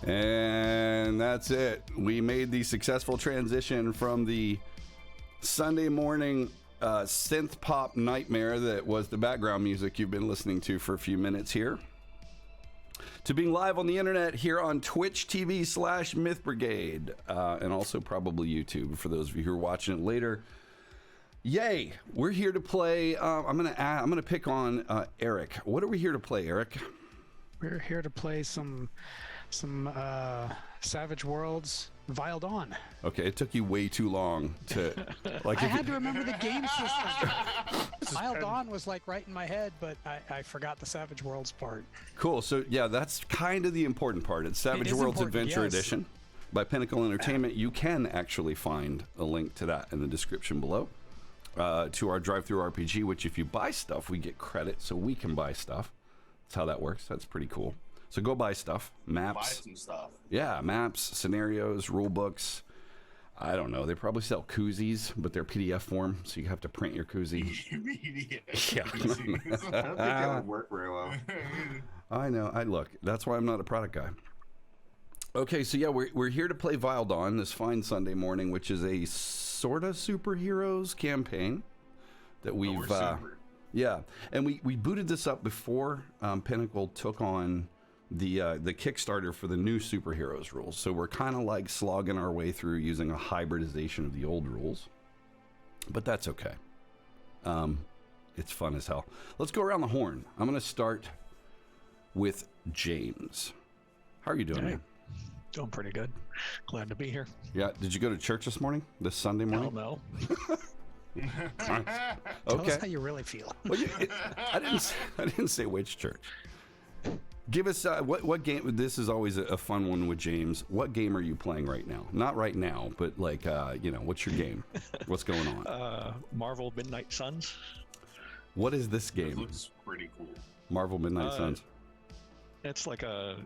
And that's it. We made the successful transition from the Sunday morning synth pop nightmare that was the background music you've been listening to for a few minutes here to being live on the internet here on Twitch TV / Myth Brigade, and also probably YouTube for those of you who are watching it later. Yay! We're here to play. I'm gonna pick on Eric. What are we here to play, Eric? We're here to play some Savage Worlds Vile Dawn. Okay, it took you way too long to like. I had to remember the game system. Vile Dawn was like right in my head, but I forgot the Savage Worlds part. Cool. So yeah, that's kind of the important part. It's Savage Worlds Adventure Edition by Pinnacle Entertainment. You can actually find a link to that in the description below. To our drive-through RPG, which if you buy stuff, we get credit, so we can buy stuff. That's how that works. That's pretty cool. So go buy stuff, maps. Buy some stuff. Yeah, maps, scenarios, rule books. I don't know. They probably sell koozies, but they're PDF form, so you have to print your koozie. Yeah. I don't think that would work very well. I know. Look. That's why I'm not a product guy. Okay, so yeah, we're here to play Vile Dawn this fine Sunday morning, which is a sort of superheroes campaign that we've. Yeah, and we booted this up before Pinnacle took on the Kickstarter for the new superheroes rules. So we're kind of like slogging our way through using a hybridization of the old rules, but that's okay. It's fun as hell. Let's go around the horn. I'm going to start with James. How are you doing, man? Doing pretty good. Glad to be here. Yeah. Did you go to church this morning? This Sunday morning? No. Okay. Tell us how you really feel. Well, I didn't say which church. Give us what game. This is always a fun one with James. What game are you playing right now? Not right now, but like what's your game? What's going on? Marvel Midnight Suns. What is this game? It looks pretty cool. Marvel Midnight Suns. It's like a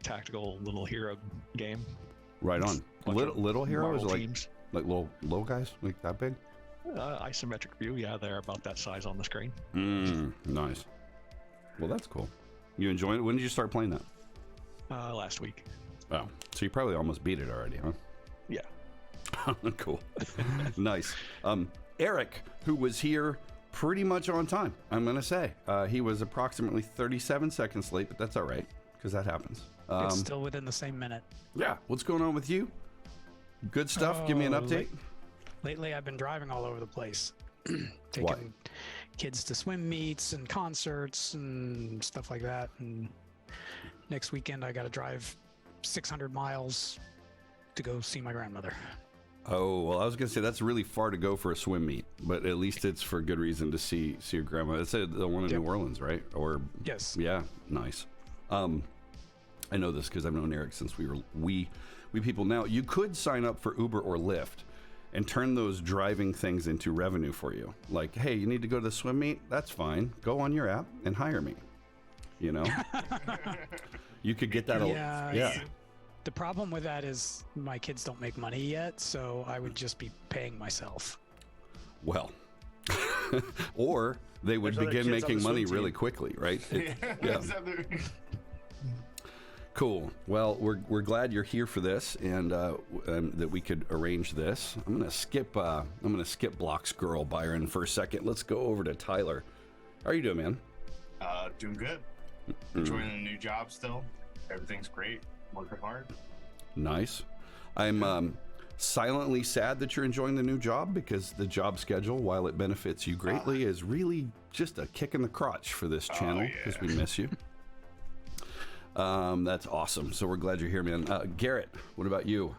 tactical little hero game. Right on. Little heroes, Marvel like teams. Like little guys, like that big. Isometric view, yeah, they're about that size on the screen. Nice. Well, that's cool. You enjoying it? When did you start playing that? Last week. Oh, so you probably almost beat it already, huh? Yeah. Cool. Nice. Eric, who was here pretty much on time, I'm going to say. He was approximately 37 seconds late, but that's all right, because that happens. It's still within the same minute. Yeah. What's going on with you? Good stuff? Give me an update. Lately, I've been driving all over the place. Taking kids to swim meets and concerts and stuff like that. And next weekend, I got to drive 600 miles to go see my grandmother. Oh, well, I was going to say that's really far to go for a swim meet, but at least it's for good reason to see your grandma. It's the one in New Orleans, right? Or yes. Yeah, nice. I know this because I've known Eric since we were we people. Now, you could sign up for Uber or Lyft and turn those driving things into revenue for you. Like, hey, you need to go to the swim meet? That's fine. Go on your app and hire me. You know? You could get that. Yeah. The problem with that is my kids don't make money yet, so I would just be paying myself. Well, or they would begin making money really quickly, right? Yeah. Cool. Well, we're glad you're here for this, and that we could arrange this. I'm gonna skip Blocks Girl, Byron, for a second. Let's go over to Tyler. How are you doing, man? Doing good. Enjoying the new job still. Everything's great. Working hard. Nice. I'm silently sad that you're enjoying the new job, because the job schedule, while it benefits you greatly, is really just a kick in the crotch for this channel, because we miss you. That's awesome. So we're glad you're here, man. Garrett, what about you?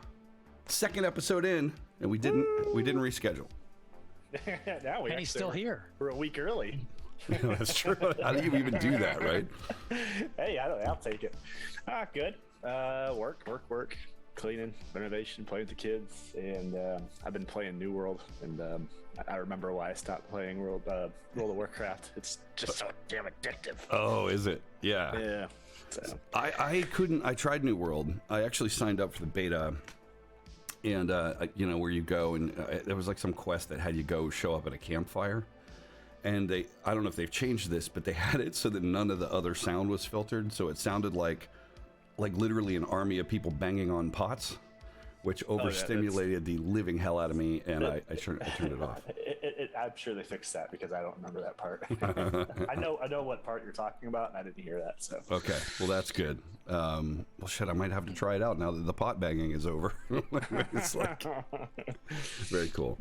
Second episode in, and we didn't reschedule. Now And he's still here. We're a week early. That's true. How do you even do that, right? Hey, I'll take it. Good. Work. Cleaning, renovation, playing with the kids, and I've been playing New World, and I remember why I stopped playing World of Warcraft. It's just so damn addictive. Oh, is it? Yeah. Yeah. So. I tried New World. I actually signed up for the beta, and where you go, and there was like some quest that had you go show up at a campfire, and I don't know if they've changed this, but they had it so that none of the other sound was filtered, so it sounded like literally an army of people banging on pots, which overstimulated the living hell out of me, and I turned it off. I'm sure they fixed that, because I don't remember that part. I know what part you're talking about, and I didn't hear that. So okay, well that's good. Well, shit, I might have to try it out now that the pot banging is over. It's like very cool.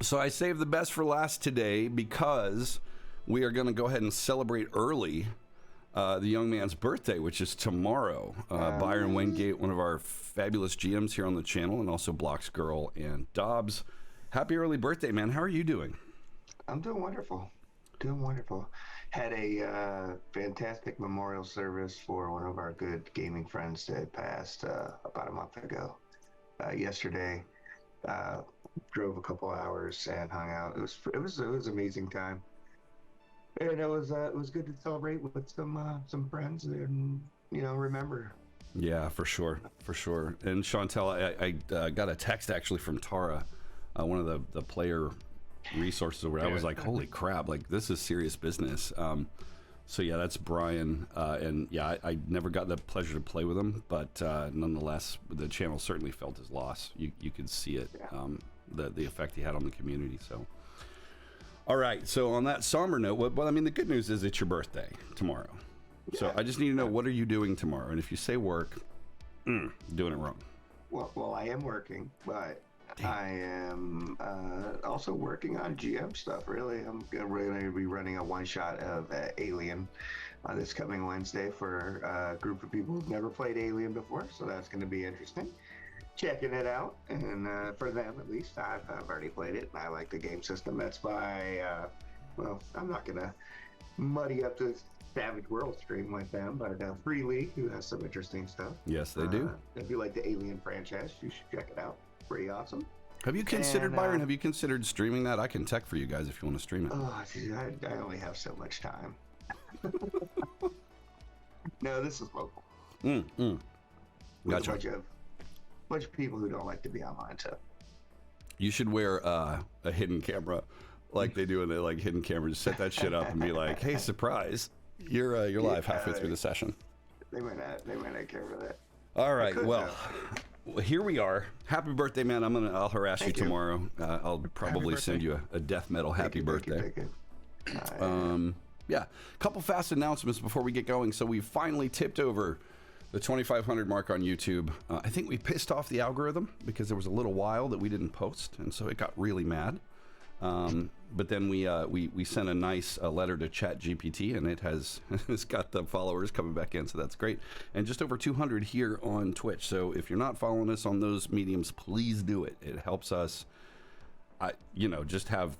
So I saved the best for last today, because we are going to go ahead and celebrate early the young man's birthday, which is tomorrow. Byron Wingate, one of our fabulous GMs here on the channel, and also Blocks Girl and Dobbs. Happy early birthday, man. How are you doing? I'm doing wonderful. Had a fantastic memorial service for one of our good gaming friends that passed about a month ago. Yesterday, drove a couple hours and hung out. It was an amazing time. And it was good to celebrate with some friends and remember. Yeah, for sure. And Chantel, I got a text actually from Tara, one of the player resources, where I was like, holy crap, like this is serious business. So yeah, that's Brian, and yeah, I never got the pleasure to play with him, but nonetheless, the channel certainly felt his loss. You could see it, the effect he had on the community. So. All right, so on that somber note, well, I mean, the good news is it's your birthday tomorrow. Yeah. So I just need to know, what are you doing tomorrow? And if you say work, doing it wrong. Well, I am working, but I am also working on GM stuff, really. I'm going to be running a one-shot of Alien this coming Wednesday for a group of people who've never played Alien before, so that's going to be interesting. Checking it out, and for them at least, I've already played it, and I like the game system. That's by, I'm not gonna muddy up the Savage Worlds stream with them, but Free League, who has some interesting stuff. Yes, they do. If you like the Alien franchise, you should check it out. Pretty awesome. Have you considered, Byron? Have you considered streaming that? I can tech for you guys if you want to stream it. Oh, geez, I only have so much time. No, this is local. Gotcha. Bunch of people who don't like to be online, so you should wear a hidden camera, like they do in the hidden camera. Just set that shit up and be like, "Hey, surprise! You're live halfway through the session." They might not care for that. All right, well, here we are. Happy birthday, man! I'll harass you tomorrow. I'll probably send you a death metal happy birthday. Yeah, a couple fast announcements before we get going. So we finally tipped over the 2,500 mark on YouTube. I think we pissed off the algorithm, because there was a little while that we didn't post, and so it got really mad. But then we sent a nice letter to ChatGPT, and it's got the followers coming back in, so that's great. And just over 200 here on Twitch. So if you're not following us on those mediums, please do it. It helps us, just have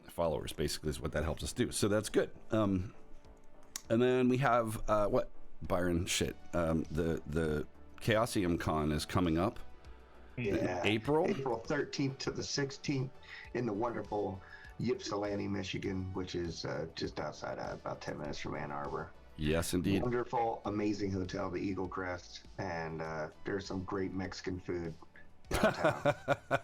followers. Basically, is what that helps us do. So that's good. And then we have what? Byron, the Chaosium Con is coming up in April 13th to the 16th in the wonderful Ypsilanti, Michigan, which is just outside, about 10 minutes from Ann Arbor. Yes, indeed. Wonderful, amazing hotel, the Eagle Crest, and there's some great Mexican food downtown.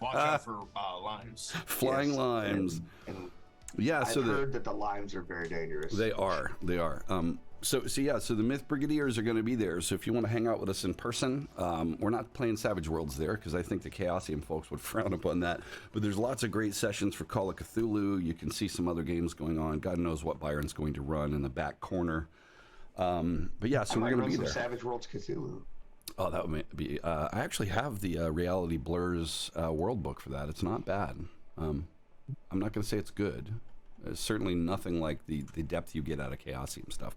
Watch out for limes. Flying limes. And yeah, I've heard that the limes are very dangerous. They are. So the Myth Brigadiers are going to be there. So if you want to hang out with us in person, we're not playing Savage Worlds there because I think the Chaosium folks would frown upon that. But there's lots of great sessions for Call of Cthulhu. You can see some other games going on. God knows what Byron's going to run in the back corner. But yeah, so we're going to be there. Savage Worlds Cthulhu. Oh, that would be. I actually have the Reality Blurs world book for that. It's not bad. I'm not going to say it's good. It's certainly nothing like the depth you get out of Chaosium stuff.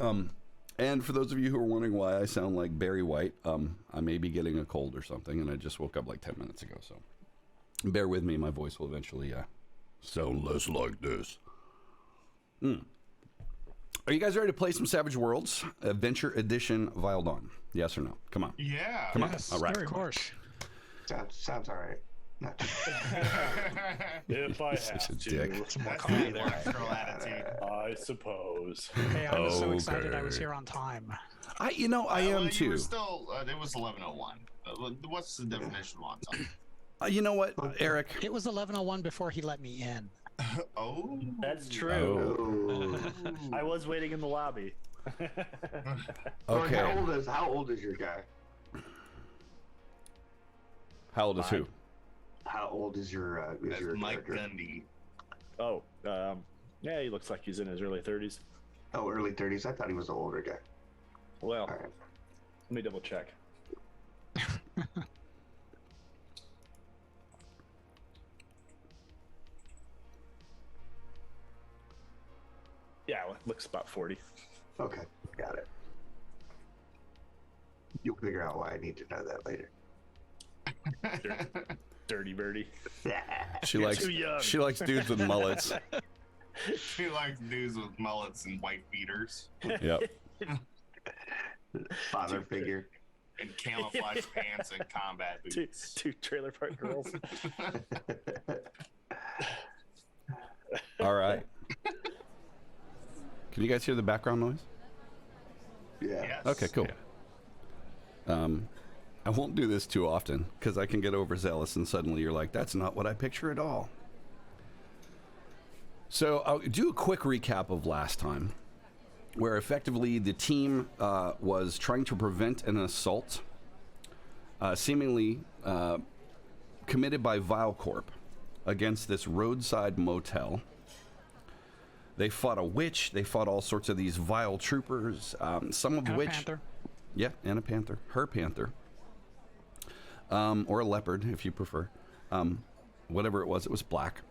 And for those of you who are wondering why I sound like Barry White, I may be getting a cold or something, and I just woke up like 10 minutes ago, so bear with me. My voice will eventually sound less like this. Are you guys ready to play some Savage Worlds? Adventure Edition Vile Dawn. Yes or no? Come on. Yeah. Come on. Yes, All right. of course. Sounds all right. Not too If I Such a have to, dick. Some more That's comedy the there. watchful attitude. I suppose. Hey, I was so excited I was Okay. here on time. I am Well, you too. were still, it was 11:01. What's the definition of on time? You know what, Eric? It was 11:01 before he let me in. Oh. That's true. Oh. I was waiting in the lobby. Or Okay. how old is your guy? How old is who? How old is your That's Mike character? Gundy. Oh, yeah, he looks like he's in his early 30s. Oh, early 30s. I thought he was an older guy. Well, All right. let me double check. Yeah, looks about 40. Okay, got it. You'll figure out why I need to know that later. Dirty birdie. She You're likes too young. she likes dudes with mullets. He likes dudes with mullets and white beaters Yep. Father figure. and camouflage pants and combat boots. Two trailer park girls. All right. Can you guys hear the background noise? Yeah. Yes. Okay, cool. I won't do this too often because I can get overzealous and suddenly you're like, that's not what I picture at all. So I'll do a quick recap of last time, where effectively the team was trying to prevent an assault, seemingly committed by Vile Corp against this roadside motel. They fought a witch. They fought all sorts of these vile troopers, some of And a which... panther. Yeah, and a panther. Her panther. Or a leopard, if you prefer. Whatever it was black.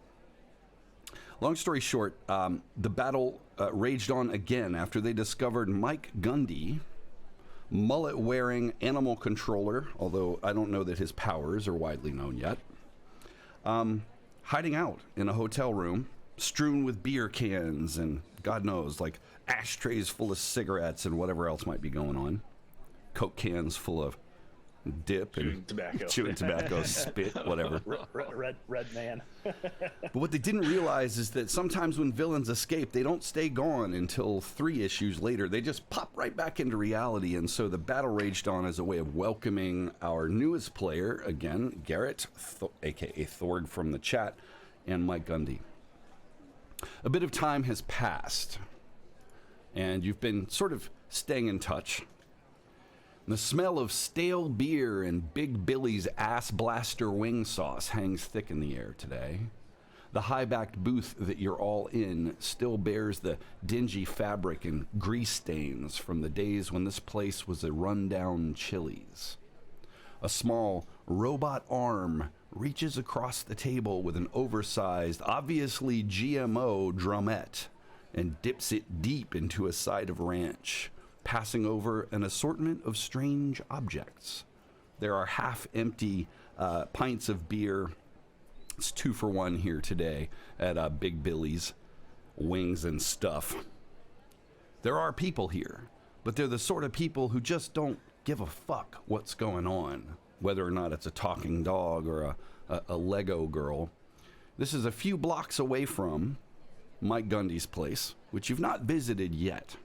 Long story short, the battle raged on again after they discovered Mike Gundy, mullet-wearing animal controller, although I don't know that his powers are widely known yet, hiding out in a hotel room, strewn with beer cans and, God knows, like ashtrays full of cigarettes and whatever else might be going on. Coke cans full of dip and chewing tobacco, spit, whatever. Red man. But what they didn't realize is that sometimes when villains escape, they don't stay gone until 3 issues later. They just pop right back into reality. And so the battle raged on as a way of welcoming our newest player, again, Garrett, aka Thorg from the chat, and Mike Gundy. A bit of time has passed, and you've been sort of staying in touch. The smell of stale beer and Big Billy's ass blaster wing sauce hangs thick in the air today. The high-backed booth that you're all in still bears the dingy fabric and grease stains from the days when this place was a run-down Chili's. A small robot arm reaches across the table with an oversized, obviously GMO drumette and dips it deep into a side of ranch, passing over an assortment of strange objects. There are half-empty pints of beer. It's 2 for 1 here today at Big Billy's Wings and Stuff. There are people here, but they're the sort of people who just don't give a fuck what's going on, whether or not it's a talking dog or a Lego girl. This is a few blocks away from Mike Gundy's place, which you've not visited yet.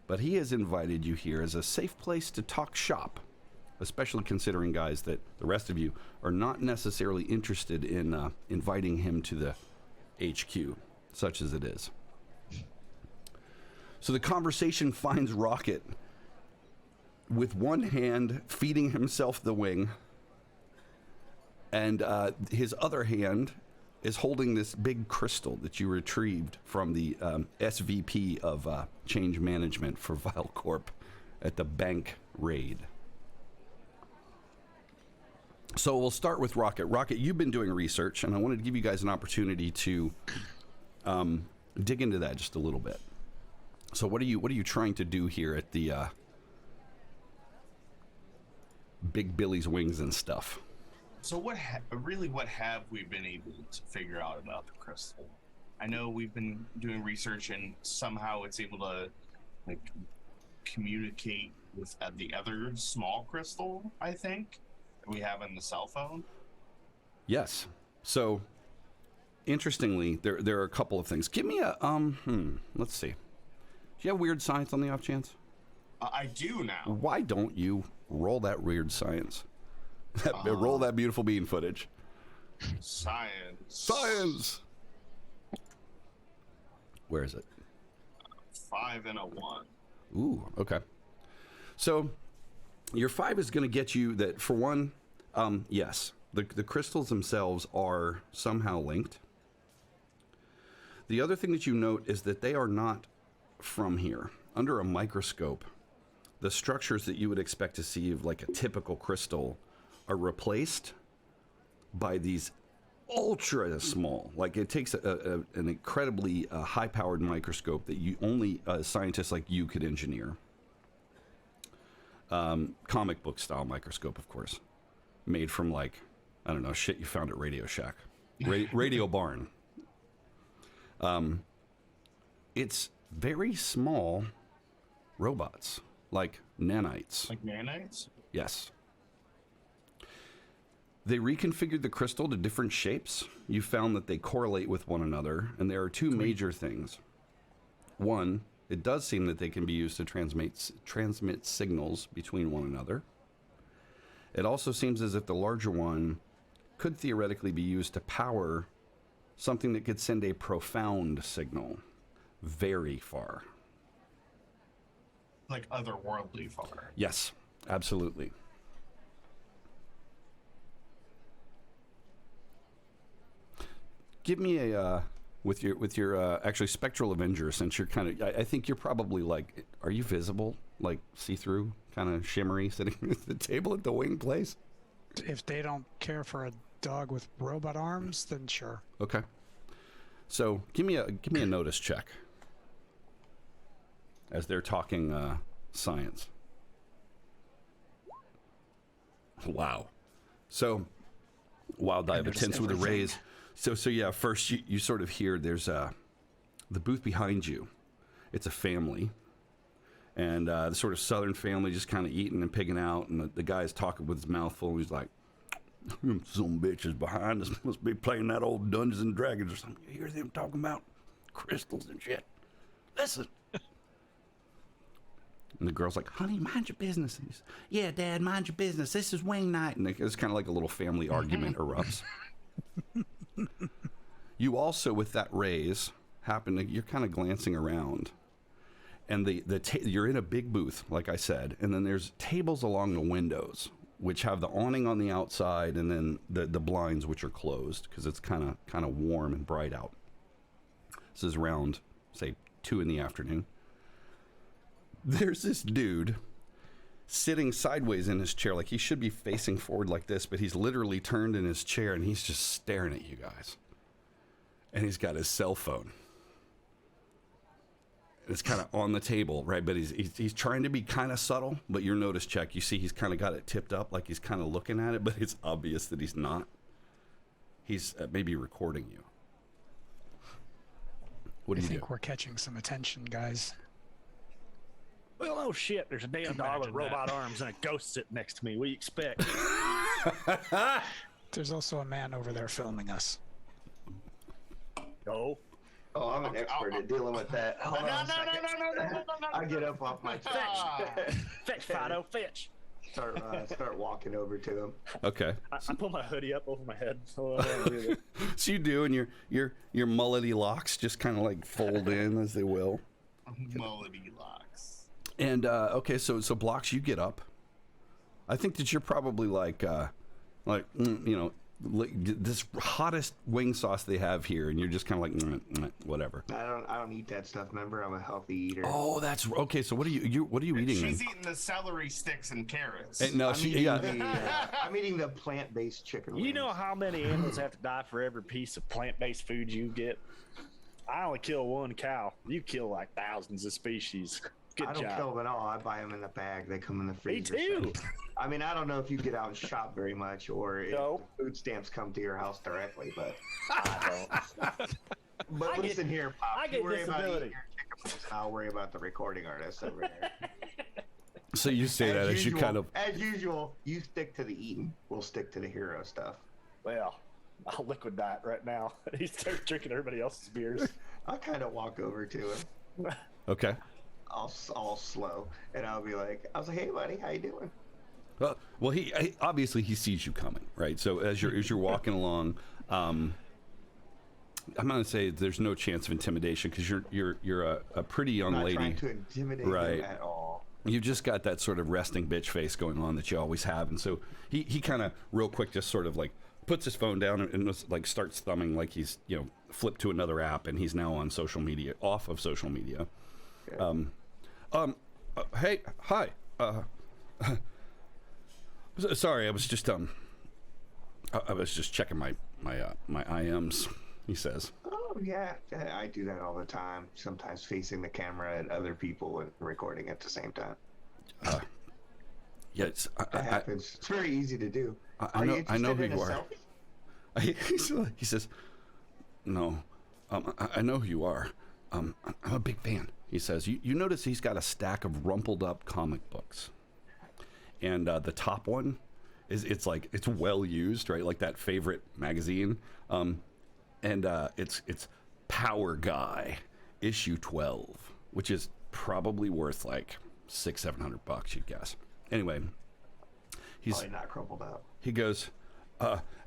But he has invited you here as a safe place to talk shop, especially considering, guys, that the rest of you are not necessarily interested in inviting him to the HQ, such as it is. So the conversation finds Rocket with one hand feeding himself the wing, and his other hand is holding this big crystal that you retrieved from the SVP of change management for Vile Corp at the bank raid. So we'll start with Rocket. Rocket, you've been doing research, and I wanted to give you guys an opportunity to dig into that just a little bit. So what are you trying to do here at the Big Billy's Wings and stuff? So what have we been able to figure out about the crystal? I know we've been doing research and somehow it's able to like communicate with the other small crystal, I think, that we have in the cell phone. Yes. So interestingly, there are a couple of things. Give me a let's see. Do you have weird science on the off chance? I do now. Why don't you roll that weird science? Roll that beautiful bean footage. Science. Where is it? 5 and a 1. Ooh, okay. So your 5 is going to get you that, for one, yes, the crystals themselves are somehow linked. The other thing that you note is that they are not from here. Under a microscope, the structures that you would expect to see of like a typical crystal are replaced by these ultra small, like it takes an incredibly high-powered microscope that you only scientists like you could engineer. Comic book style microscope, of course, made from like, I don't know, shit you found at Radio Shack, Radio Barn. It's very small robots, like nanites. Like nanites? Yes. They reconfigured the crystal to different shapes. You found that they correlate with one another, and there are two major things. One, it does seem that they can be used to transmit signals between one another. It also seems as if the larger one could theoretically be used to power something that could send a profound signal very far. Like otherworldly far. Yes, absolutely. Give me a with your actually Spectral Avenger, since you're kind of, I think you're probably like, are you visible, like see-through, kind of shimmery, sitting at the table at the wing place? If they don't care for a dog with robot arms, then sure. Okay. So give me a notice check as they're talking science. Wow. So wild dive attempts with a raise. So yeah, first you sort of hear there's the booth behind you. It's a family, and the sort of southern family just kind of eating and pigging out, and the guy's talking with his mouth full. He's like, "Some bitches behind us must be playing that old Dungeons and Dragons or something. You hear them talking about crystals and shit? Listen." And the girl's like, "Honey, mind your business." And he's, "Yeah, Dad, mind your business. This is wing night." And it's kind of like a little family argument erupts. You also, with that raise, you're kind of glancing around, and you're in a big booth, like I said, and then there's tables along the windows, which have the awning on the outside, and then the blinds, which are closed because it's kind of warm and bright out. This is around, say, 2 in the afternoon. There's this dude sitting sideways in his chair, like he should be facing forward like this, but he's literally turned in his chair and he's just staring at you guys. And he's got his cell phone. It's kind of on the table, right? But he's trying to be kind of subtle, but your notice check, you see he's kind of got it tipped up like he's kind of looking at it, but it's obvious that he's not. He's maybe recording you. What do you do? I think we're catching some attention, guys. Well, oh shit, there's a damn dog with robot arms and a ghost sitting next to me. What do you expect? There's also a man over there filming us. Oh. Oh, I'm an expert at dealing with that. Hold on a second. I get up off my Fetch. Fetch, Fido, fetch. Start walking over to him. Okay. I pull my hoodie up over my head. So I don't do that. So you do, and your mullety locks just kind of like fold in as they will. Mullety locks. And okay, so Blocks, you get up. I think that you're probably like this hottest wing sauce they have here, and you're just kind of like whatever. I don't eat that stuff. Remember, I'm a healthy eater. Oh, that's okay. So what are you eating? She's then? eating the celery sticks and carrots. No, I'm eating the plant-based chicken wings. You know how many animals have to die for every piece of plant-based food you get? I only kill one cow. You kill like thousands of species. Good I don't job. kill them at all. I buy them in the bag. They come in the freezer. Me too. So. I mean, I don't know if you get out and shop very much, or if food stamps come to your house directly, but I don't. But listen here, Pop. I You get worry about disability. eating your chicken wings, and I'll worry about the recording artist over there. So you say that as you kind of... As usual, you stick to the eating. We'll stick to the hero stuff. Well, I'll liquid diet right now. He starts drinking everybody else's beers. I'll kind of walk over to him. Okay. All slow, and I'll be like, hey, buddy, how you doing? Well, he obviously he sees you coming, right? So as you're walking along, I'm gonna say there's no chance of intimidation because you're a pretty young I'm not lady. trying to intimidate Right. him at all. You've just got that sort of resting bitch face going on that you always have, and so he kind of real quick just sort of like puts his phone down and just, like starts thumbing like he's flipped to another app and he's now on social media, off of social media. Okay. Hey, hi. Sorry, I was just checking my IMs. He says. Oh yeah, I do that all the time. Sometimes facing the camera at other people and recording at the same time. Yeah, That happens. It's very easy to do. I know who you are. He says, "No, I know who you are. I'm a big fan." He says, "You notice he's got a stack of rumpled up comic books, and the top one it's well used, right? Like that favorite magazine, and it's Power Guy issue 12, which is probably worth like $600-700, you'd guess. Anyway, he's Probably not crumpled up. He goes,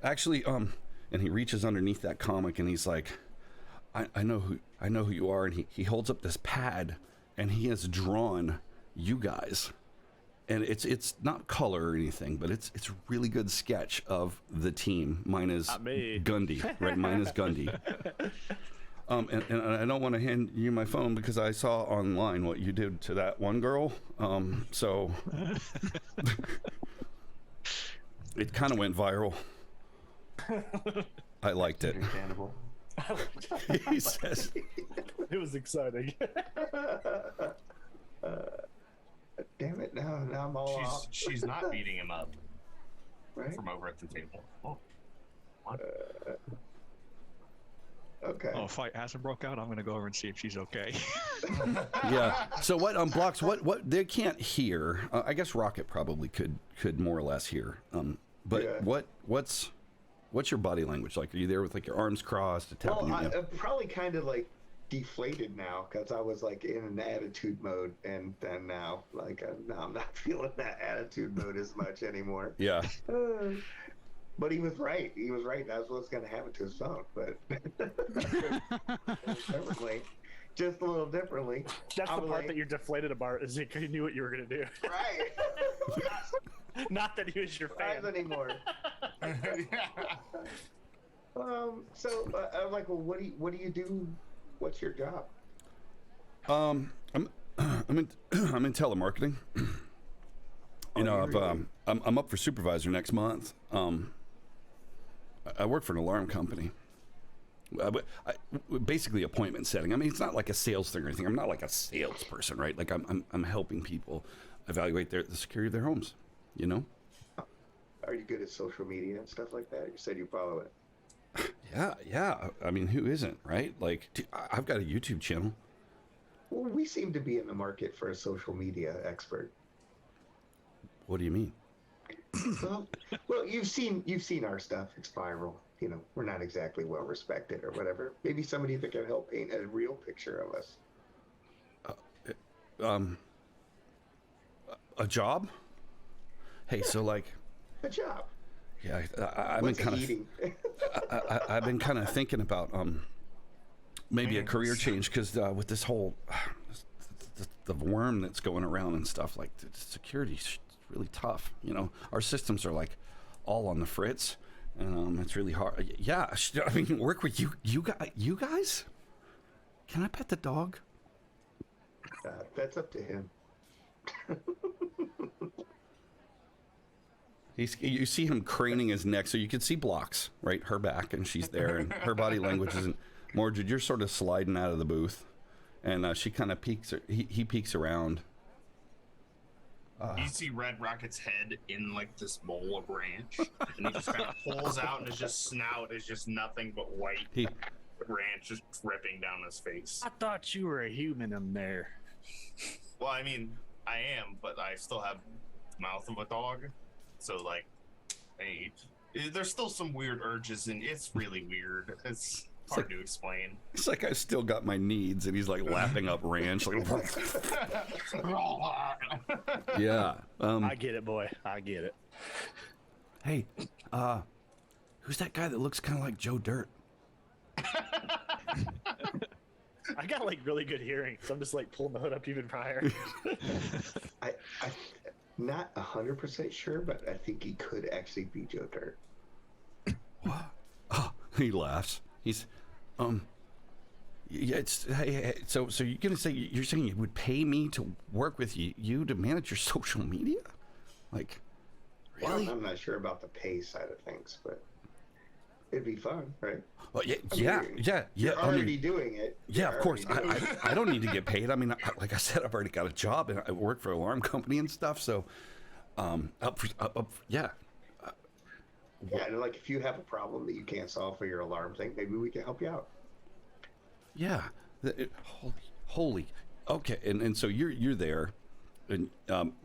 actually, and he reaches underneath that comic and he's like, I know who you are, and he holds up this pad and he has drawn you guys, and it's not color or anything, but it's a really good sketch of the team. Mine is Gundy, right? Mine is Gundy. And I don't want to hand you my phone because I saw online what you did to that one girl. So it kind of went viral. I liked it. Understandable. He says, It was exciting. Damn it! Now I'm all off. She's not beating him up Right? from over at the table. Oh. Okay. Oh, fight hasn't broke out. I'm gonna go over and see if she's okay. yeah. So what Blocks? What they can't hear? I guess Rocket probably could more or less hear. But Yeah. what's your body language like? Are you there with like your arms crossed, tapping Well, your I'm probably kind of like deflated now because I was like in an attitude mode, and then now like now I'm not feeling that attitude mode as much anymore. Yeah. But he was right. He was right. That's what's going to happen to his phone. But differently, just a little differently. That's the I'm part like, that you're deflated about, is he knew what you were going to do. Right. Not that he was your Not fan. anymore. So I'm like, well, what do you do? What's your job? I'm in telemarketing. You know, I'm up for supervisor next month. I work for an alarm company. Basically appointment setting. I mean, it's not like a sales thing or anything. I'm not like a salesperson, right? Like I'm helping people evaluate the security of their homes. You know? Are you good at social media and stuff like that? You said you follow it. Yeah. I mean, who isn't, right? Like, I've got a YouTube channel. Well, we seem to be in the market for a social media expert. What do you mean? Well, you've seen our stuff. It's viral. You know, we're not exactly well respected or whatever. Maybe somebody that can help paint a real picture of us. A job? Hey, so like, A job. yeah, I've been What's kind of eating? I've been kind of thinking about maybe a career change because with this whole the worm that's going around and stuff. Like the security's really tough. You know, our systems are like all on the fritz, and it's really hard. Yeah, I mean, work with you guys. Can I pet the dog? That's up to him. You see him craning his neck, so you can see blocks, right? Her back, and she's there, and her body language isn't. Mordred, you're sort of sliding out of the booth, and she kind of peeks. He peeks around. You see Red Rocket's head in like this bowl of ranch, and he just kind of pulls out, and his just snout is just nothing but white ranch just dripping down his face. I thought you were a human in there. Well, I mean, I am, but I still have the mouth of a dog, so like, there's still some weird urges, and it's really weird. It's hard to explain. It's like I still got my needs, and he's like lapping up ranch. Like, yeah. I get it, boy. I get it. Hey, who's that guy that looks kind of like Joe Dirt? I got like really good hearing, so I'm just like pulling the hood up even higher. I'm not 100% sure, but I think he could actually be Joe Dirt. What? Oh, he laughs. He's, yeah, it's, hey, so you're saying you would pay me to work with you to manage your social media? Like, really? Well, I'm not sure about the pay side of things, but it'd be fun, right? Well, yeah. You're already doing it. Yeah, of course. I don't need to get paid. I mean, like I said, I've already got a job and I work for an alarm company and stuff. So, yeah. Yeah, and like if you have a problem that you can't solve for your alarm thing, maybe we can help you out. Yeah. Holy. Okay. And so you're there, and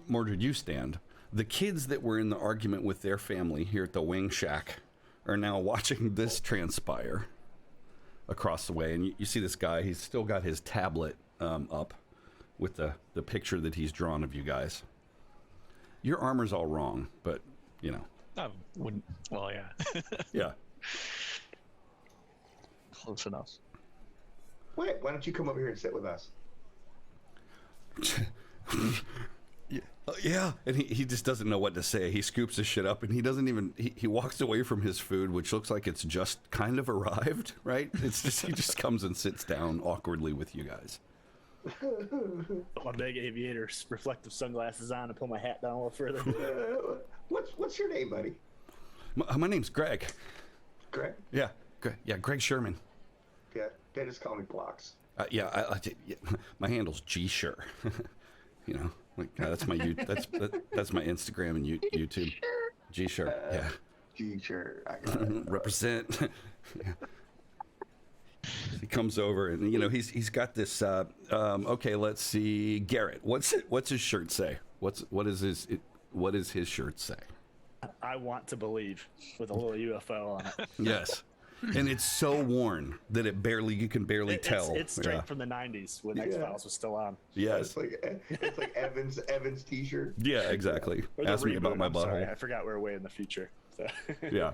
Mordred, you stand. The kids that were in the argument with their family here at the Wing Shack are now watching this transpire across the way, and you see this guy. He's still got his tablet up with the picture that he's drawn of you guys. Your armor's all wrong, but you know. I wouldn't. Well, yeah. Yeah. Close enough. Wait, why don't you come over here and sit with us? Yeah, and he just doesn't know what to say. He scoops his shit up, and he doesn't even. He walks away from his food, which looks like it's just kind of arrived, right? It's just he just comes and sits down awkwardly with you guys. Put my big aviator's reflective sunglasses on and pull my hat down a little further. What's your name, buddy? My name's Greg. Greg? Yeah, Greg Sherman. Yeah, they just call me Blocks. Yeah, my handle's G Sure. You know, like that's my that's my Instagram and YouTube. G Sure. Yeah. G Sure. I got it. Represent. Yeah. He comes over and you know he's got this. Okay, let's see, Garrett. What's his shirt say? What does his shirt say? I want to believe with a little UFO on it. Yes, and it's so worn that you can barely tell. It's straight from the '90s when X-Files was still on. Yes, it's like Evan's T-shirt. Yeah, exactly. Ask me about my butthole. Sorry, I forgot we're way in the future. So. Yeah.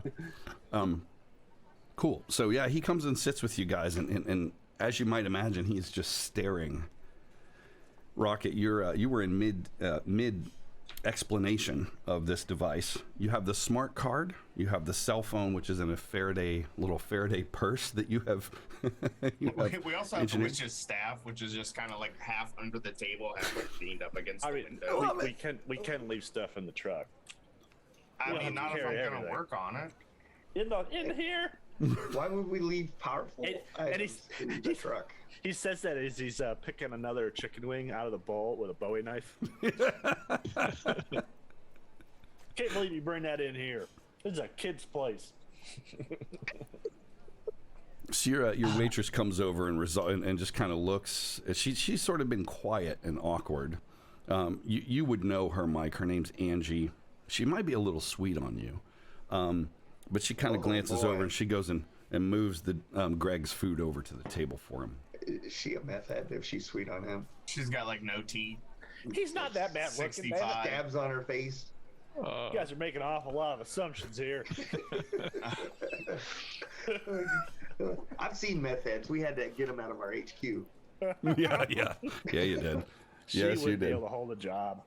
Cool. So yeah, he comes and sits with you guys, and as you might imagine, he's just staring. Rocket, you were in mid explanation of this device. You have the smart card. You have the cell phone, which is in a little Faraday purse that you have. We also have the witch's staff, which is just kind of like half under the table, half leaned up against the window. We can leave stuff in the truck. I mean, not if I'm gonna work on it. In here. Why would we leave powerful items in the truck? He says that as he's picking another chicken wing out of the bowl with a Bowie knife. Can't believe you bring that in here. This is a kid's place. So your waitress comes over and just kind of looks. She's sort of been quiet and awkward. You would know her, Mike. Her name's Angie. She might be a little sweet on you. But she kind of glances over and she goes and moves the Greg's food over to the table for him. Is she a meth head if she's sweet on him? She's got like no teeth. He's not that bad looking. 65. Dabs on her face. You guys are making an awful lot of assumptions here. I've seen meth heads. We had to get them out of our HQ. Yeah, you did. Yes, you wouldn't be did. able to hold a job.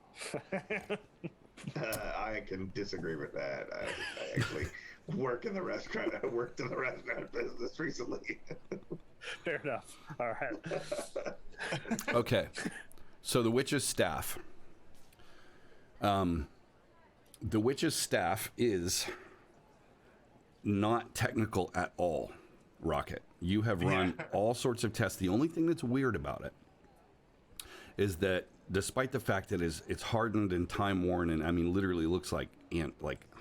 I can disagree with that. I actually work in the restaurant. I worked in the restaurant business recently. Fair enough. All right. Okay. So the witch's staff. The witch's staff is not technical at all, Rocket. You have run all sorts of tests. The only thing that's weird about it is that despite the fact that it's hardened and time worn, and I mean literally looks like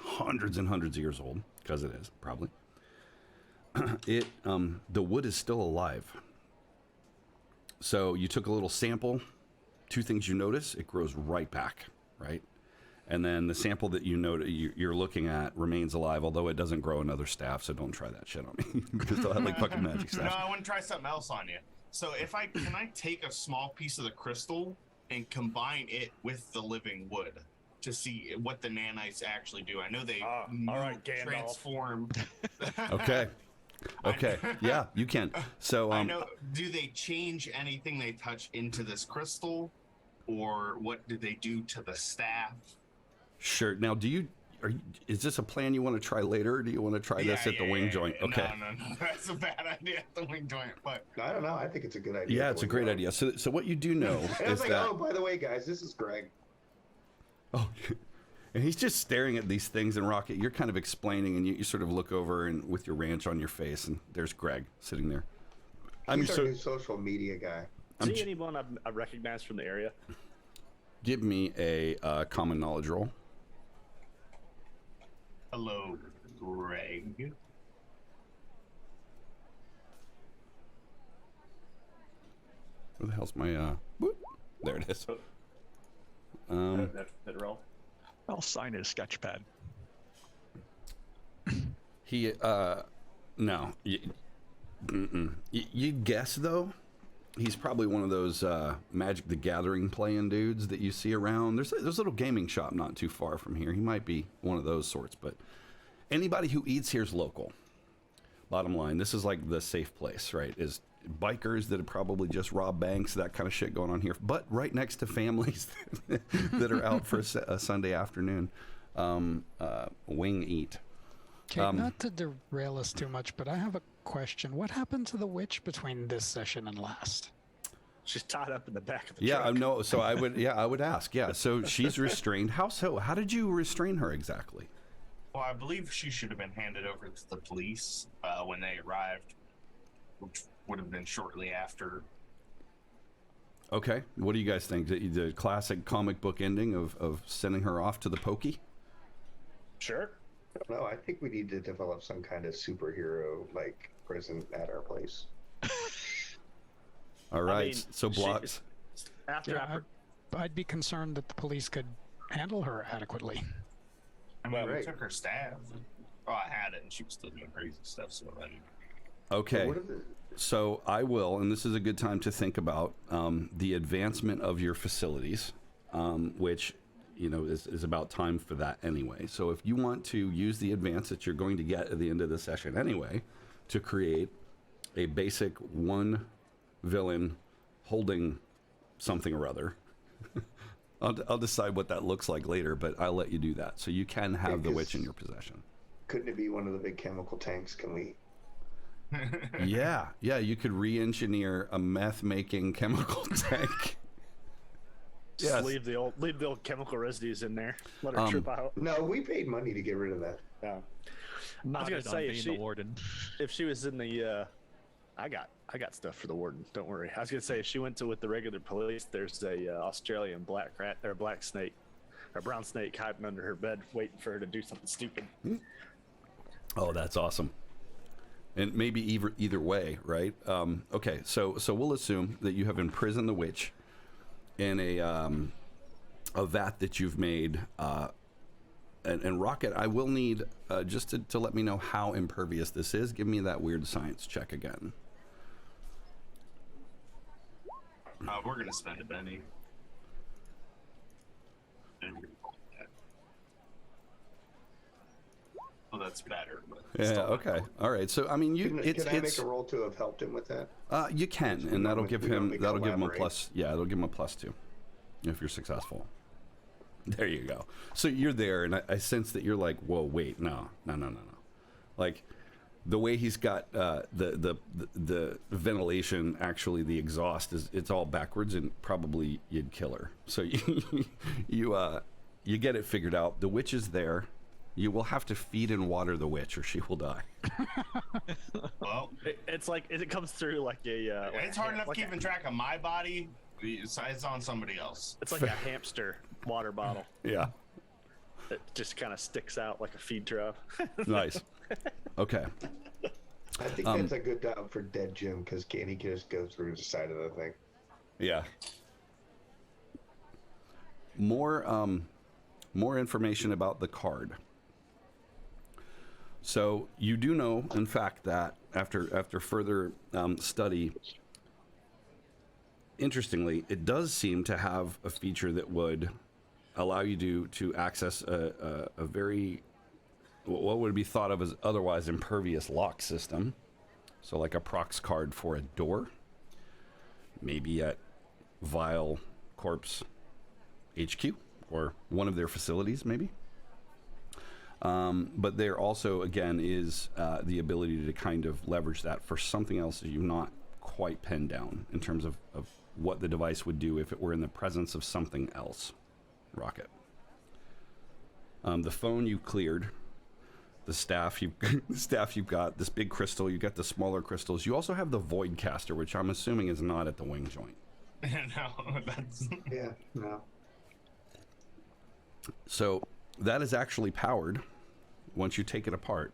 hundreds and hundreds of years old, because it is probably. The wood is still alive. So you took a little sample. Two things you notice: it grows right back, right? And then the sample that you're looking at remains alive, although it doesn't grow another staff. So don't try that shit on me, because they'll have like fucking magic staff. No, I want to try something else on you. So can I take a small piece of the crystal and combine it with the living wood to see what the nanites actually do? I know they all right, Gandalf. transform. Okay. Okay. Yeah, you can. So I know. Do they change anything they touch into this crystal, or what do they do to the staff? Sure. Now, is this a plan you want to try later, or do you want to try this at the wing joint? Okay. No. That's a bad idea at the wing joint, but I don't know. I think it's a good idea. Yeah, it's a great idea. So what you do know And is it's like, that. oh, by the way, guys, this is Greg. Oh, and he's just staring at these things, and Rocket, you're kind of explaining, and you sort of look over and with your ranch on your face, and there's Greg sitting there. He's our new social media guy. See anyone I recognize from the area? Give me a common knowledge roll. hello, Greg. Where the hell's my whoop. There it is. That roll. I'll sign his sketch pad. He no. You'd guess though. He's probably one of those Magic the Gathering playing dudes that you see around. There's a little gaming shop not too far from here. He might be one of those sorts, but anybody who eats here is local. Bottom line, this is like the safe place, right? Is bikers that have probably just robbed banks, that kind of shit going on here, but right next to families that are out for a Sunday afternoon. Wingate. Okay, not to derail us too much, but I have a question. What happened to the witch between this session and last? She's tied up in the back of the Yeah, truck. no. So I would ask. Yeah, so she's restrained. How so? How did you restrain her exactly? Well, I believe she should have been handed over to the police when they arrived, which would have been shortly after. Okay, what do you guys think? The classic comic book ending of sending her off to the pokey? Sure. No, I think we need to develop some kind of superhero like prison at our place. All right, I mean, so blocks. After I'd be concerned that the police could handle her adequately. I mean, Well, we right. took her staff. Oh, I had it, and she was still doing crazy stuff. So I mean, Okay, What if the- so I will, and this is a good time to think about the advancement of your facilities, which is about time for that anyway. So if you want to use the advance that you're going to get at the end of the session anyway, to create a basic one villain holding something or other. I'll decide what that looks like later, but I'll let you do that. So you can have the witch in your possession. Couldn't it be one of the big chemical tanks? Can we? Yeah, you could re-engineer a meth-making chemical tank. just Yes. leave the old chemical residues in there. Let her trip out. No, we paid money to get rid of that. Yeah. Not gonna say, being if the she- warden. If she was in the, I got stuff for the warden. Don't worry. I was gonna say if she went with the regular police, there's a Australian black rat or black snake, or brown snake hiding under her bed, waiting for her to do something stupid. Oh, that's awesome. And maybe either way, right? Okay, so we'll assume that you have imprisoned the witch in a vat that you've made. And Rocket, I will need just to let me know how impervious this is. Give me that weird science check again. we're gonna spend a penny. And well, that's better. But Yeah. still not Okay. helpful. All right. So I mean, Can I make a roll to have helped him with that? you can, we and that'll normally- give we him normally that'll give him a collaborate. plus. Yeah, it'll give him a +2. if you're successful. There you go. So you're there, and I sense that you're like, whoa, wait, no. Like, the way he's got the ventilation, actually the exhaust it's all backwards, and probably you'd kill her. So you get it figured out. The witch is there. You will have to feed and water the witch, or she will die. Well, It's like it comes through like a. it's hard enough like keeping track of my body. It's on somebody else. It's like a hamster water bottle. Yeah. It just kind of sticks out like a feed trough. Nice. Okay. I think that's a good job for Dead Jim, because Candy can just go through the side of the thing. Yeah. More information about the card. So you do know, in fact, that after further study, interestingly, it does seem to have a feature that would allow you to access a very, what would be thought of as otherwise impervious lock system. So like a prox card for a door, maybe at Vile Corpse HQ or one of their facilities, maybe. But there also, again, is the ability to kind of leverage that for something else that you've not quite pinned down in terms of what the device would do if it were in the presence of something else. Rocket. The phone you cleared. The staff you've got, this big crystal, you got the smaller crystals. You also have the void caster, which I'm assuming is not at the wing joint. No, that's... Yeah, no. So that is actually powered, once you take it apart,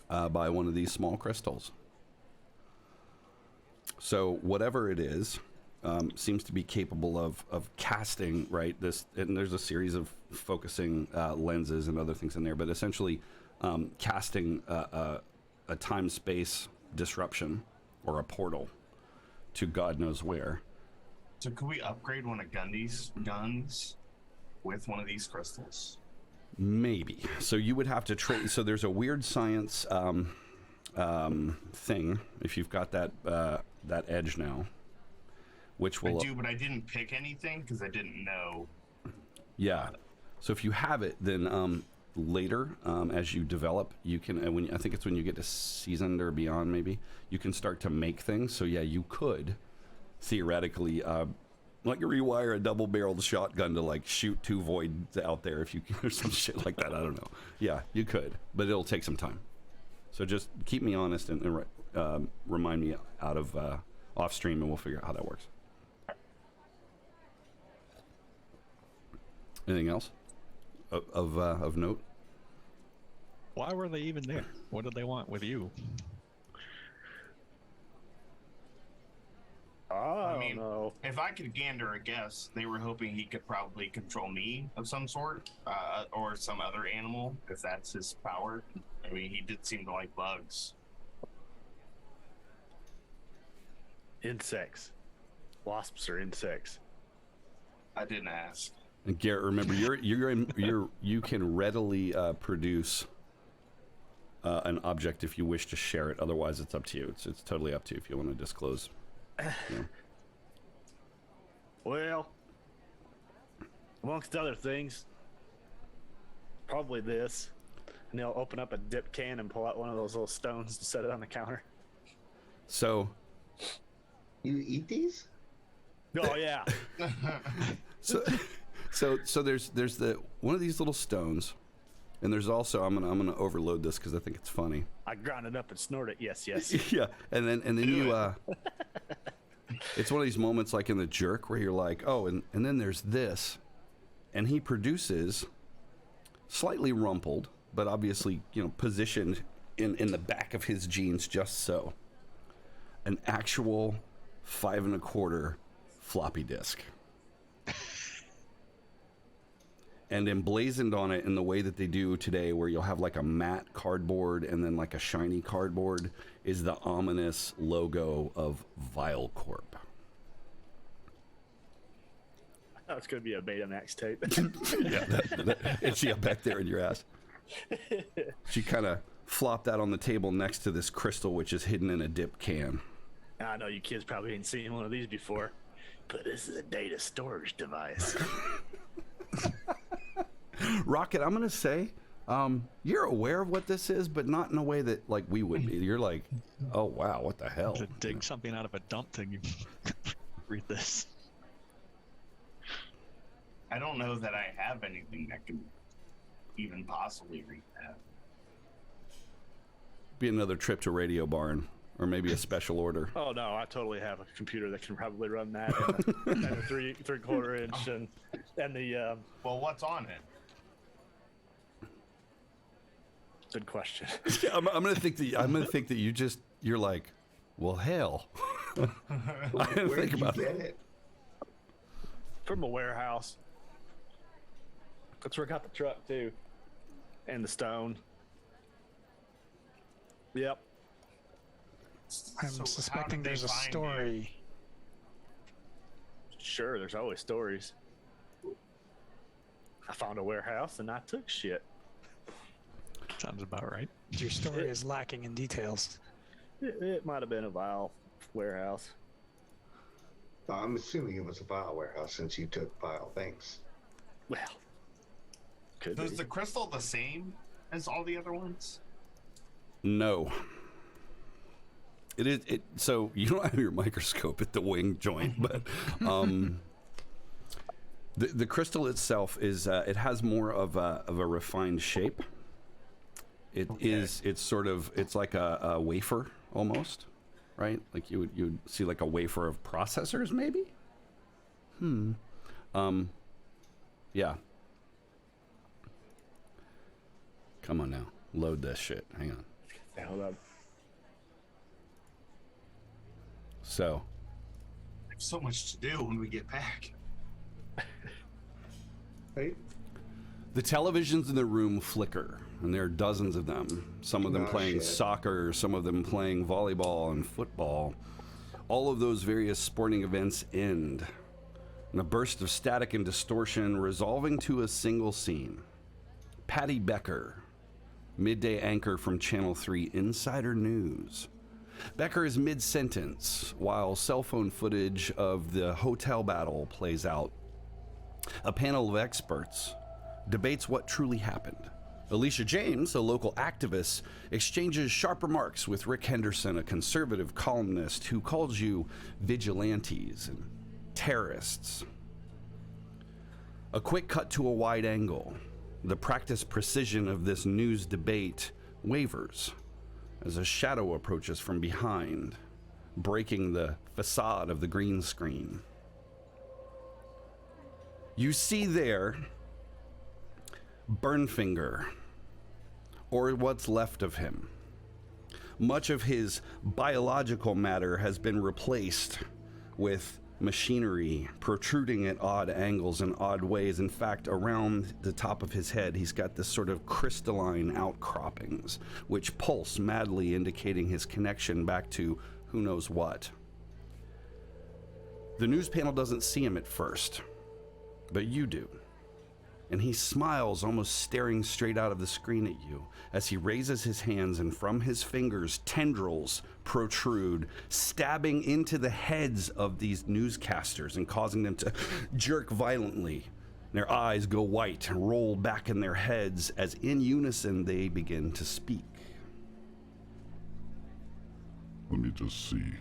by one of these small crystals. So whatever it is, seems to be capable of casting, right? And there's a series of focusing lenses and other things in there, but essentially casting a time-space disruption or a portal to God knows where. So could we upgrade one of Gundy's guns with one of these crystals? Maybe. So you would have to trade. So there's a weird science thing, if you've got that edge now, which will... I do, but I didn't pick anything because I didn't know. Yeah. So if you have it, then later, as you develop, you can, I think it's when you get to seasoned or beyond, maybe, you can start to make things. So yeah, you could theoretically like rewire a double-barreled shotgun to like shoot two voids out there if you or some shit like that. I don't know. Yeah, you could, but it'll take some time. So just keep me honest and remind me out of off stream, and we'll figure out how that works. Anything else of note? Why were they even there? What did they want with you? I mean, don't know. if I could gander a guess, they were hoping he could probably control me of some sort, or some other animal, if that's his power. I mean, he did seem to like bugs. Insects. Wasps are insects. I didn't ask. And Garrett, remember, you can readily produce an object if you wish to share it. Otherwise, it's up to you. It's totally up to you if you want to disclose. You know. Well, amongst other things, probably this. And they'll open up a dip can and pull out one of those little stones to set it on the counter. So, You eat these? Oh yeah. so there's the one of these little stones, and there's also I'm gonna overload this because I think it's funny. I ground it up and snort it. Yes. Yeah, and then you it's one of these moments like in The Jerk where you're like, oh, and then there's this, and he produces slightly rumpled, but obviously positioned in the back of his jeans just so, an actual 5 1/4 floppy disk. And emblazoned on it in the way that they do today, where you'll have like a matte cardboard and then like a shiny cardboard, is the ominous logo of Vile Corp. That's going to be a Betamax tape. Yeah, and she back there in your ass. She kind of flopped that on the table next to this crystal, which is hidden in a dip can. I know you kids probably ain't seen one of these before. But this is a data storage device. Rocket, I'm gonna say, you're aware of what this is, but not in a way that like we would be. You're like, oh wow, what the hell? To dig something out of a dump thing. Read this. I don't know that I have anything that can even possibly read that. Be another trip to Radio Barn, or maybe a special order. Oh no, I totally have a computer that can probably run that, and a 3/4 inch, and the. Well, what's on it? Good question. I'm gonna think that you're like, well, hell. I didn't Where think did you about get that. it? From a warehouse. That's where I got the truck too, and the stone. Yep. I'm So how suspecting did they there's a find story. Sure, there's always stories. I found a warehouse and I took shit. Sounds about right. Your story is lacking in details. It might have been a Vile warehouse. I'm assuming it was a Vile warehouse since you took Vile things. Well, could Is be. the crystal the same as all the other ones? No. It is. So you don't have your microscope at the wing joint, but the crystal itself is. It has more of a refined shape. It is. It's sort of. It's like a wafer almost, right? Like you would see like a wafer of processors, maybe. Yeah. Come on now, load this shit. Hang on. Hold up. So. I have so much to do when we get back. Right? The televisions in the room flicker, and there are dozens of them. Some of them Oh, playing shit. soccer, some of them playing volleyball and football. All of those various sporting events end in a burst of static and distortion, resolving to a single scene. Patty Becker, midday anchor from Channel 3 Insider News. Becker is mid-sentence while cell phone footage of the hotel battle plays out. A panel of experts debates what truly happened. Alicia James, a local activist, exchanges sharp remarks with Rick Henderson, a conservative columnist who calls you vigilantes and terrorists. A quick cut to a wide angle. The practiced precision of this news debate wavers as a shadow approaches from behind, breaking the facade of the green screen. You see there Burnfinger, or what's left of him. Much of his biological matter has been replaced with machinery protruding at odd angles and odd ways. In fact, around the top of his head, he's got this sort of crystalline outcroppings, which pulse madly, indicating his connection back to who knows what. The news panel doesn't see him at first, but you do. And he smiles, almost staring straight out of the screen at you as he raises his hands, and from his fingers, tendrils protrude, stabbing into the heads of these newscasters and causing them to jerk violently. Their eyes go white and roll back in their heads as in unison they begin to speak. Let me just see.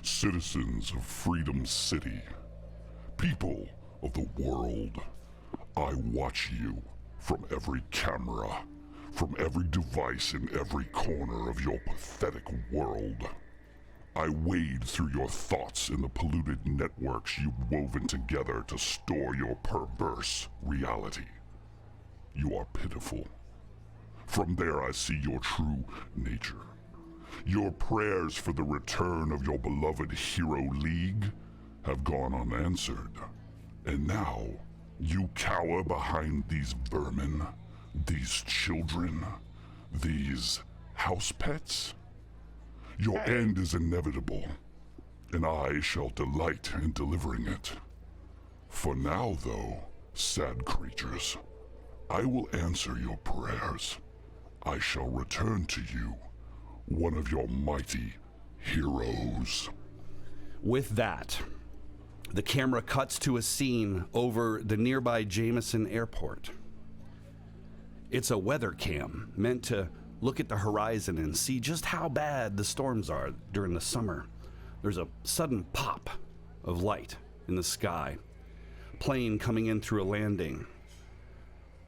Citizens of Freedom City, people of the world, I watch you from every camera, from every device in every corner of your pathetic world. I wade through your thoughts in the polluted networks you've woven together to store your perverse reality. You are pitiful. From there I see your true nature. Your prayers for the return of your beloved Hero League have gone unanswered. And now, you cower behind these vermin, these children, these house pets? Your end is inevitable, and I shall delight in delivering it. For now, though, sad creatures, I will answer your prayers. I shall return to you one of your mighty heroes. With that, the camera cuts to a scene over the nearby Jameson Airport. It's a weather cam meant to look at the horizon and see just how bad the storms are during the summer. There's a sudden pop of light in the sky. Plane coming in through a landing.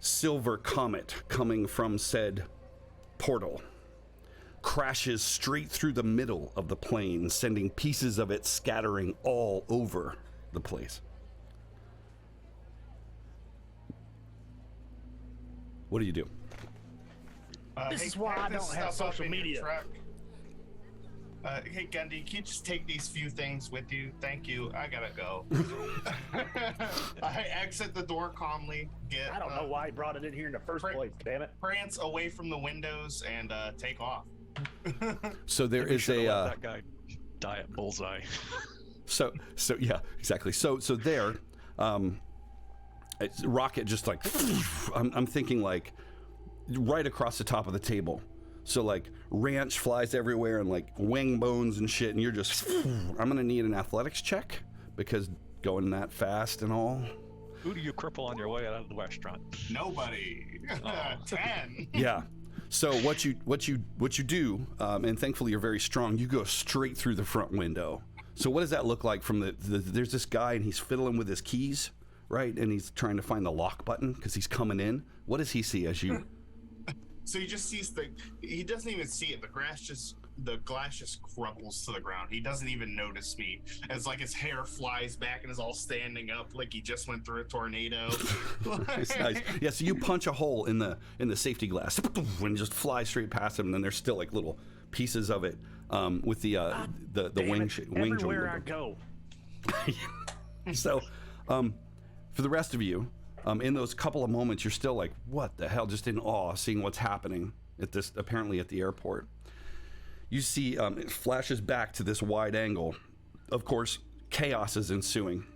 Silver comet coming from said portal. Crashes straight through the middle of the plane, sending pieces of it scattering all over the place. What do you do? This hey, is why pack I this don't have stuff up social in your media. truck. Hey, Gundy, can you just take these few things with you? Thank you. I gotta go. I exit the door calmly. I don't know why he brought it in here in the first place, damn it. Prance away from the windows and take off. So there Maybe is should've a let that guy die at bullseye. so yeah, exactly. So there, it's rocket just like I'm thinking like right across the top of the table. So like ranch flies everywhere and like wing bones and shit, and you're just I'm gonna need an athletics check because going that fast and all. Who do you cripple on your way out of the restaurant? Nobody. 10. Yeah. So what you do, and thankfully you're very strong. You go straight through the front window. So what does that look like from the there's this guy and he's fiddling with his keys, right? And he's trying to find the lock button because he's coming in. What does he see as you? So he just sees he doesn't even see it. The glass just crumbles to the ground. He doesn't even notice me. As like his hair flies back and is all standing up like he just went through a tornado. Nice. Yeah, so you punch a hole in the safety glass and just fly straight past him, and then there's still like little pieces of it with the wing joint. Everywhere I go. So for the rest of you, in those couple of moments, you're still like, what the hell? Just in awe, seeing what's happening apparently at the airport. You see, it flashes back to this wide angle. Of course, chaos is ensuing.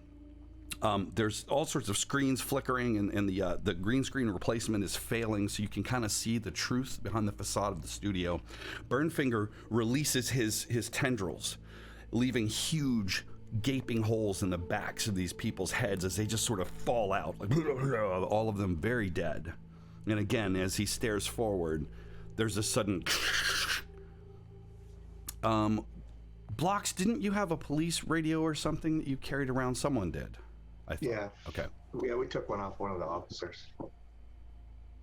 There's all sorts of screens flickering, and the green screen replacement is failing, so you can kind of see the truth behind the facade of the studio. Burnfinger releases his tendrils, leaving huge gaping holes in the backs of these people's heads as they just sort of fall out, like all of them very dead. And again, as he stares forward, there's a sudden Blocks, didn't you have a police radio or something that you carried around? Someone did, I thought. Yeah. Okay. Yeah, we took one off one of the officers.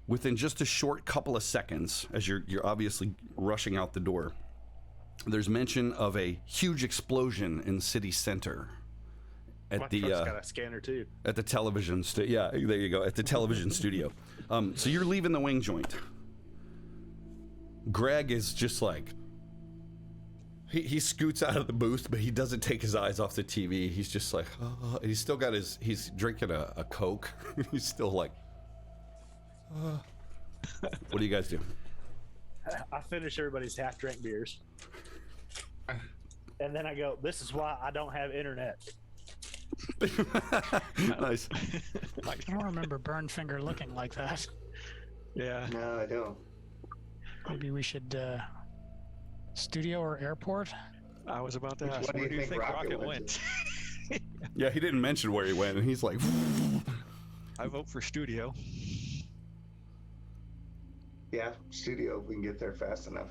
Within just a short couple of seconds, as you're obviously rushing out the door, there's mention of a huge explosion in city center at My the truck's got a scanner too. at the television yeah, there you go, at the television studio. So you're leaving the wing joint. Greg is just like he scoots out of the booth, but he doesn't take his eyes off the TV. He's just like he's still got he's drinking a Coke. He's still like What do you guys do? I finish everybody's half-drank beers. And then I go, this is why I don't have internet. Nice. I don't remember Burnfinger looking like that. Yeah. No, I don't. Maybe we should studio or airport? I was about to Which ask, one do where you do you think think Rocket Rocket went went? Yeah, he didn't mention where he went, and he's like I vote for studio. Yeah, studio, if we can get there fast enough.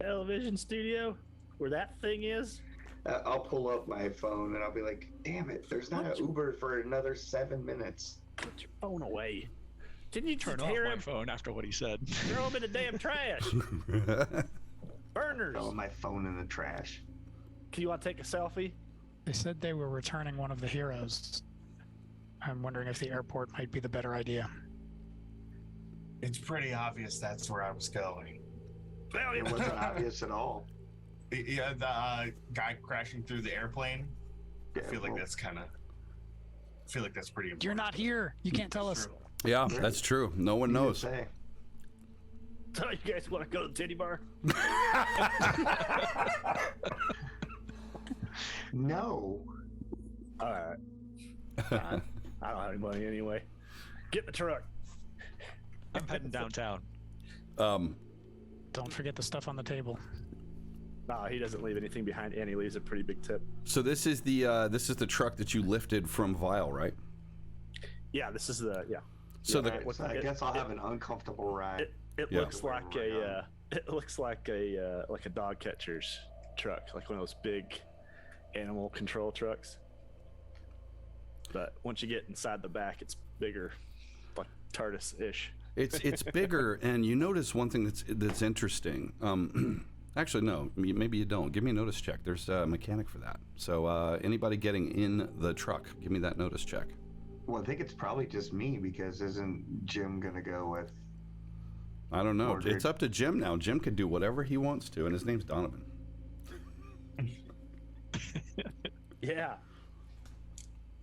Television studio? Where that thing is? I'll pull up my phone and I'll be like, damn it, there's not an Uber for another 7 minutes. Put your phone away. Didn't you Turn just off hear my him? phone after what he said. Throw him in the damn trash. Burners. Throw my phone in the trash. Do you want to take a selfie? They said they were returning one of the heroes. I'm wondering if the airport might be the better idea. It's pretty obvious that's where I was going. It wasn't obvious at all. Yeah, the guy crashing through the airplane. Yeah, I feel like well, that's kind of. I feel like that's pretty important. You're not here. You can't tell us. Yeah, that's true. No one you didn't knows. say. So you guys want to go to the titty bar? No. All right. Fine. I don't have any money anyway. Get in the truck. I'm heading downtown. Don't forget the stuff on the table. No, he doesn't leave anything behind, and he leaves a pretty big tip. So this is the truck that you lifted from Vile, right? Yeah, this is the So Yeah, the So I guess I'll have an uncomfortable ride. It Yeah. looks like a dog catcher's truck, like one of those big animal control trucks. But once you get inside the back, it's bigger, like TARDIS-ish. it's bigger, and you notice one thing that's interesting. Actually, no, maybe you don't. Give me a notice check. There's a mechanic for that. So anybody getting in the truck, give me that notice check. Well, I think it's probably just me because isn't Jim gonna go with? I don't know. Mordred. It's up to Jim now. Jim can do whatever he wants to, and his name's Donovan. Yeah.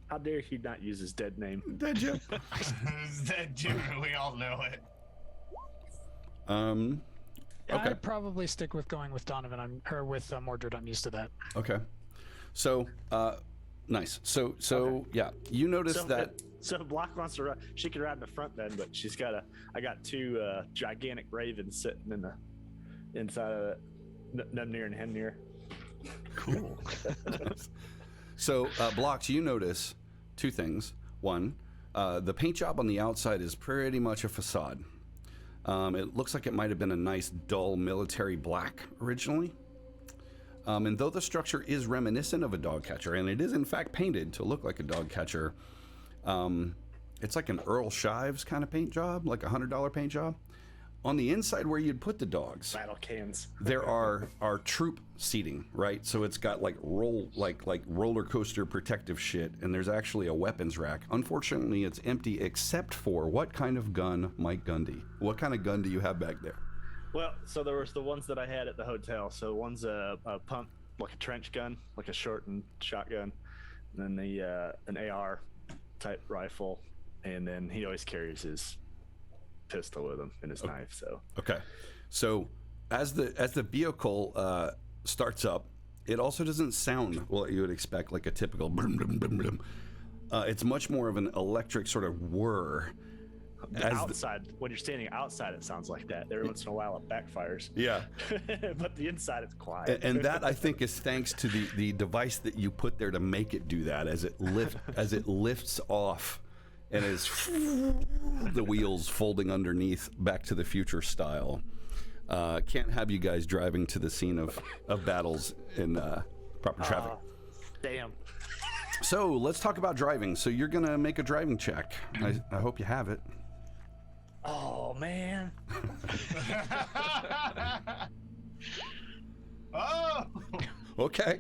How dare he not use his dead name? Dead Jim. That Jim, we all know it. Okay. I'd probably stick with going with Donovan. With Mordred. I'm used to that. Okay. So, nice. So Okay. yeah, you notice that. So Block wants to ride. She could ride in the front then, but she's got I got two gigantic ravens sitting in the inside of it, Numnir and Hemnir. Cool. So, Blocks, you notice two things. One, the paint job on the outside is pretty much a facade. It looks like it might have been a nice, dull military black originally. And though the structure is reminiscent of a dog catcher, and it is in fact painted to look like a dog catcher, it's like an Earl Shives kind of paint job, like $100 paint job. On the inside where you'd put the dogs, Battle cans. there are troop seating, right? So it's got like roller coaster protective shit, and there's actually a weapons rack. Unfortunately, it's empty except for what kind of gun, Mike Gundy? What kind of gun do you have back there? Well, so there was the ones that I had at the hotel. So one's a pump, like a trench gun, like a shortened shotgun, and then an AR type rifle, and then he always carries his pistol with him and his knife. So Okay, so as the vehicle starts up, it also doesn't sound what you would expect, like a typical brum, brum, brum, brum. It's much more of an electric sort of whir. outside, when you're standing outside, it sounds like that. Every once in a while, it backfires. Yeah. But the inside, it's quiet. And that, I think, is thanks to the device that you put there to make it do that, as it lifts off and is the wheels folding underneath, Back to the Future style. Can't have you guys driving to the scene of battles in proper traffic. Damn. So let's talk about driving. So you're gonna make a driving check. I hope you have it. Oh man. Oh! Okay.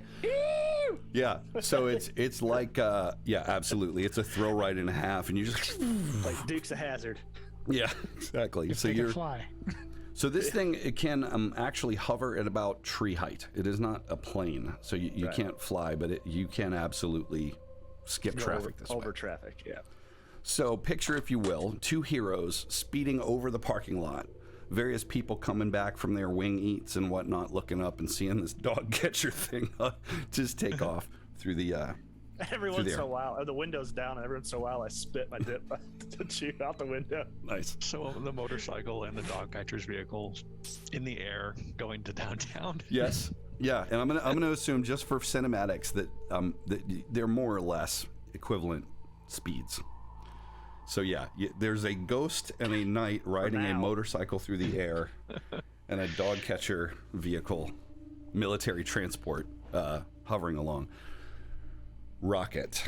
Yeah. So it's like yeah, absolutely. It's a throw right in half, and you just Like Dukes of Hazzard. yeah, exactly. So They can you're fly. so this thing, it can actually hover at about tree height. It is not a plane, so you Right. can't fly, but you can absolutely skip traffic this over way. traffic, yeah. So picture, if you will, two heroes speeding over the parking lot. Various people coming back from their wing eats and whatnot, looking up and seeing this dog catcher thing just take off through the. Every Through once the in air. a while, the window's down, and every once in a while, I spit my dip to chew out the window. Nice. So the motorcycle and the dog catcher's vehicle in the air going to downtown. Yes. Yeah, and I'm gonna assume, just for cinematics, that they're more or less equivalent speeds. So yeah, there's a ghost and a knight riding a now. motorcycle through the air, and a dog catcher vehicle, military transport, hovering along. Rocket,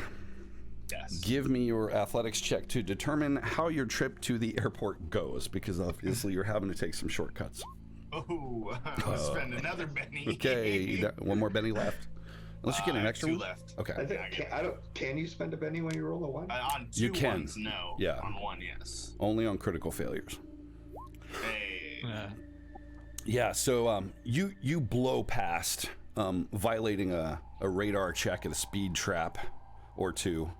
Yes. give me your athletics check to determine how your trip to the airport goes, because obviously you're having to take some shortcuts. Oh, I'll spend another Benny. Okay, one more Benny left. Unless you get an extra two one. left. Okay. I think, can you spend a penny when you roll a one? On two You can. ones, no. Yeah. On one, yes. Only on critical failures. Hey. Yeah, so you blow past, violating a radar check at a speed trap or two.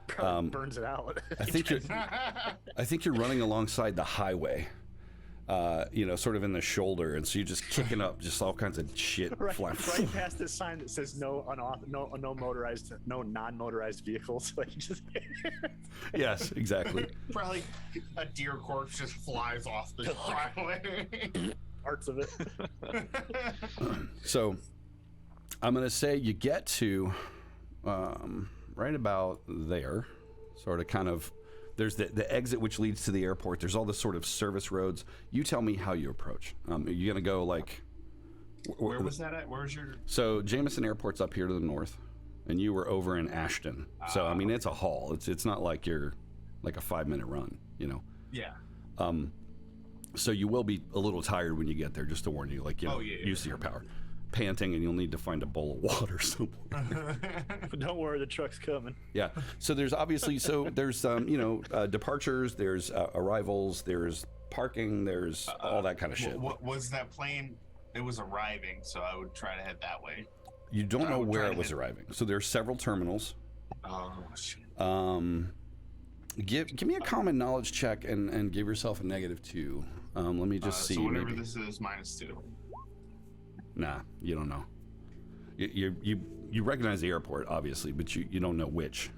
Probably burns it out. I think you're running alongside the highway, sort of in the shoulder, and so you're just kicking up just all kinds of shit right flying. past this sign that says no non-motorized vehicles. Like just Yes, exactly. Probably a deer corpse just flies off the highway. parts of it. So I'm going to say you get to right about there, sort of kind of, there's the exit which leads to the airport. There's all the sort of service roads. You tell me how you approach. Are you going to go like... Where was that at? Where's your... So Jameson Airport's up here to the north, and you were over in Ashton. So, I mean, it's a haul. It's not like you're like a 5-minute run, you know? Yeah. So you will be a little tired when you get there, just to warn you, like, you know, use of your power. Panting, and you'll need to find a bowl of water somewhere. But don't worry, the truck's coming. Yeah. So there's obviously, there's, you know, departures, there's arrivals, there's parking, there's all that kind of shit. What was that plane? It was arriving, so I would try to head that way. You don't know where it was arriving. So there's several terminals. Oh, shit. Give me a common knowledge check and give yourself a -2. Let me just see. So whatever this is, -2. Nah, you don't know. You recognize the airport, obviously, but you don't know which.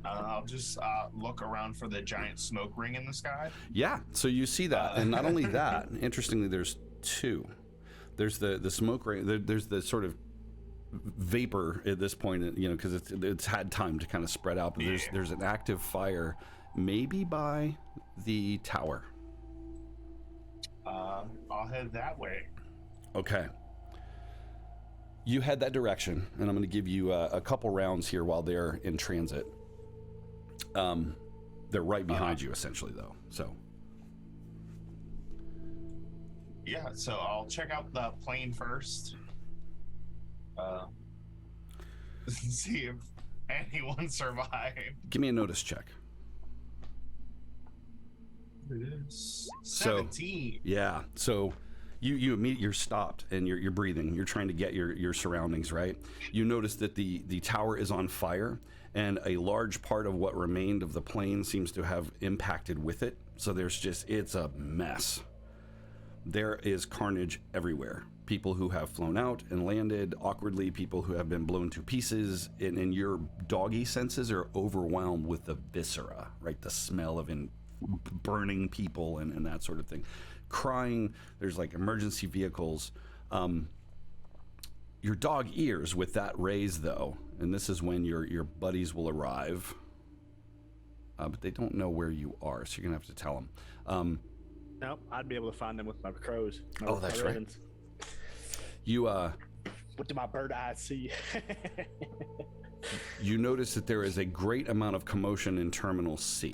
I'll just look around for the giant smoke ring in the sky. Yeah, so you see that, and not only that. Interestingly, there's two. There's the smoke ring. There's the sort of vapor at this point, you know, because it's had time to kind of spread out. But there's an active fire, maybe by the tower. I'll head that way. Okay. You head that direction, and I'm going to give you a couple rounds here while they're in transit. They're right behind you, essentially, though. So. Yeah, so I'll check out the plane first. See if anyone survived. Give me a notice check. It is So, 17. yeah. So you're stopped and you're breathing. You're trying to get your surroundings right. You notice that the tower is on fire, and a large part of what remained of the plane seems to have impacted with it. So it's a mess. There is carnage everywhere. People who have flown out and landed awkwardly, people who have been blown to pieces, and your doggy senses are overwhelmed with the viscera, right? The smell of burning people and that sort of thing. Crying, there's like emergency vehicles. Your dog ears with that raise, though, and this is when your buddies will arrive. But they don't know where you are, so you're going to have to tell them. Nope, I'd be able to find them with my crows. That's right. Ravens. What do my bird eyes see? You notice that there is a great amount of commotion in Terminal C,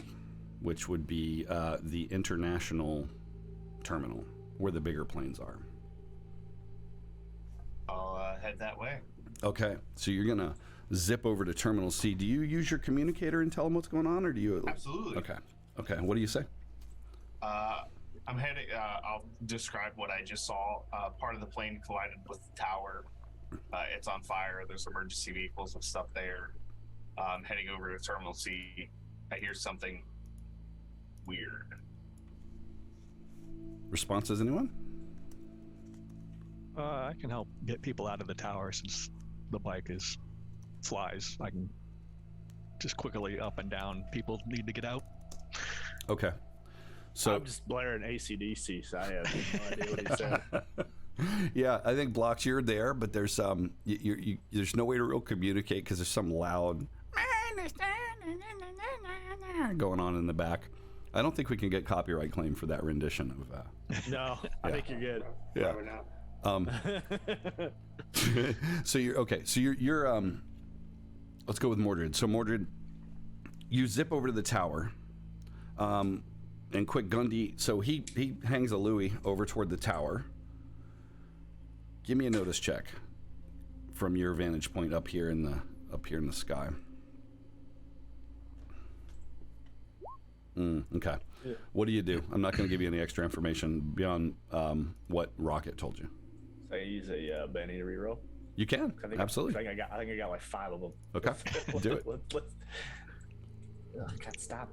which would be the international terminal, where the bigger planes are. I'll head that way. Okay, so you're going to zip over to Terminal C. Do you use your communicator and tell them what's going on, or do you... Absolutely. Okay, what do you say? I'm heading. I'll describe what I just saw. Part of the plane collided with the tower. It's on fire. There's emergency vehicles and stuff there. I'm heading over to Terminal C. I hear something weird. Responses, anyone? I can help get people out of the tower since the bike flies. I can just quickly up and down. People need to get out. Okay. So I'm just blaring AC/DC, so I have no idea what he said. Yeah, I think Blocks, you're there, but there's there's no way to real communicate because there's some loud going on in the back. I don't think we can get copyright claim for that rendition of. No, I think you're good. Yeah. So you're okay. So you're let's go with Mordred. So Mordred, you zip over to the tower. And quick, Gundy, so he hangs a Louis over toward the tower. Give me a notice check from your vantage point up here in the sky. Okay. Yeah. What do? I'm not going to give you any extra information beyond what Rocket told you. So I use a Benny to reroll. You can. Absolutely. I think I got like 5 of them. Okay. Do it. I can't stop.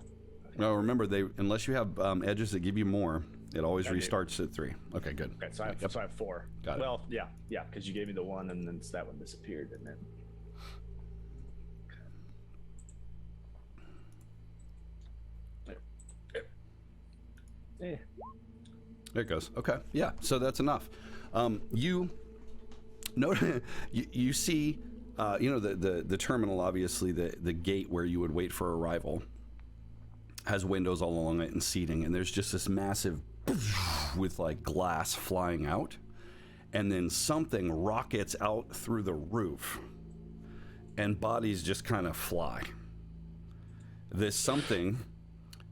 No, remember, unless you have edges that give you more, it always restarts at 3. Okay, good. Okay, so I have 4. Got it. Well, yeah, because you gave me the 1, and then that one disappeared, and then. Yeah. There it goes. Okay. Yeah. So that's enough. You see, the terminal, obviously, the gate where you would wait for arrival has windows all along it and seating, and there's just this massive with like glass flying out, and then something rockets out through the roof, and bodies just kind of fly. This something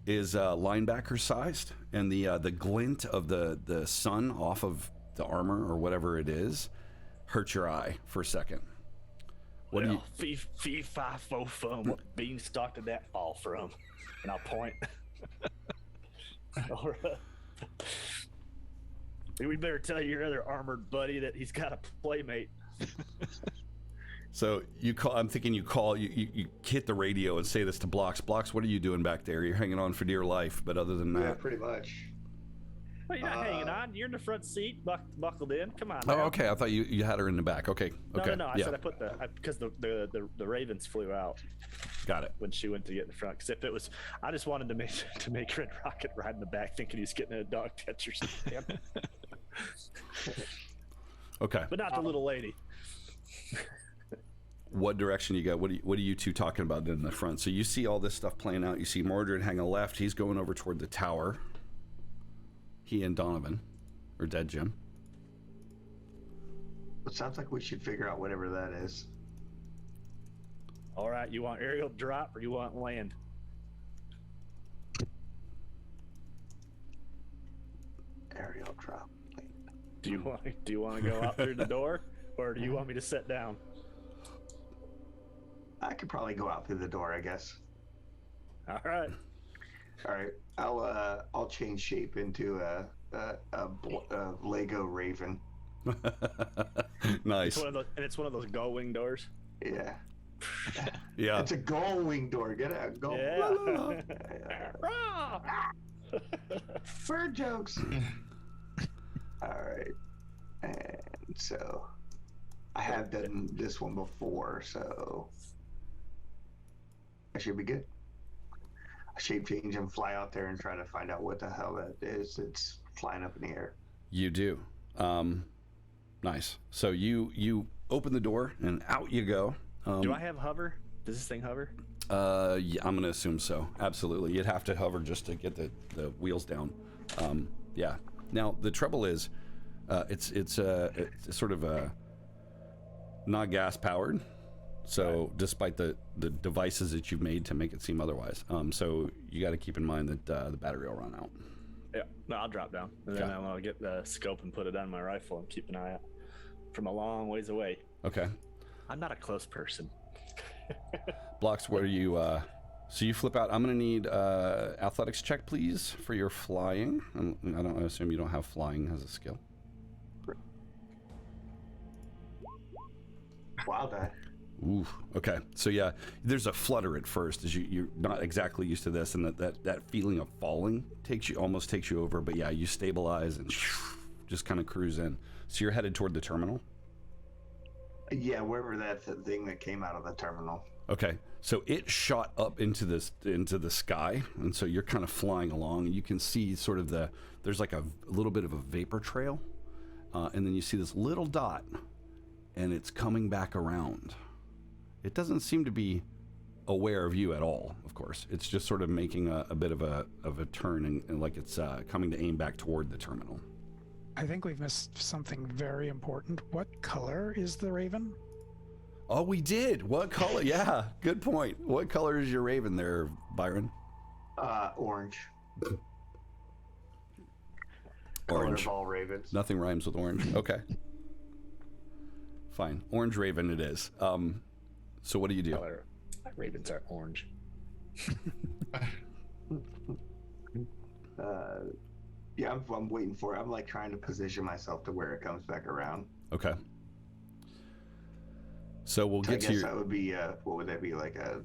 is linebacker sized, and the glint of the sun off of the armor or whatever it is hurts your eye for a second. What do you? Fee, fi, fo, fum. What beanstalk did that fall from? And I'll point. All right. We better tell your other armored buddy that he's got a playmate. So you call. I'm thinking you call. You hit the radio and say this to Blocks. Blocks, what are you doing back there? You're hanging on for dear life. But other than that, Yeah, pretty much. Well, you're not hanging on. You're in the front seat, buckled in. Come on. oh, now. okay. I thought you had her in the back. Okay. Okay. No. I said I put because the ravens flew out Got it. when she went to get in the front. Because if it was, I just wanted to make Red Rocket ride in the back, thinking he's getting a dog catcher stand. Okay. But not the little lady. What direction you got? What are you two talking about in the front? So you see all this stuff playing out. You see Mordred hang a left. He's going over toward the tower. He and Donovan, or Dead Jim. It sounds like we should figure out whatever that is. All right, you want aerial drop or you want land? Aerial drop. Do you want to go out through the door, or do you want me to sit down? I could probably go out through the door, I guess. All right. All right, I'll change shape into a Lego Raven. Nice. It's one of those gull wing doors. Yeah. Yeah. It's a gull wing door. Get out. Gull. Yeah. Fur jokes. All right. And so I have done this one before, so I should be good. I shape change and fly out there and try to find out what the hell that is. It's flying up in the air. You do. Nice. So you open the door and out you go. Do I have hover? Does this thing hover? Yeah, I'm gonna assume so. Absolutely. You'd have to hover just to get the wheels down. Yeah. Now the trouble is, it's sort of not gas powered. So right. Despite the devices that you've made to make it seem otherwise, so you got to keep in mind that the battery will run out. Yeah, no, I'll drop down, and then I'll get the scope and put it on my rifle and keep an eye out from a long ways away. Okay. I'm not a close person. Blocks, where you? So you flip out. I'm gonna need athletics check, please, for your flying. I assume you don't have flying as a skill. Wow, that. Ooh, okay. So yeah, there's a flutter at first as you're not exactly used to this, and that feeling of falling almost takes you over. But yeah, you stabilize and just kind of cruise in. So you're headed toward the terminal? Yeah, wherever that's the thing that came out of the terminal. Okay. So it shot up into the sky, and so you're kind of flying along, and you can see sort of there's like a little bit of a vapor trail, and then you see this little dot, and it's coming back around. It doesn't seem to be aware of you at all, of course. It's just sort of making a bit of a turn, and like it's coming to aim back toward the terminal. I think we've missed something very important. What color is the Raven? Oh, we did. What color? Yeah, good point. What color is your Raven there, Byron? Orange. Orange. Color of all ravens. Nothing rhymes with orange. Okay. Fine. Orange Raven it is. So what do you do? Color. Ravens are orange. Yeah, I'm waiting for it. I'm like trying to position myself to where it comes back around. Okay. So we'll get to your... that would be, what would that be, like a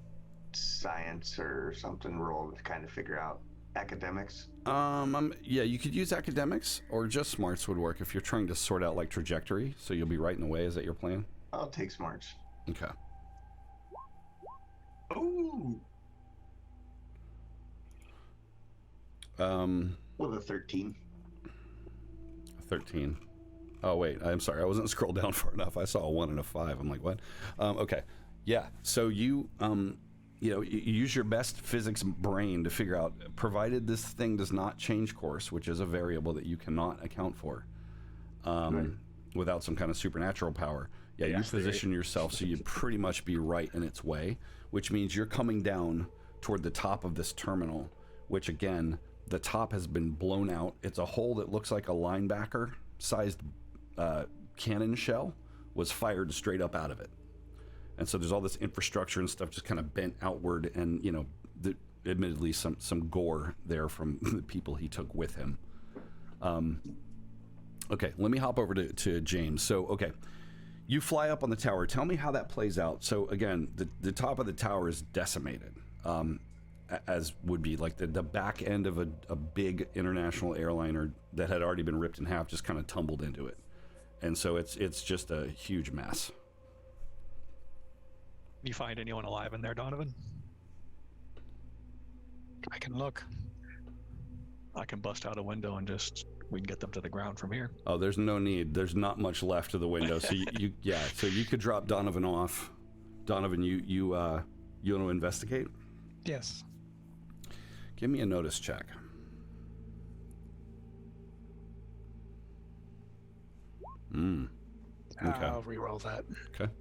science or something roll to kind of figure out academics? Yeah, you could use academics, or just smarts would work if you're trying to sort out like trajectory, so you'll be right in the way. Is that your plan? I'll take smarts. Okay. Ooh. With a 13. 13. Oh, wait. I'm sorry. I wasn't scrolled down far enough. I saw a 1 and a 5. I'm like, what? Okay. Yeah. So you use your best physics brain to figure out, provided this thing does not change course, which is a variable that you cannot account for without some kind of supernatural power. Yeah, you position yourself so you'd pretty much be right in its way, which means you're coming down toward the top of this terminal, which again, the top has been blown out. It's a hole that looks like a linebacker-sized cannon shell was fired straight up out of it. And so there's all this infrastructure and stuff just kind of bent outward, and admittedly some gore there from the people he took with him. Okay, let me hop over to James. So, okay, you fly up on the tower. Tell me how that plays out. So again, the top of the tower is decimated, as would be like the back end of a big international airliner that had already been ripped in half, just kind of tumbled into it. And so it's just a huge mess. You find anyone alive in there, Donovan? I can look. I can bust out a window and we can get them to the ground from here. Oh, there's no need. There's not much left of the window. So so you could drop Donovan off. Donovan, you want to investigate? Yes. Give me a notice check. Okay. I'll re-roll that. Okay.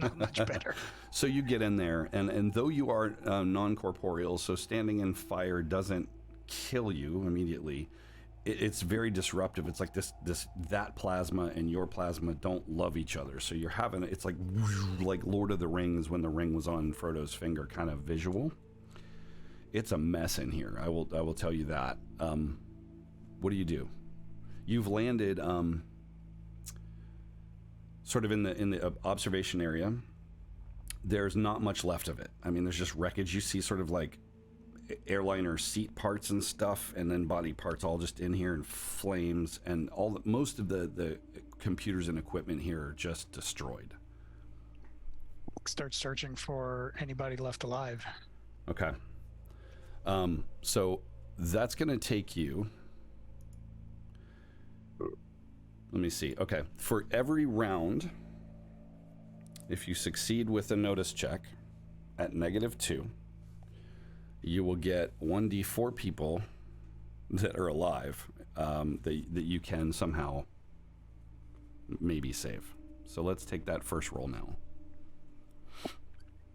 Not much better. So you get in there, and though you are non-corporeal, so standing in fire doesn't kill you immediately. It's very disruptive. It's like that plasma and your plasma don't love each other. So you're having, it's like Lord of the Rings when the ring was on Frodo's finger kind of visual. It's a mess in here. I will tell you that. What do? You've landed sort of in the observation area. There's not much left of it. I mean, there's just wreckage. You see sort of like airliner seat parts and stuff, and then body parts all just in here, and flames, and most of the computers and equipment here are just destroyed. Start searching for anybody left alive. Okay. So that's going to take you. Let me see. Okay. For every round, if you succeed with a notice check at -2, you will get 1d4 people that are alive that you can somehow maybe save. So let's take that first roll now.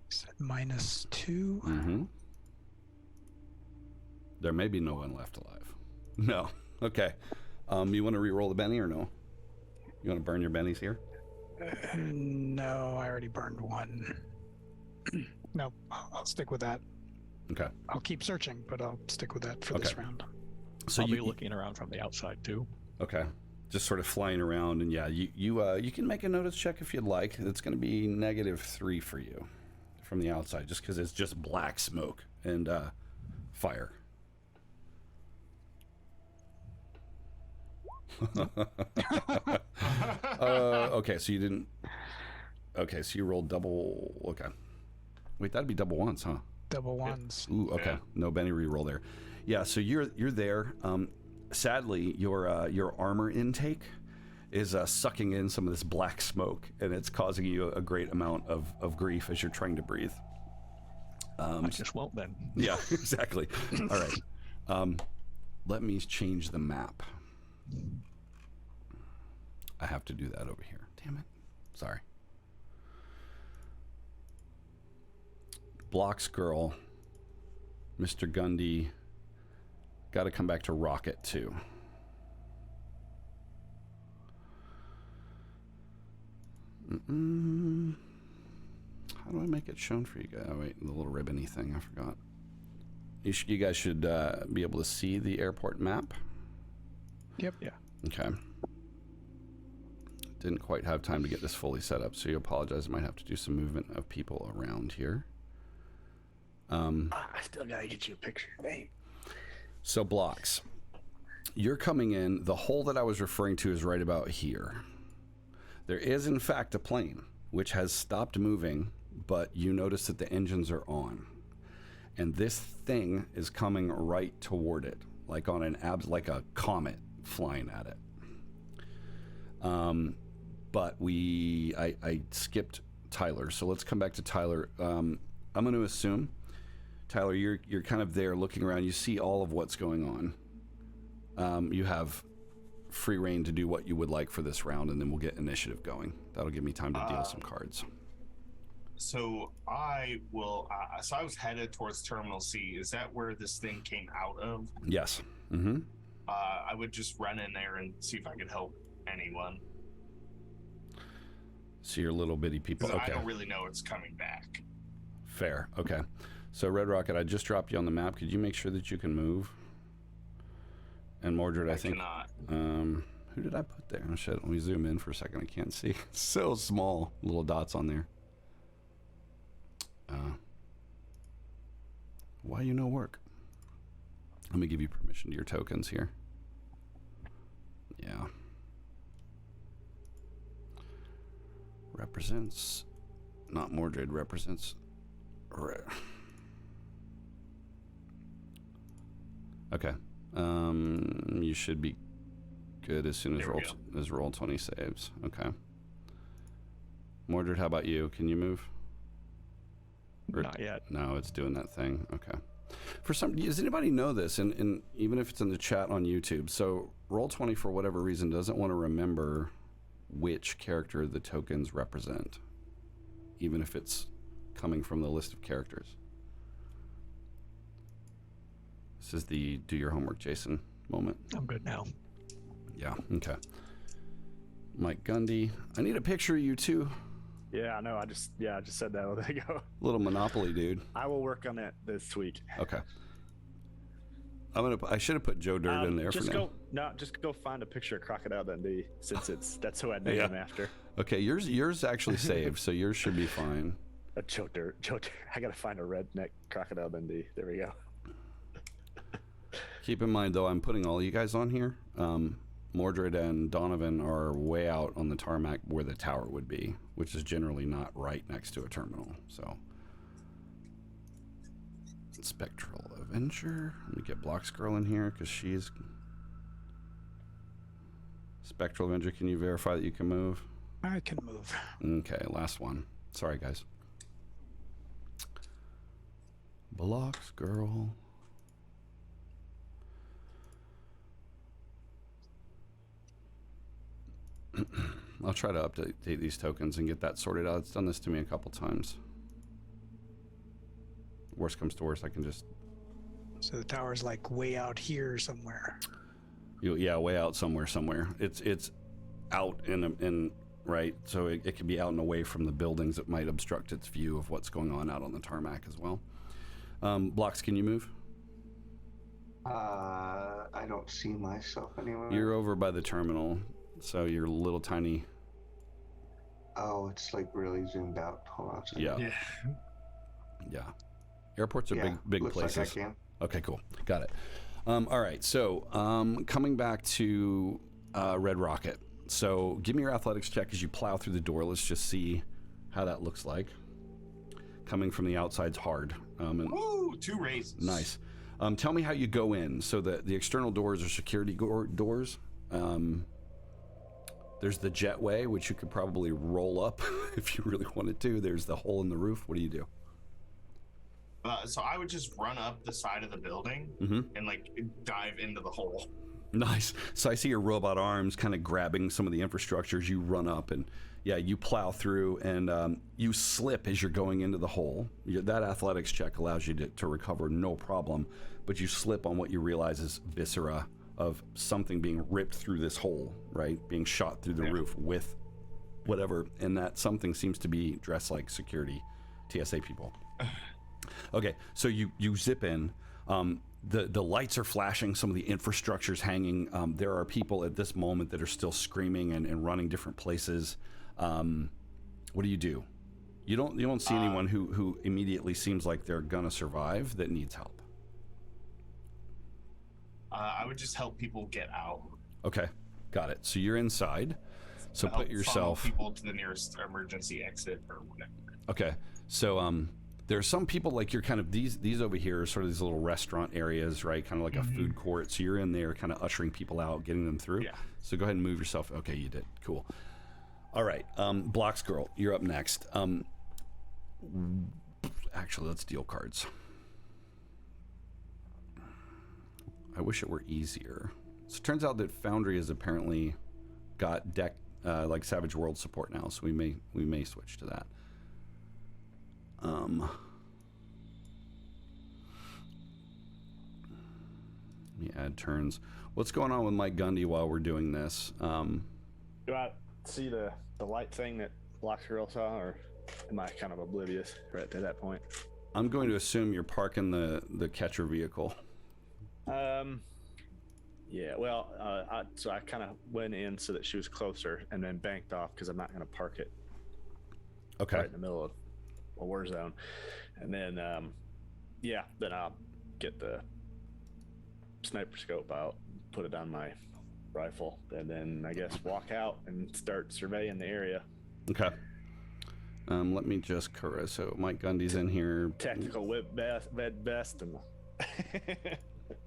-2. Mm-hmm. There may be no one left alive. No. Okay. You want to re-roll the Benny or no? You want to burn your bennies here? No, I already burned one. No, I'll stick with that. Okay. I'll keep searching, but I'll stick with that for this round. So I'll be looking around from the outside too. Okay. Just sort of flying around, and yeah, you can make a notice check if you'd like. It's going to be -3 for you from the outside, just because it's just black smoke and fire. Okay, so you didn't. Okay, so you rolled double. Okay, wait, that'd be double ones, huh? Double ones. Ooh, okay. Yeah. No Benny re-roll there. Yeah, so you're there. Sadly, your armor intake is sucking in some of this black smoke, and it's causing you a great amount of grief as you're trying to breathe. I just won't then. Yeah, exactly. All right. Let me change the map. I have to do that over here. Damn it. Sorry. Blocks girl. Mr. Gundy. Got to come back to Rocket too. How do I make it shown for you guys? Oh wait, the little ribbony thing, I forgot. You guys should be able to see the airport map. Yep. Yeah. Okay. Didn't quite have time to get this fully set up, so you apologize. I might have to do some movement of people around here. I still gotta get you a picture, babe. So blocks. You're coming in. The hole that I was referring to is right about here. There is, in fact, a plane which has stopped moving, but you notice that the engines are on. And this thing is coming right toward it. like on an like a comet flying at it. But I skipped Tyler, so let's come back to Tyler. I'm going to assume, Tyler, you're kind of there looking around. You see all of what's going on. You have free reign to do what you would like for this round, and then we'll get initiative going. That'll give me time to deal some cards. So I will. So I was headed towards Terminal C. Is that where this thing came out of? Yes. Mm-hmm. I would just run in there and see if I could help anyone. So your little bitty people. Okay. I don't really know it's coming back. Fair. Okay. So Red Rocket, I just dropped you on the map. Could you make sure that you can move? And Mordred, I think. Cannot. Who did I put there? Oh shit. Let me zoom in for a second. I can't see. It's so small. Little dots on there. Why you no work? Let me give you permission to your tokens here. Yeah. Represents, not Mordred, represents. Okay. You should be good as soon as roll 20 saves. Okay. Mordred, how about you? Can you move? Not yet. No, it's doing that thing. Okay. Does anybody know this? And even if it's in the chat on YouTube, so Roll20 for whatever reason doesn't want to remember which character the tokens represent, even if it's coming from the list of characters. This is the do your homework, Jason moment. I'm good now. Yeah. Okay. Mike Gundy. I need a picture of you too. Yeah, I know. I just said that a little bit ago. Little Monopoly dude. I will work on it this week. Okay. I should have put Joe Dirt in there for now. Just go find a picture of Crocodile Dundee, since that's who I named him after. Okay, yours actually saved, so yours should be fine. Joe Dirt. I gotta find a redneck Crocodile Dundee. There we go. Keep in mind though, I'm putting all you guys on here. Mordred and Donovan are way out on the tarmac where the tower would be, which is generally not right next to a terminal. So, Spectral Avenger. Let me get Blocks Girl in here because she's Spectral Avenger. Can you verify that you can move? I can move. Okay, last one. Sorry, guys. Blocks Girl. I'll try to update these tokens and get that sorted out. It's done this to me a couple times. Worst comes to worst, I can just... So the tower's like way out here somewhere. Yeah, way out somewhere. It's out in right, so it could be out and away from the buildings that might obstruct its view of what's going on out on the tarmac as well. Blocks, can you move? I don't see myself anywhere. You're over by the terminal. So you're a little tiny. Oh, it's like really zoomed out. Hold on a second. Yeah. Airports are big places. Like I can. Okay, cool. Got it. All right. So coming back to Red Rocket. So give me your athletics check as you plow through the door. Let's just see how that looks like. Coming from the outside's hard. Ooh, 2 raises. Nice. Tell me how you go in. So the external doors are security doors. There's the jetway, which you could probably roll up if you really wanted to. There's the hole in the roof. What do you do? So I would just run up the side of the building and like dive into the hole. Nice. So I see your robot arms kind of grabbing some of the infrastructures. You run up and you plow through and you slip as you're going into the hole. That athletics check allows you to recover no problem, but you slip on what you realize is viscera of something being ripped through this hole, right? Being shot through the roof with whatever, and that something seems to be dressed like security TSA people. Okay, so you zip in. The lights are flashing, some of the infrastructure's hanging. There are people at this moment that are still screaming and running different places. What do? You don't see anyone who immediately seems like they're gonna survive that needs help. I would just help people get out. Okay, got it. So you're inside. So put yourself. Funnel people to the nearest emergency exit or whatever. Okay, so There's some people like you're kind of these over here are sort of these little restaurant areas, right? Kind of like a food court. So you're in there kind of ushering people out, getting them through. Yeah. So go ahead and move yourself. Okay, you did. Cool. All right. Blocks Girl, you're up next. Actually, let's deal cards. I wish it were easier. So it turns out that Foundry has apparently got deck like Savage World support now, so we may switch to that. Let me add turns. What's going on with Mike Gundy while we're doing this? Do I see the light thing that Blocks Girl saw, or am I kind of oblivious right to that point? I'm going to assume you're parking the catcher vehicle. Yeah, well, so I kind of went in so that she was closer and then banked off because I'm not going to park it right in the middle of a war zone. And then, then I'll get the sniper scope out, put it on my rifle, and then I guess walk out and start surveying the area. Okay. Let me just so Mike Gundy's in here. Tactical whip vest and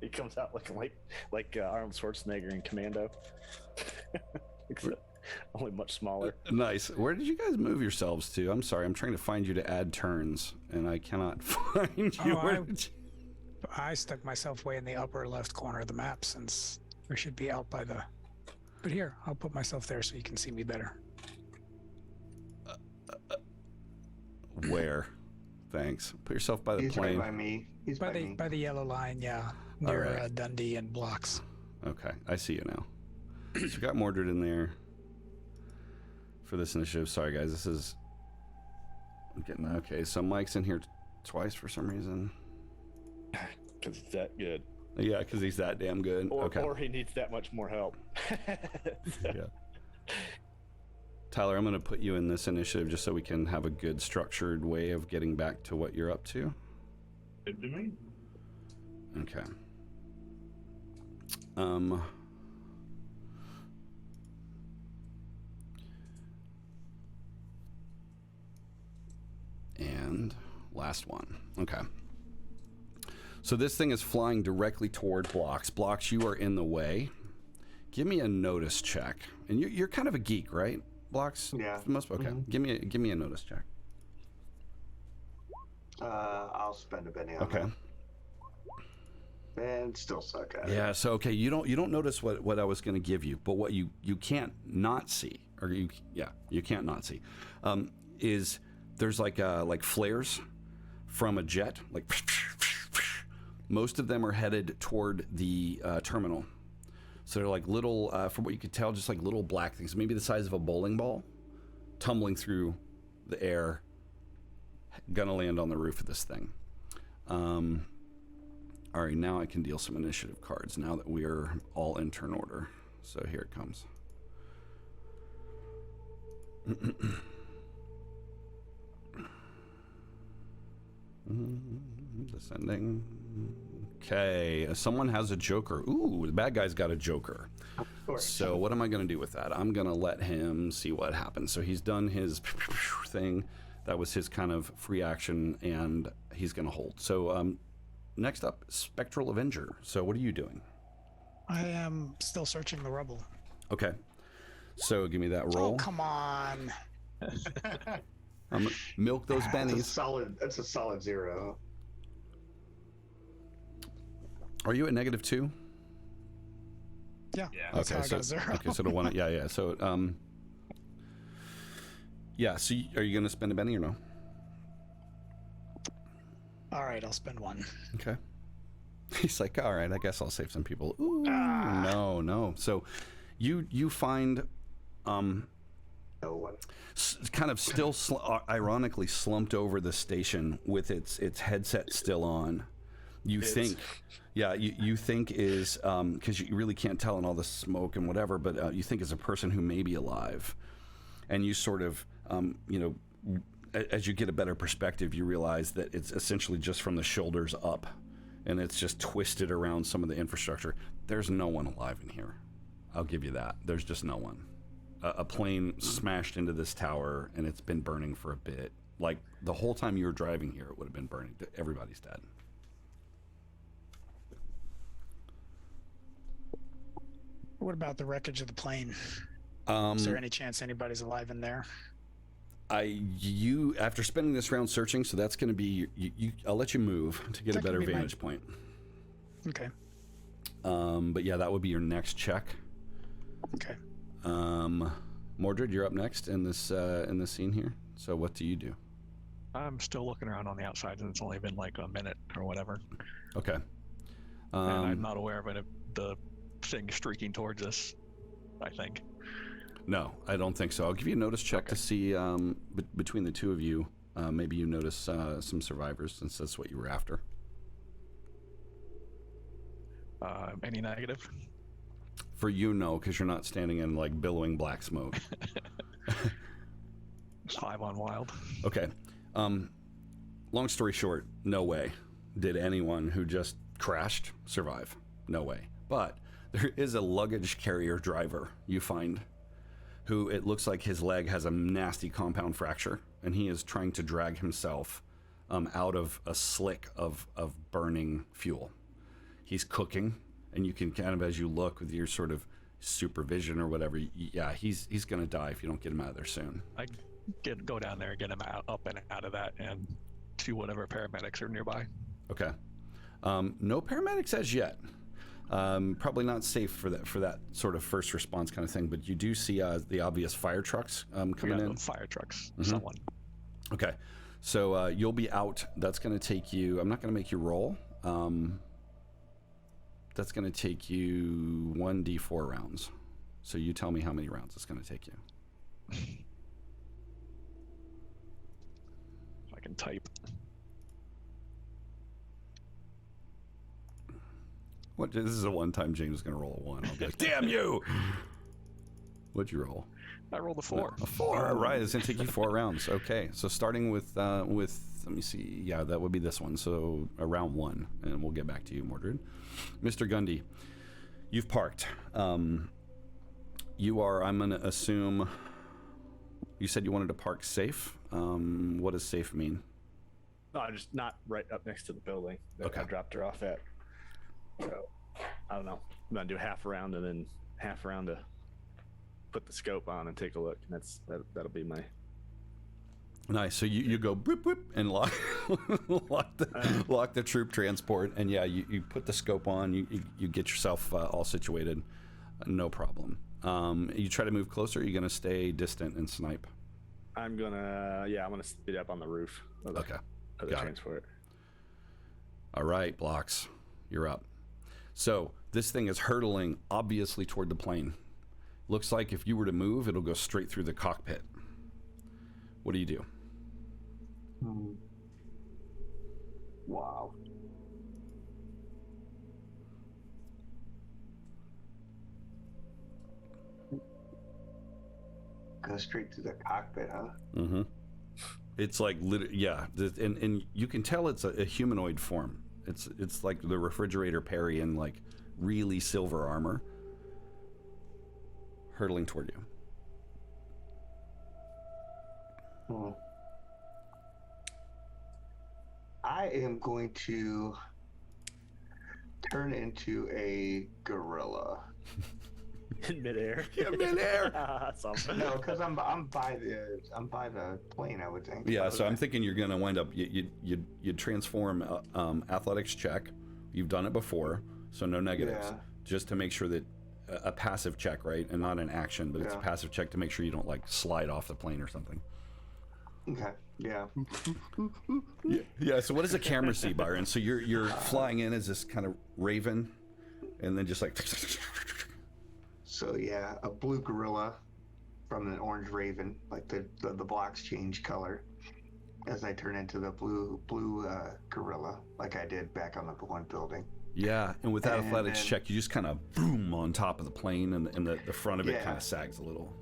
he comes out looking like Arnold Schwarzenegger in Commando. Except only much smaller. Nice. Where did you guys move yourselves to? I'm sorry, I'm trying to find you to add turns, and I cannot find you. I stuck myself way in the upper left corner of the map since we should be out by the... But here, I'll put myself there so you can see me better. Where? Thanks. Put yourself by the He's plane. right by me. He's by me. By the yellow line, yeah. Near right. Dundee and Blocks. Okay, I see you now. So we got Mordred in there for this initiative. Sorry, guys. This is... I'm getting... Okay, so Mike's in here twice for some reason. Because it's that good. Yeah, because he's that damn good. Or he needs that much more help. Yeah. Tyler, I'm going to put you in this initiative just so we can have a good structured way of getting back to what you're up to. Good to me. Okay. And last one. Okay. So this thing is flying directly toward Blocks. Blocks, you are in the way. Give me a notice check. And you're kind of a geek, right? Blocks? Yeah. Okay. Mm-hmm. Give me a notice check. I'll spend a penny on Okay. that. And still suck at it. Yeah, so okay, you don't notice what I was going to give you, but what you can't not see, or you can't not see, is there's like flares from a jet, like most of them are headed toward the terminal. So they're like little, from what you could tell, just like little black things, maybe the size of a bowling ball, tumbling through the air, gonna land on the roof of this thing. All right, now I can deal some initiative cards now that we are all in turn order. So here it comes. Descending. Okay, someone has a joker. Ooh, the bad guy's got a joker. Of course. So what am I going to do with that? I'm going to let him see what happens. So he's done his thing. That was his kind of free action, and he's going to hold. So next up, Spectral Avenger. So what are you doing? I am still searching the rubble. Okay. So give me that roll. Oh, come on. I'm gonna milk those bennies. That's a solid 0. Are you at -2? Yeah. That's how I got a 0. Okay, so the one, yeah. So, so are you going to spend a Benny or no? All right, I'll spend 1. Okay. He's like, all right, I guess I'll save some people. Ooh, no. So you find, No one. kind of still ironically slumped over the station with its headset still on. You think is because you really can't tell in all the smoke and whatever, but you think is a person who may be alive, and you sort of as you get a better perspective, you realize that it's essentially just from the shoulders up, and it's just twisted around some of the infrastructure. There's no one alive in here. I'll give you that. There's just no one. A plane smashed into this tower, and it's been burning for a bit, Like the whole time you were driving here, it would have been burning. Everybody's dead. What about the wreckage of the plane? Is there any chance anybody's alive in there? You after spending this round searching, so that's going to be I'll let you move to get a better vantage point. Okay. But yeah, that would be your next check. Okay. Mordred, you're up next in this scene here. So what do you do? I'm still looking around on the outside, and it's only been like a minute or whatever. Okay. And I'm not aware of the thing streaking towards us, I think. No, I don't think so. I'll give you a notice check to see between the two of you. Maybe you notice some survivors, since that's what you were after. Any negative? For you, no, because you're not standing in like billowing black smoke. 5 on wild. Okay. Long story short, no way did anyone who just crashed survive. No way. But there is a luggage carrier driver you find who it looks like his leg has a nasty compound fracture, and he is trying to drag himself out of a slick of burning fuel. He's cooking, and you can kind of, as you look with your sort of supervision or whatever, yeah, he's going to die if you don't get him out of there soon. I go down there and get him up and out of that, and see whatever paramedics are nearby. Okay. No paramedics as yet. Probably not safe for that sort of first response kind of thing, but you do see the obvious fire trucks coming in. Fire trucks. Someone. Okay. So you'll be out. That's going to take you. I'm not going to make you roll. That's going to take you 1d4 rounds. So you tell me how many rounds it's going to take you. I can type. What? This is a one-time James is going to roll a 1. I'll be like, damn you! What'd you roll? I rolled a 4. A 4. All right, it's going to take you 4 rounds. Okay, so starting with let me see. Yeah, that would be this one. So round 1, and we'll get back to you, Mordred. Mr. Gundy, you've parked. You are. I'm going to assume. You said you wanted to park safe. What does safe mean? No, I'm just not right up next to the building that Okay. I dropped her off at. So, I don't know. I'm gonna do half a round and then half a round to put the scope on and take a look. And that'll be my. Nice. So you go boop boop and lock the troop transport, and yeah, you put the scope on. You get yourself all situated, no problem. You try to move closer. You're gonna stay distant and snipe. I'm gonna speed up on the roof of the, Okay. of the Got it. transport. All right, Blocks, you're up. So this thing is hurtling obviously toward the plane. Looks like if you were to move, it'll go straight through the cockpit. What do you do? Wow. Go straight to the cockpit, huh? Mm-hmm. It's like, yeah, and you can tell it's a humanoid form. It's like the refrigerator Perry in like really silver armor, hurtling toward you. I am going to turn into a gorilla. In midair. Yeah, midair. That's awesome. No, because I'm by the plane, I would think. Yeah, so I'm thinking you're gonna wind up you transform athletics check. You've done it before, so no negatives. Yeah. Just to make sure that a passive check, right, and not an action, but it's a Yeah. passive check to make sure you don't like slide off the plane or something. Okay. Yeah. Yeah. So what does the camera see, Byron? So you're flying in as this kind of raven, and then just like. So yeah, a blue gorilla from an orange raven, like the blocks change color as I turn into the blue gorilla, like I did back on the one building. Yeah, and with that And athletics then- check, you just kind of boom on top of the plane, and the front of it Yeah. kind of sags a little.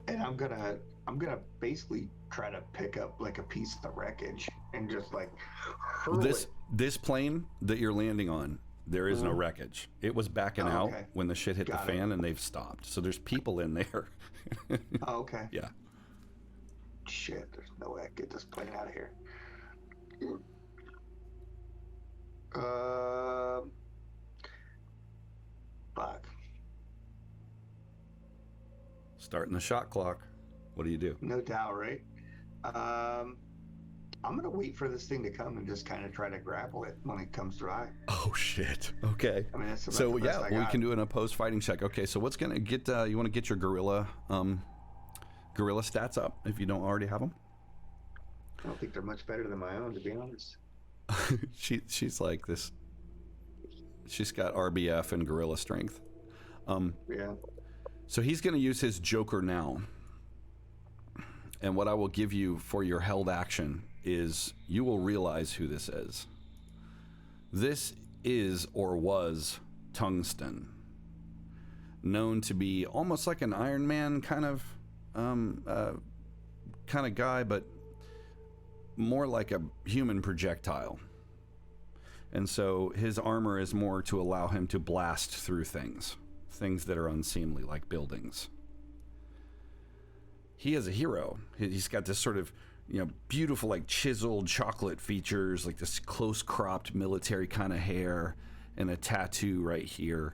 And I'm gonna basically try to pick up like a piece of the wreckage and just like hurl it. This plane that you're landing on, there is no wreckage. It was backing Oh, out okay. when the shit hit Got the it. fan, and they've stopped. So there's people in there. Oh, okay. Yeah. Shit, there's no way I can get this plane out of here. Fuck. Starting the shot clock. What do you do? No doubt, right? I'm gonna wait for this thing to come and just kind of try to grapple it when it comes dry. Oh shit. Okay. I mean, that's the So best yeah, I we got. can do an opposed fighting check. Okay, so what's gonna get? You want to get your gorilla stats up if you don't already have them. I don't think they're much better than my own, to be honest. She's like this. She's got RBF and gorilla strength. Yeah. So he's going to use his Joker now. And what I will give you for your held action is you will realize who this is. This is or was Tungsten, known to be almost like an Iron Man kind of guy, but more like a human projectile. And so his armor is more to allow him to blast through things that are unseemly, like buildings. He is a hero. He's got this sort of, beautiful, like chiseled chocolate features, like this close cropped military kind of hair, and a tattoo right here,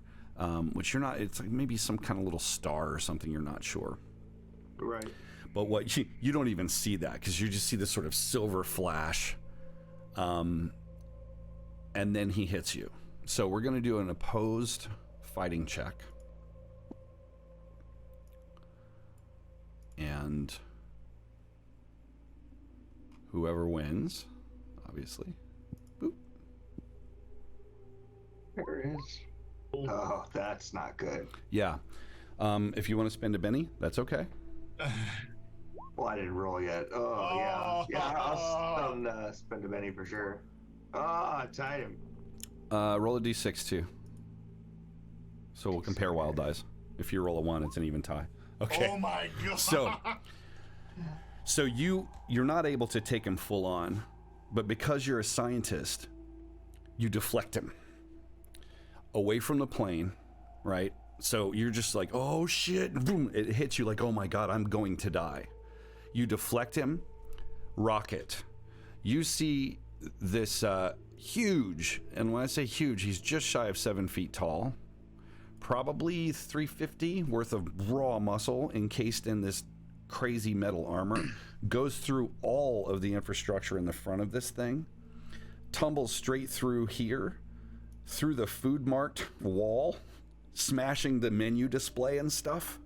which you're not, it's like maybe some kind of little star or something, you're not sure. Right. But what you don't even see that, because you just see this sort of silver flash, and then he hits you. So we're going to do an opposed fighting check. And whoever wins, obviously. Boop. There it is. Oh, that's not good. Yeah. If you want to spend a Benny, that's okay. Well, I didn't roll yet. Oh, yeah. Yeah, I'll spend a penny for sure. Oh, I tied him. Roll a d6 too. So we'll compare wild dice. If you roll a 1, it's an even tie. Okay. Oh my god. So you're not able to take him full on, but because you're a scientist, you deflect him away from the plane, right? So you're just like, oh shit, boom, it hits you like, oh my god, I'm going to die. You deflect him, rocket. You see this huge, and when I say huge, he's just shy of 7 feet tall, probably 350 worth of raw muscle encased in this crazy metal armor, goes through all of the infrastructure in the front of this thing, tumbles straight through here, through the food mart wall, smashing the menu display and stuff,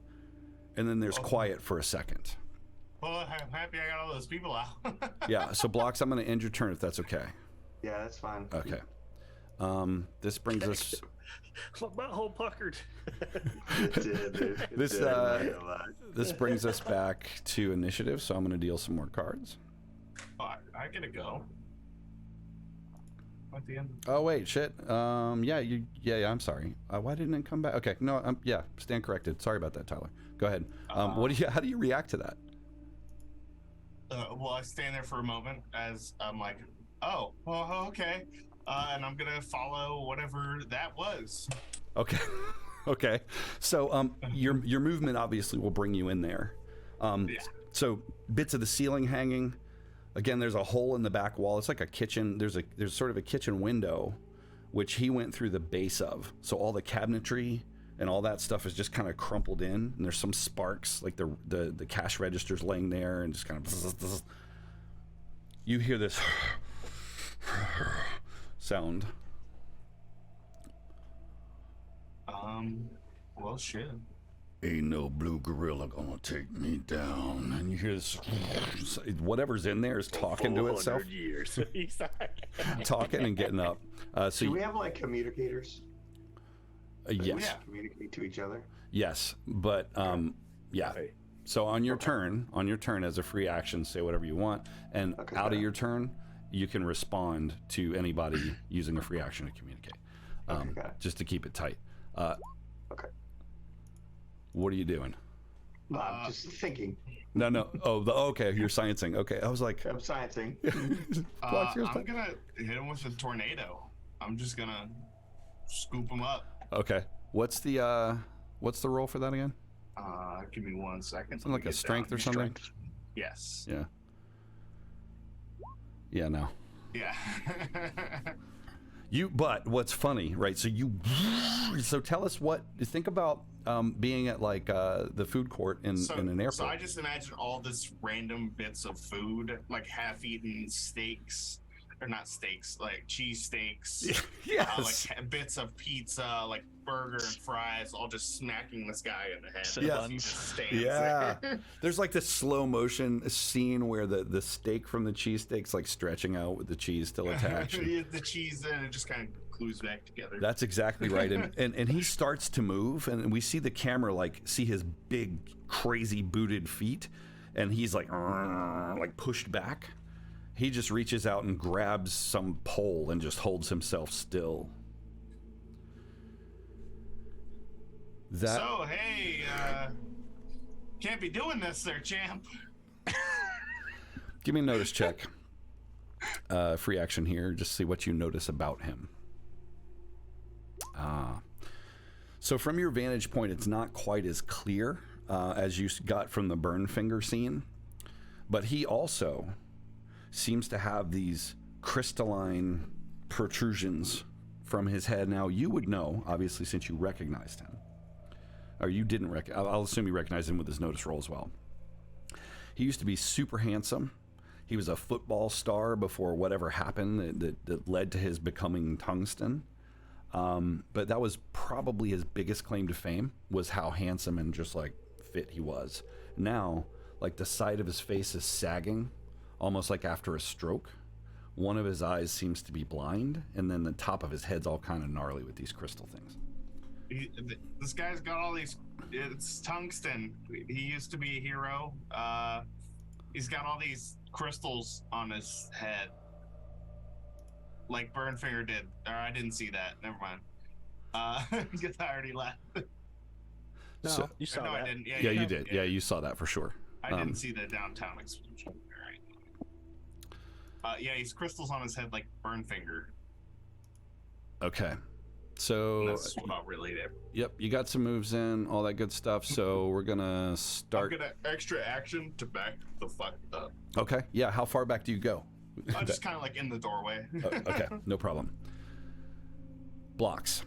and then there's quiet for a second. Well, I'm happy I got all those people out. Yeah, so Blocks, I'm going to end your turn if that's okay. Yeah, that's fine. Okay. This brings us... My whole puckered. This brings us back to initiative, so I'm going to deal some more cards. I get to go. At the end. Oh wait, shit. Yeah. I'm sorry. Why didn't it come back? Okay, no. Yeah, stand corrected. Sorry about that, Tyler. Go ahead. How do you react to that? Well, I stand there for a moment as I'm like, oh, well, okay. And I'm gonna follow whatever that was. Okay. Okay. So your movement obviously will bring you in there. Yeah. So bits of the ceiling hanging. Again, there's a hole in the back wall. It's like a kitchen. There's sort of a kitchen window, which he went through the base of. So all the cabinetry and all that stuff is just kind of crumpled in, and there's some sparks, like the cash registers laying there, and just kind of. You hear this sound. Well, shit. Ain't no blue gorilla gonna take me down. And you hear this, whatever's in there is talking to itself. Years. Talking and getting up. Do we have like communicators? Yes. Communicate to each other. Yes, but yeah. So on your turn, as a free action, say whatever you want, and out of your turn, you can respond to anybody using a free action to communicate. Just to keep it tight. Okay. What are you doing? I'm just thinking. No. Oh, okay. You're sciencing. Okay, I was like, I'm sciencing. I'm gonna hit him with a tornado. I'm just gonna scoop him up. Okay. What's the roll for that again? Give me 1 second. Something like a strength or something. Yes. Yeah. Yeah, no. Yeah. But what's funny, right? So tell us think about being at like the food court in an airport. So I just imagine all this random bits of food, like half-eaten steaks, or not steaks, like cheese steaks. Yes. Like bits of pizza, like burger and fries, all just smacking this guy in the head. Yeah. He just stands Yeah. there. There's like this slow motion scene where the steak from the cheesesteak's like stretching out with the cheese still attached. The cheese and it just kind of glues back together. That's exactly right. And he starts to move, and we see the camera like see his big crazy booted feet, and he's like pushed back. He just reaches out and grabs some pole and just holds himself still. So, hey, can't be doing this there, champ. Give me a notice check. Free action here. Just see what you notice about him. So from your vantage point, it's not quite as clear as you got from the burn finger scene. But he also seems to have these crystalline protrusions from his head. Now, you would know, obviously, since you recognized him. Or you didn't recognize. I'll assume you recognized him with his notice roll as well. He used to be super handsome. He was a football star before whatever happened that led to his becoming tungsten. But that was probably his biggest claim to fame, was how handsome and just like fit he was. Now, like the side of his face is sagging, almost like after a stroke. One of his eyes seems to be blind, and then the top of his head's all kind of gnarly with these crystal things. This guy's got all these. It's tungsten. He used to be a hero. He's got all these crystals on his head, like Burnfinger did. Or I didn't see that. Never mind. Because I already left. No, So- you saw No, that. I didn't. Yeah, you did. Yeah, you saw that for sure. I didn't see the downtown explosion. All right. Yeah, he's crystals on his head like Burnfinger. Okay. And So, that's about really it. yep, you got some moves in, all that good stuff. So we're gonna I'm start. gonna extra action to back the fuck up. Okay. Yeah. How far back do you go? I'm just kind of like in the doorway. Okay, no problem. Blocks.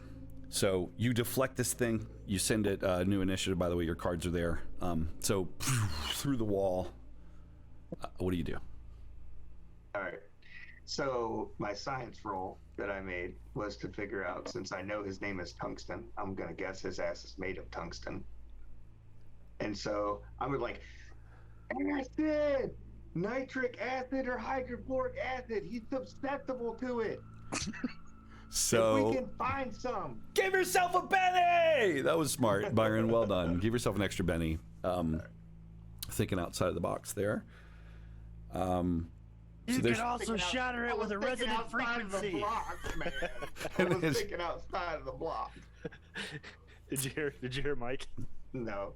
So you deflect this thing. You send it new initiative. By the way, your cards are there. So through the wall. What do you do? All right. So my science roll that I made was to figure out, since I know his name is Tungsten, I'm gonna guess his ass is made of tungsten. And so I would like, acid, nitric acid or hydrofluoric acid. He's susceptible to it. If we can find some. Give yourself a Benny. That was smart, Byron. Well done. Give yourself an extra Benny. Thinking outside of the box there. You can also shatter it with a resonant frequency. I was thinking outside of the block. Did you hear Mike? No.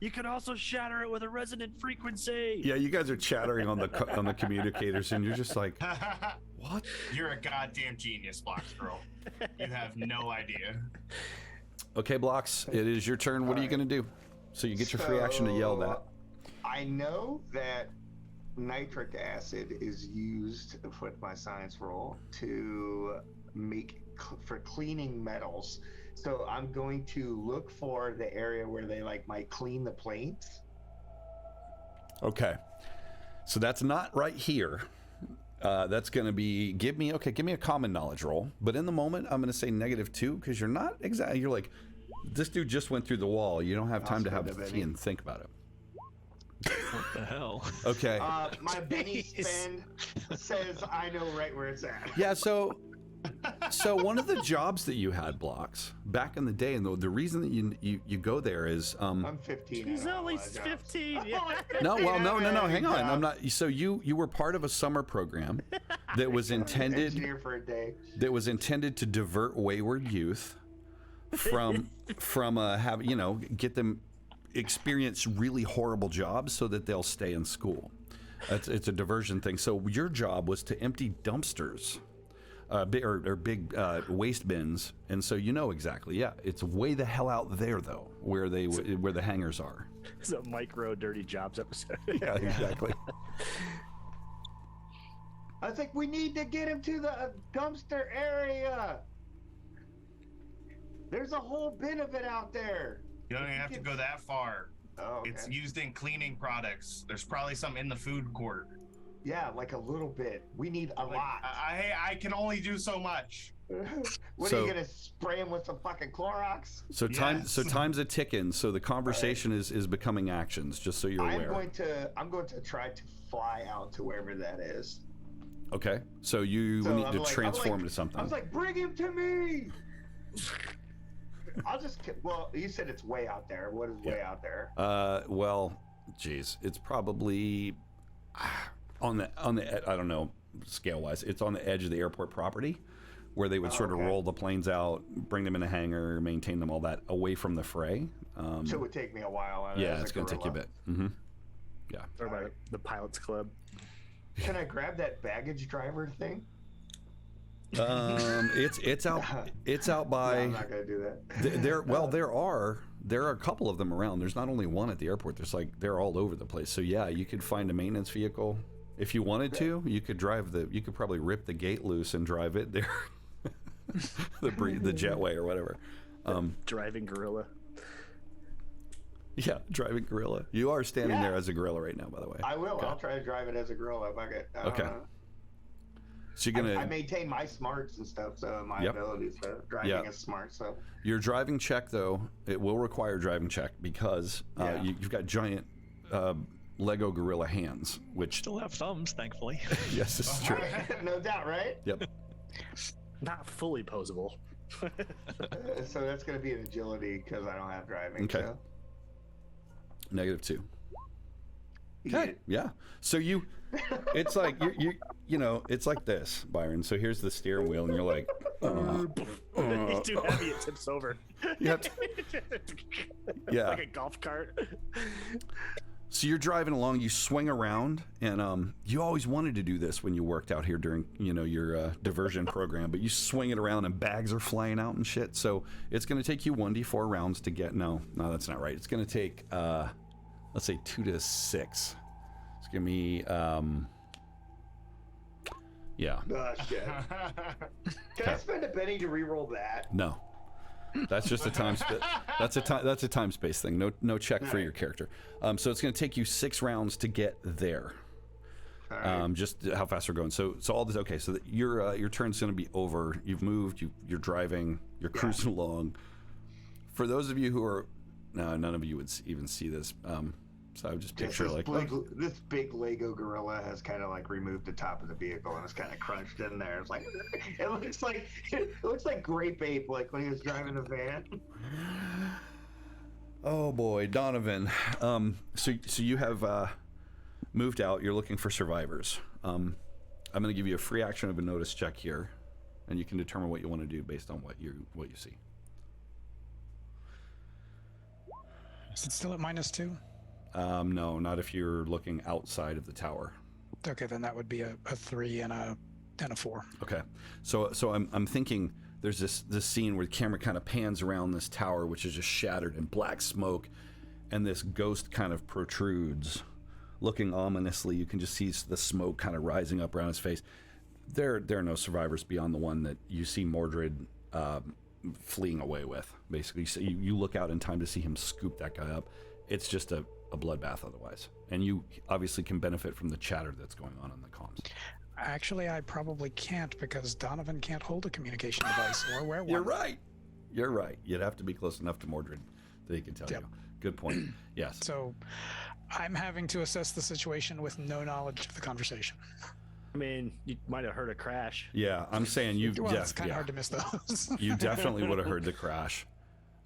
You can also shatter it with a resonant frequency. Yeah, you guys are chattering on the communicators, and you're just like, what? You're a goddamn genius, Blocks Girl. You have no idea. Okay, Blocks, it is your turn. What are you going to do? So you get your free action to yell that. I know that nitric acid is used with my science roll to for cleaning metals. So I'm going to look for the area where they might clean the planes. Okay, so that's not right here. That's going to be give me a common knowledge roll. But in the moment, I'm going to say -2 because you're not exactly. You're like, this dude just went through the wall. You don't have time to have tea and think about it. What the hell? Okay. My Benny spend says I know right where it's at. Yeah. So one of the jobs that you had, Blocks, back in the day, and the reason that you go there is I'm 15. He's only 15. Yeah. no. Well, no. Hang on. I'm not. So you were part of a summer program that was intended Engineer for a day. that was intended to divert wayward youth from get them experience really horrible jobs so that they'll stay in school. It's a diversion thing. So your job was to empty dumpsters big waste bins, and so you know exactly. Yeah, it's way the hell out there though, where the hangars are. It's a micro dirty jobs episode. Yeah, exactly. I think we need to get him to the dumpster area. There's a whole bin of it out there. You don't even have to go that far. Oh, okay. It's used in cleaning products. There's probably some in the food court. Yeah, like a little bit. We need a lot. I can only do so much. What are you gonna spray him with some fucking Clorox? So time's a ticking. So the conversation is becoming actions. Just so you're aware. I'm going to try to fly out to wherever that is. Okay. So you need to transform into something. I was like, bring him to me. Well, you said it's way out there. What is way out there? Well, geez, it's probably on the I don't know scale wise. It's on the edge of the airport property, where they would sort of roll the planes out, bring them in a hangar, maintain them, all that, away from the fray. So it would take me a while. Yeah, it's going to take you a bit. Mm-hmm. Yeah. Or by the Pilots Club. Can I grab that baggage driver thing? It's out by. No, I'm not gonna do that. There are a couple of them around. There's not only one at the airport. They're all over the place. So yeah, you could find a maintenance vehicle if you wanted to. You could you could probably rip the gate loose and drive it there, the jetway or whatever. Driving gorilla. Yeah, driving gorilla. You are standing there as a gorilla right now, by the way. I will. Okay. I'll try to drive it as a gorilla if I get. Okay. So you're gonna. I maintain my smarts and stuff, so my abilities. So driving is smart. So your driving check, though, it will require a driving check because you've got giant Lego gorilla hands, which still have thumbs, thankfully. Yes, this is true. No doubt, right? Yep. Not fully posable. So that's going to be an agility because I don't have driving. Okay. So. -2. Okay. Yeah. So it's like you know, it's like this, Byron. So here's the steering wheel, and you're like, it's too heavy, it tips over. Yeah. Like a golf cart. So you're driving along, you swing around, and you always wanted to do this when you worked out here during your diversion program, but you swing it around and bags are flying out and shit. So it's going to take you 1d4 rounds to get. No, that's not right. It's going to take let's say 2 to 6. It's gonna be yeah. Oh, shit. Can I spend a penny to re-roll that? No. That's just a time. That's a time space thing. No check for your character. So it's going to take you 6 rounds to get there. All right. Just how fast we're going. So all this. Okay. So your turn's going to be over. You've moved. You're driving. You're cruising along. For those of you who are, none of you would even see this. So I would just picture this big Lego gorilla has kind of like removed the top of the vehicle and it's kind of crunched in there. It's like it looks like Grape Ape, like when he was driving the van. Oh boy, Donovan. So you have moved out. You're looking for survivors. I'm going to give you a free action of a notice check here, and you can determine what you want to do based on what you see. Is it still at -2? No, not if you're looking outside of the tower. Okay, then that would be a 3 and a 4. Okay, so I'm thinking there's this scene where the camera kind of pans around this tower, which is just shattered in black smoke, and this ghost kind of protrudes, looking ominously. You can just see the smoke kind of rising up around his face. There are no survivors beyond the one that you see Mordred fleeing away with. Basically, so you look out in time to see him scoop that guy up. It's just a bloodbath otherwise, and you obviously can benefit from the chatter that's going on in the comms. Actually, I probably can't because Donovan can't hold a communication device or wear one. You're right. You'd have to be close enough to Mordred that he can tell you. Good point. Yes. So I'm having to assess the situation with no knowledge of the conversation. I mean, you might have heard a crash. Yeah, I'm saying you. Well, it's kind of hard to miss those. You definitely would have heard the crash.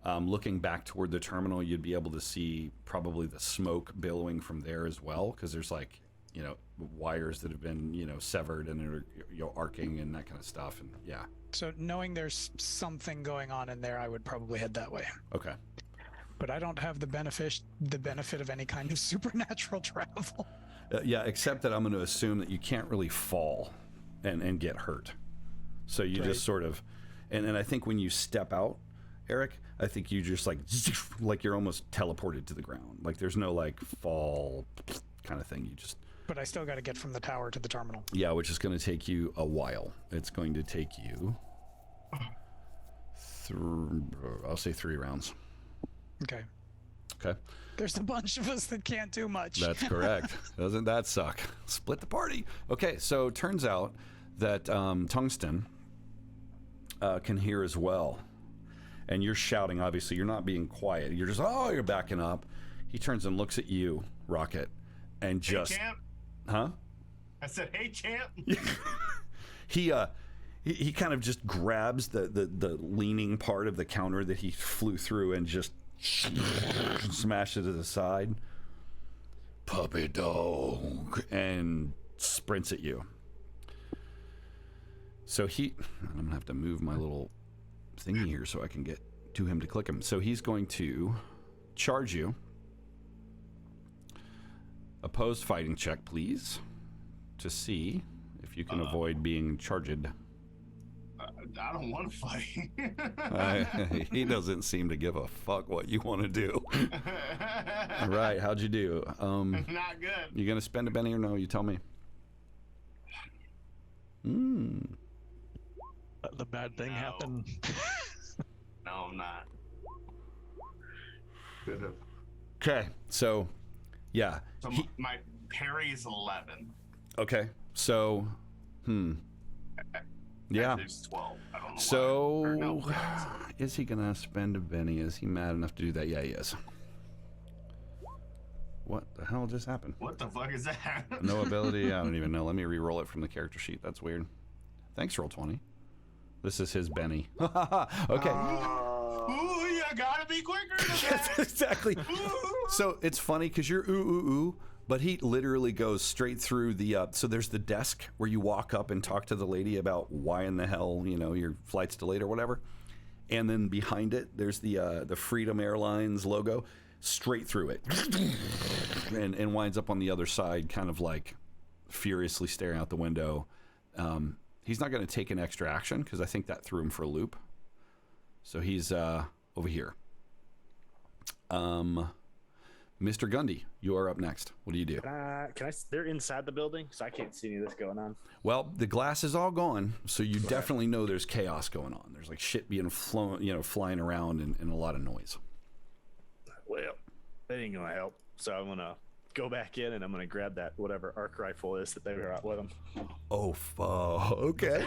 Looking back toward the terminal, you'd be able to see probably the smoke billowing from there as well, because there's wires that have been severed and are arcing and that kind of stuff, and yeah. So knowing there's something going on in there, I would probably head that way. Okay. But I don't have the benefit of any kind of supernatural travel. Yeah, except that I'm going to assume that you can't really fall and get hurt. So you just sort of, and I think when you step out, Eric, I think you just like you're almost teleported to the ground. Like there's no like fall kind of thing. You just. But I still got to get from the tower to the terminal. Yeah, which is going to take you a while. It's going to take you, I'll say 3 rounds. Okay. Okay. There's a bunch of us that can't do much. That's correct. Doesn't that suck? Split the party. Okay, so turns out that Tungsten can hear as well. And you're shouting, obviously. You're not being quiet. You're just, you're backing up. He turns and looks at you, Rocket, and just... Hey, champ. Huh? I said, hey, champ. He kind of just grabs the leaning part of the counter that he flew through and just smashes it aside. Puppy dog. And sprints at you. So I'm going to have to move my little thingy here so I can get to him to click him. So he's going to charge you. Opposed fighting check, please, to see if you can avoid being charged. I don't want to fight. He doesn't seem to give a fuck what you want to do. All right, how'd you do? Not good. You gonna spend a penny or no? You tell me. The bad thing happened. No, I'm not. Okay, so yeah. So my parry is 11. Okay, so yeah. There's 12. I don't know So why. No. is he gonna spend a penny? Is he mad enough to do that? Yeah, he is. What the hell just happened? What the fuck is that? No ability. I don't even know. Let me re-roll it from the character sheet. That's weird. Thanks, Roll20. This is his Benny. Okay. Ooh, you gotta be quicker than that. Exactly. So it's funny because you're ooh, but he literally goes straight through the. So there's the desk where you walk up and talk to the lady about why in the hell your flight's delayed or whatever, and then behind it there's the Freedom Airlines logo. Straight through it, and winds up on the other side, kind of like furiously staring out the window. He's not going to take an extra action because I think that threw him for a loop. So he's over here. Mr. Gundy, you are up next. What do you do? Can I? They're inside the building, so I can't see any of this going on. Well, the glass is all gone, so you definitely know there's chaos going on. There's like shit being flying around and a lot of noise. Well, that ain't gonna help. So I'm gonna go back in and I'm gonna grab that whatever arc rifle is that they were out with them. Oh, okay.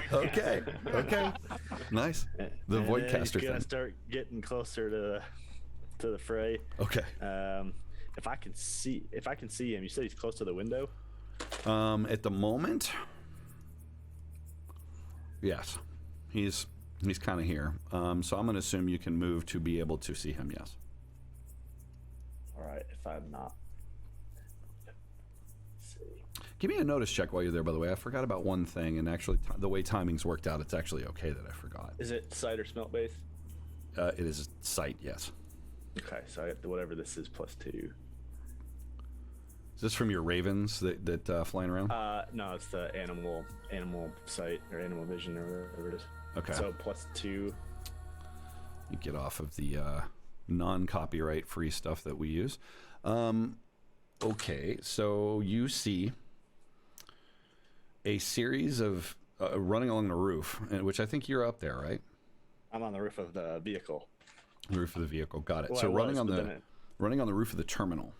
Nice. The and Voidcaster thing. Gonna thing. start getting closer to the fray. Okay. If I can see him, you said he's close to the window. At the moment, yes, he's kind of here. So I'm gonna assume you can move to be able to see him. Yes. All right. If I'm not, let's see. Give me a notice check while you're there, by the way. I forgot about one thing, and actually, the way timing's worked out, it's actually okay that I forgot. Is it sight or smelt based? It is sight, yes. Okay, so I get whatever this is +2. Is this from your ravens that flying around? No, it's the animal sight or animal vision or whatever it is. Okay. So +2. You get off of the non-copyright free stuff that we use. Okay, so you see a series of running along the roof, which I think you're up there, right? I'm on the roof of the vehicle. The roof of the vehicle, got it. Well, So I running was, on but the then running on the roof of the terminal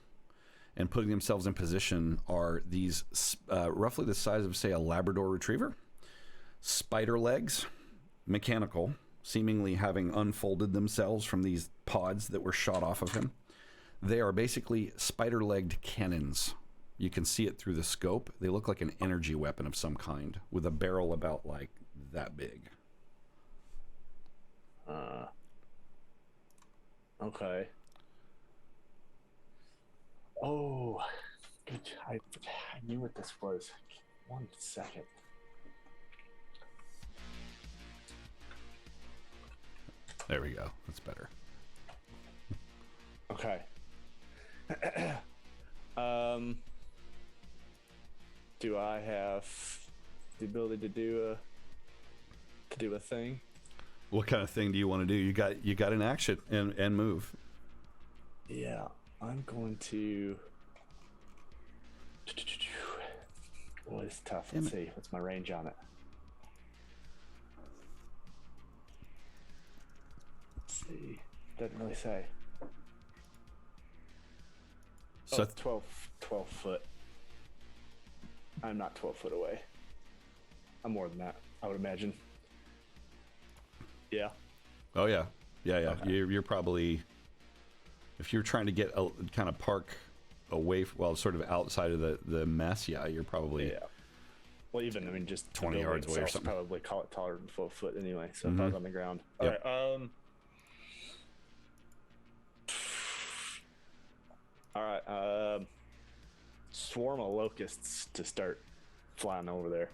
and putting themselves in position are these roughly the size of, say, a Labrador Retriever, spider legs, mechanical, seemingly having unfolded themselves from these pods that were shot off of him. They are basically spider-legged cannons. You can see it through the scope. They look like an energy weapon of some kind with a barrel about like that big. Okay. Oh, good. I knew what this was. 1 second. There we go. That's better. Okay. Do I have the ability to do to do a thing. What kind of thing do you want to do? You got an action and move. Yeah, I'm going to. Boy, it's tough. Let's see. What's my range on it? Let's see. Doesn't really say. So 12 foot. I'm not 12 foot away. I'm more than that, I would imagine. Yeah. Oh yeah. Okay. You're probably, if you're trying to get a kind of park away, sort of outside of the mess. Yeah, you're probably. Yeah. Well, even I mean, just 20 yards away or something. Probably call it taller than 12 foot anyway. So if I was on the ground. Yep. All right. Swarm of locusts to start flying over there.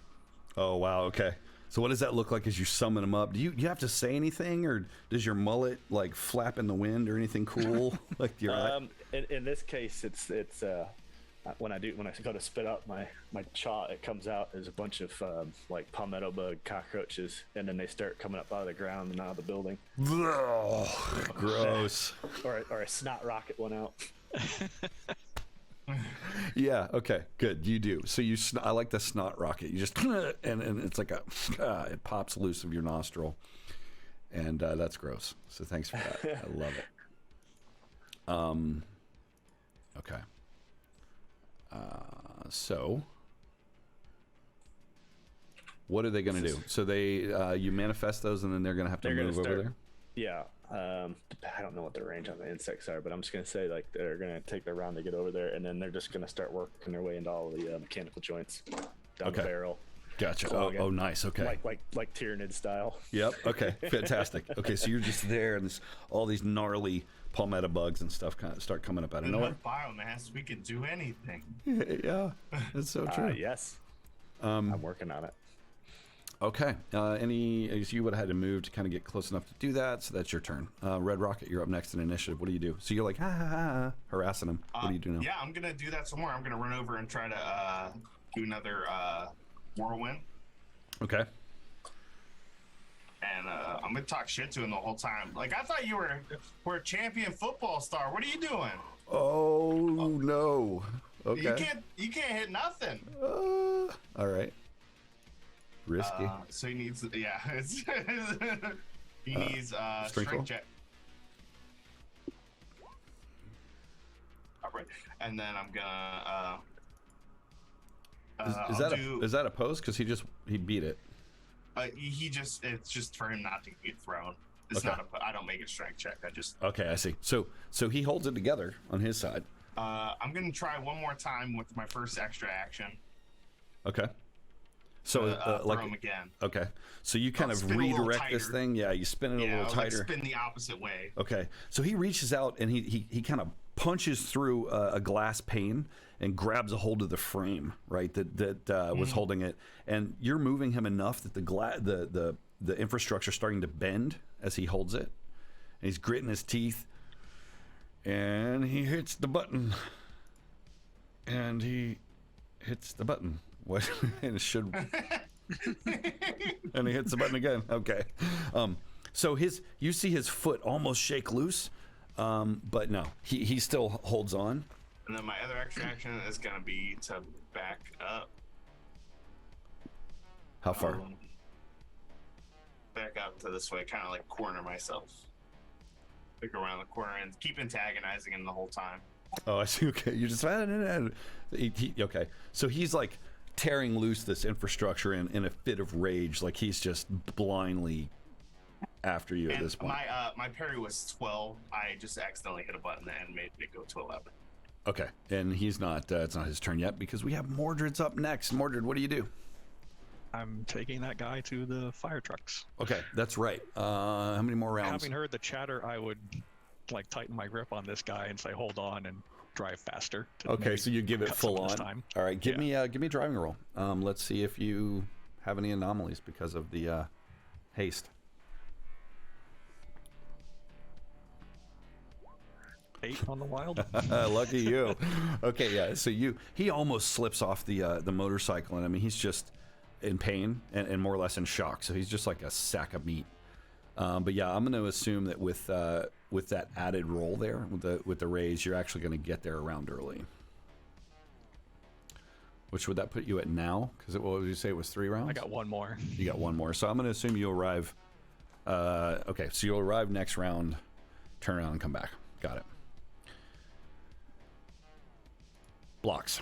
Oh wow. Okay. So what does that look like as you summon them up? Do you have to say anything, or does your mullet like flap in the wind or anything cool? Like your in this case, it's when I go to spit up my chaw, it comes out as a bunch of like palmetto bug cockroaches, and then they start coming up out of the ground and out of the building. Oh, gross. or a snot rocket went out. Yeah. Okay. Good. You do. So I like the snot rocket. You just and it's like it pops loose of your nostril, and that's gross. So thanks for that. I love it. Okay. So what are they going to do? So you manifest those, and then they're going to have to move over there. Yeah. I don't know what the range on the insects are, but I'm just going to say like they're going to take their round to get over there, and then they're just going to start working their way into all the mechanical joints down the barrel. Gotcha. Oh, nice. Okay. Like Tyrannid style. Yep. Okay. Fantastic. Okay, so you're just there, and all these gnarly palmetto bugs and stuff kind of start coming up out of nowhere. With biomass, we could do anything. Yeah, that's so true. Yes. I'm working on it. Okay. You would have had to move to kind of get close enough to do that, so that's your turn. Red Rocket, you're up next in initiative. What do you do? So you're like, harassing him. What do you do now? Yeah, I'm going to do that some more. I'm going to run over and try to do another whirlwind. Okay. And I'm going to talk shit to him the whole time. Like, I thought you were a champion football star. What are you doing? Oh, no. Okay. You can't hit nothing. All right. Risky. So he needs, he needs strength check. All right, and then I'm gonna. Is that a pose? Because he beat it. It's just for him not to get thrown. It's not I don't make a strength check. I just. Okay, I see. So he holds it together on his side. I'm gonna try one more time with my first extra action. Okay. So throw him again. Okay. So you kind of redirect this thing. Yeah, you spin it a little tighter. Spin the opposite way. Okay. So he reaches out and he kind of punches through a glass pane and grabs a hold of the frame, right? That was holding it, and you're moving him enough that the infrastructure starting to bend as he holds it. And he's gritting his teeth, and he hits the button. And he hits the button. What? And it should. And he hits the button again. Okay. So you see his foot almost shake loose, but no, he still holds on. And then my other extra action is gonna be to back up. How far? Back up to this way, kind of like corner myself. Like around the corner and keep antagonizing him the whole time. Oh, I see. Okay, you just okay. So he's like tearing loose this infrastructure in a fit of rage, like he's just blindly after you at this point. My parry was 12. I just accidentally hit a button and made it go to 11. Okay, and he's not. It's not his turn yet because we have Mordred's up next. Mordred, what do you do? I'm taking that guy to the fire trucks. Okay, that's right. How many more rounds? Having heard the chatter, I would like tighten my grip on this guy and say, "Hold on," and drive faster. Okay, so you give it full on. Time. All right, give me a driving roll. Let's see if you have any anomalies because of the haste. 8 on the wild. Lucky you. Okay, yeah. So he almost slips off the motorcycle, and I mean he's just in pain and more or less in shock. So he's just like a sack of meat. But yeah, I'm going to assume that with that added roll there, with the raise, you're actually going to get there a round early. Which would that put you at now? Because what would you say it was 3 rounds? I got one more. You got one more. So I'm going to assume you arrive. Okay, so you'll arrive next round, turn around and come back. Got it. Blocks.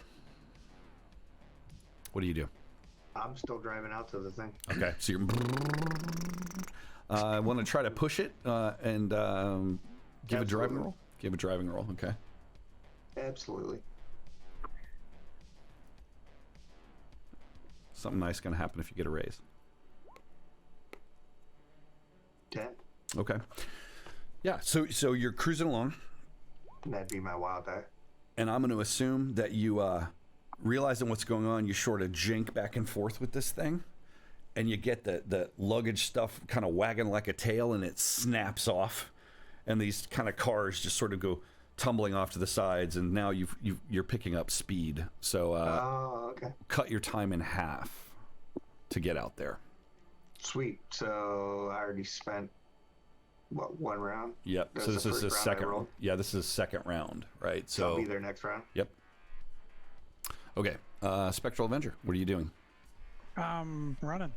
What do you do? I'm still driving out to the thing. Okay, so you're. I want to try to push it and give a driving roll. Give a driving roll. Okay. Absolutely. Something nice going to happen if you get a raise. 10. Okay. Yeah. So you're cruising along. That'd be my wild die. And I'm going to assume that you realizing what's going on, you sort of jink back and forth with this thing, and you get the luggage stuff kind of wagging like a tail, and it snaps off, and these kind of cars just sort of go tumbling off to the sides, and now you're picking up speed. So okay. Cut your time in half to get out there. Sweet. So I already spent what, 1 round? Yep. That's so this the is the first round I second. rolled? Yeah, this is the second round, right? So I'll be there next round. Yep. Okay. Spectral Avenger, what are you doing? Running.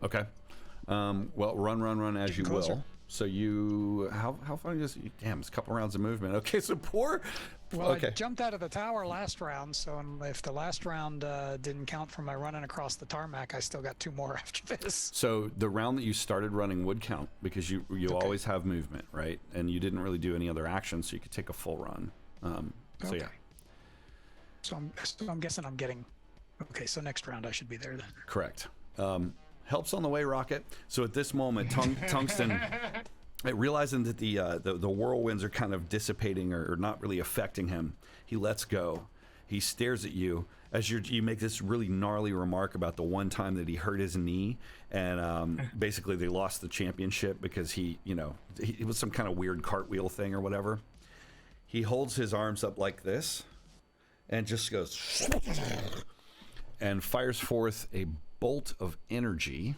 Okay. Well, run as you closer. will. So you, how far is it? Damn, it's a couple rounds of movement. Okay, so Well, okay. I jumped out of the tower last round, so if the last round didn't count for my running across the tarmac, I still got 2 more after this. So the round that you started running would count because you Okay. always have movement, right? And you didn't really do any other action, so you could take a full run. So Okay. yeah. So I'm guessing I'm getting. Okay, so next round I should be there then. Correct. Helps on the way, Rocket. So at this moment, Tungsten, realizing that the whirlwinds are kind of dissipating or not really affecting him, he lets go. He stares at you as you make this really gnarly remark about the one time that he hurt his knee, and basically they lost the championship because he it was some kind of weird cartwheel thing or whatever. He holds his arms up like this and just goes and fires forth a bolt of energy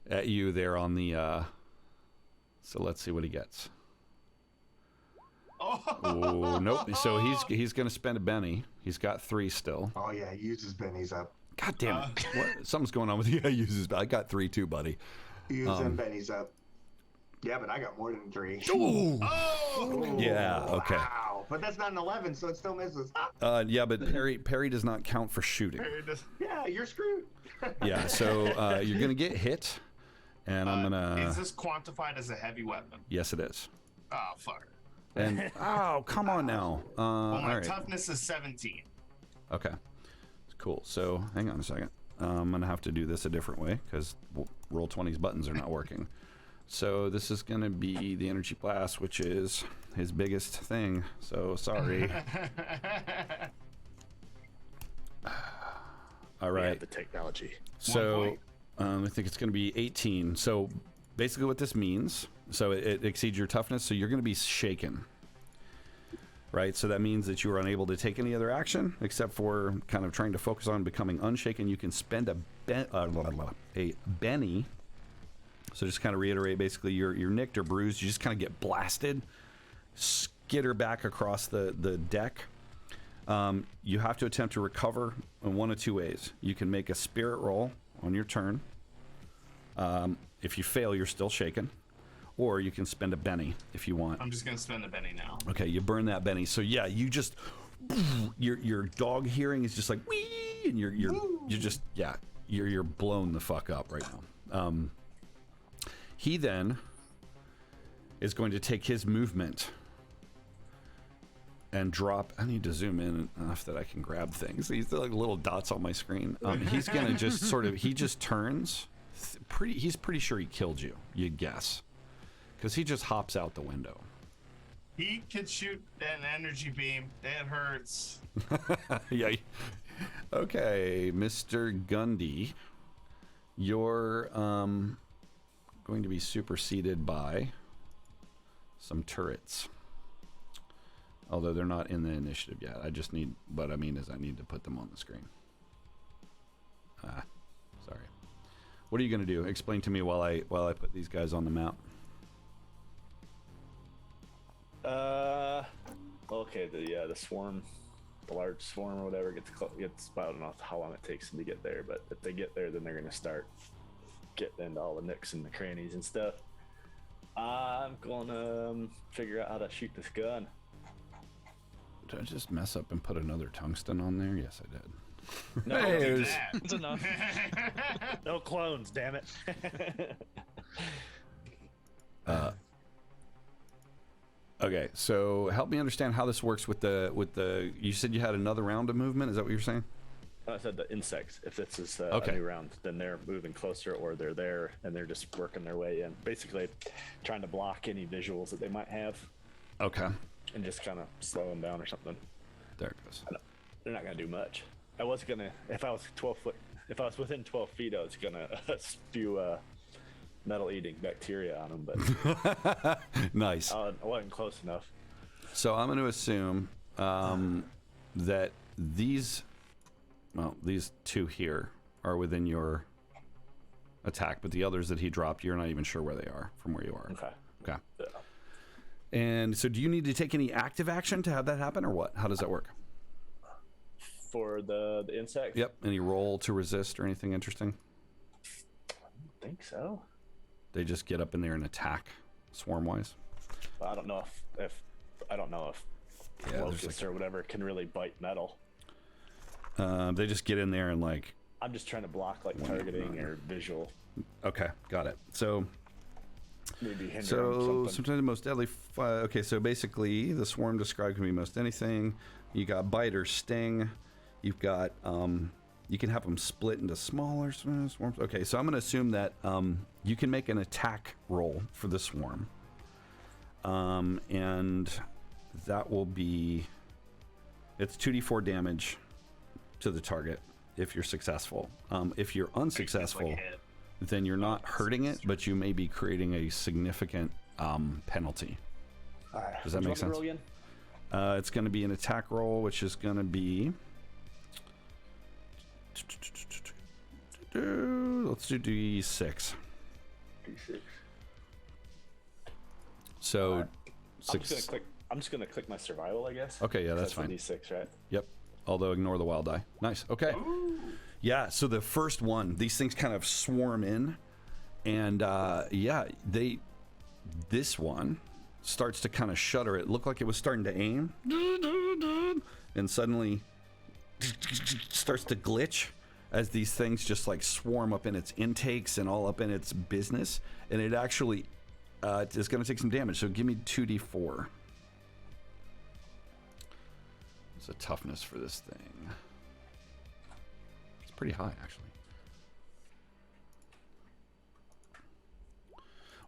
at you there on the so let's see what he gets. Oh nope. So he's gonna spend a Benny. He's got 3 still. Oh yeah, he uses Benny's up. God damn it. What? Something's going on with you. I uses I got 3 too, buddy. Using Benny's up. Yeah, but I got more than 3. Ooh. Yeah, okay. Wow. But that's not an 11, so it still misses. Yeah, but parry does not count for shooting. Yeah, you're screwed. Yeah, so you're gonna get hit, and I'm gonna. Is this quantified as a heavy weapon? Yes, it is. Oh, fuck. And oh, come on now. Well, All my right. toughness is 17. Okay, cool. So hang on a second. I'm gonna have to do this a different way because Roll20's buttons are not working. So this is gonna be the energy blast, which is his biggest thing. So sorry. All We right. have the technology. So I think it's going to be 18. So basically what this means, so it exceeds your toughness, so you're going to be shaken. Right? So that means that you are unable to take any other action except for kind of trying to focus on becoming unshaken. You can spend a Benny. So just kind of reiterate, basically you're nicked or bruised. You just kind of get blasted, skitter back across the deck. You have to attempt to recover in 1 of 2 ways. You can make a spirit roll on your turn. If you fail, you're still shaken. Or you can spend a Benny if you want. I'm just going to spend a Benny now. Okay, you burn that Benny. So yeah, you just your dog hearing is just like wee, and you're blown the fuck up right now. He then is going to take his movement and drop. I need to zoom in enough that I can grab things. These are like little dots on my screen. He's gonna just he just turns. He's pretty sure he killed you. You'd guess, because he just hops out the window. He could shoot an energy beam. It hurts. Yeah. Okay, Mr. Gundy, you're going to be superseded by some turrets. Although they're not in the initiative yet. I just need, what I mean is I need to put them on the screen. Sorry. What are you going to do? Explain to me while I put these guys on the map. Okay, the swarm, the large swarm or whatever gets I don't know how long it takes them to get there, but if they get there, then they're going to start getting into all the nooks and the crannies and stuff. I'm going to figure out how to shoot this gun. Did I just mess up and put another tungsten on there? Yes, I did. No, Hey, Do there's- that. It's enough. No clones, damn it. Okay, so help me understand how this works with the. You said you had another round of movement. Is that what you're saying? I said the insects. If this is Okay. a new round, then they're moving closer or they're there and they're just working their way in. Basically, trying to block any visuals that they might have Okay. and just kind of slow them down or something. There it goes. They're not going to do much. I was going to, if I was within 12 feet, I was going to spew metal eating bacteria on them, but Nice. I wasn't close enough. So I'm going to assume that these two here are within your attack, but the others that he dropped, you're not even sure where they are from where you are. Okay. Okay. Yeah. And so do you need to take any active action to have that happen, or what? How does that work? For the insects? Yep. Any roll to resist or anything interesting? I think so. They just get up in there and attack swarm-wise? I don't know if Yeah, there's locusts or whatever can really bite metal. They just get in there and like... I'm just trying to block like targeting or visual. Okay, got it. So... Maybe hinder So something. sometimes the most deadly. Okay, so basically, the swarm described can be most anything. You got bite or sting. You've got you can have them split into smaller swarms. Okay, so I'm going to assume that you can make an attack roll for the swarm, and that will be it's 2d4 damage to the target if you're successful. If you're unsuccessful, then you're not hurting it, but you may be creating a significant penalty. All right. Does that make sense? Roll again? It's going to be an attack roll, which is going to be... Let's do D6. D6. So, Alright. six. I'm just gonna click my survival, I guess. Okay, yeah, that's the fine. D6, right? Yep. Although ignore the wild die. Nice. Okay. Yeah. So the first one, these things kind of swarm in, and this one starts to kind of shudder. It looked like it was starting to aim, and suddenly starts to glitch as these things just like swarm up in its intakes and all up in its business, and it actually is going to take some damage. So give me 2d4. It's a toughness for this thing. It's pretty high, actually.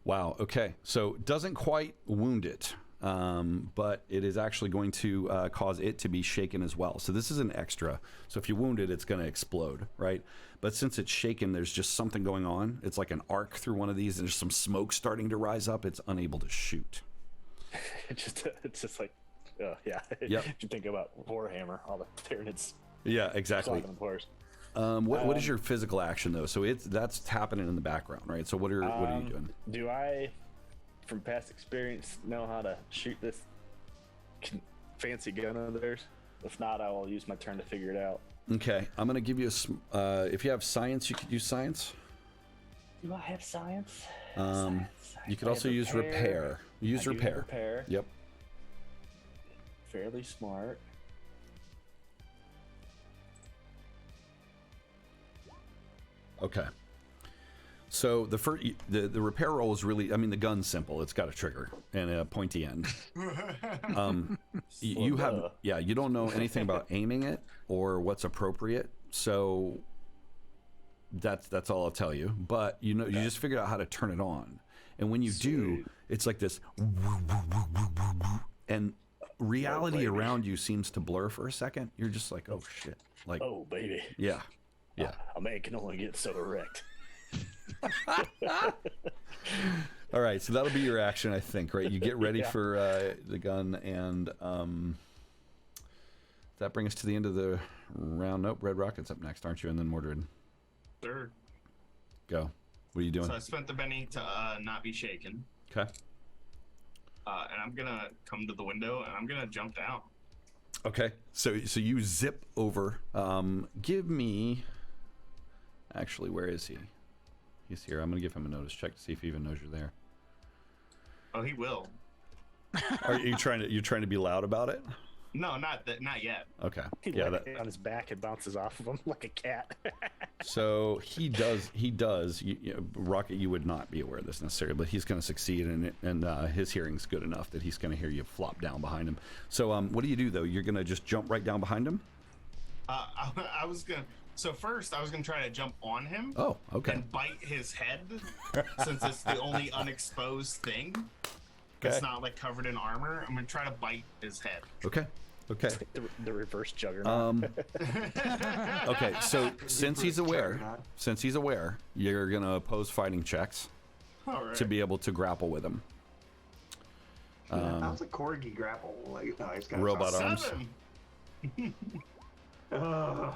Wow. Okay. So doesn't quite wound it, but it is actually going to cause it to be shaken as well. So this is an extra. So if you wound it, it's going to explode, right? But since it's shaken, there's just something going on. It's like an arc through one of these, and there's some smoke starting to rise up. It's unable to shoot. It's just like, yeah. Yep. If you think about Warhammer, all the Tyranids Yeah, exactly. clogging the pores. What is your physical action though? So that's happening in the background, right? So what are you doing? Do I, from past experience, know how to shoot this fancy gun of theirs? If not, I will use my turn to figure it out. Okay, I'm gonna give you if you have science, you could use science. Do I have science? You could also use repair. Use I do have repair. repair. Yep. Fairly smart. Okay. So the first, the repair roll is really, I mean, the gun's simple. It's got a trigger and a pointy end. You have, you don't know anything about aiming it or what's appropriate. So that's all I'll tell you. But you know, you just figured out how to turn it on. And when you do, it's like this, and reality around you seems to blur for a second. You're just like, oh shit. Like, Oh, baby. yeah. Yeah. A man can only get so erect. All right, so that'll be your action, I think, right? You get ready for the gun, and that brings us to the end of the round. Nope, Red Rocket's up next, aren't you? And then Mordred. Third. Go. What are you doing? So I spent the Benny to not be shaken. Okay. And I'm gonna come to the window and I'm gonna jump down. Okay. So you zip over. Give me. Actually, where is he? He's here. I'm gonna give him a notice check to see if he even knows you're there. Oh, he will. Are you trying to be loud about it? No, not yet. Okay. He on his back and bounces off of him like a cat. So he does. Rocket, you would not be aware of this necessarily, but he's going to succeed in it, and his hearing's good enough that he's going to hear you flop down behind him. So what do you do though? You're going to just jump right down behind him? I was gonna. So first, I was gonna try to jump on him. Oh, okay. And bite his head, since it's the only unexposed thing. It's not like covered in armor. I'm gonna try to bite his head. Okay. The reverse juggernaut. Okay, so since he's aware, you're gonna oppose fighting checks to be able to grapple with him. How's a corgi grapple? Like, no, he's got robot arms. 7.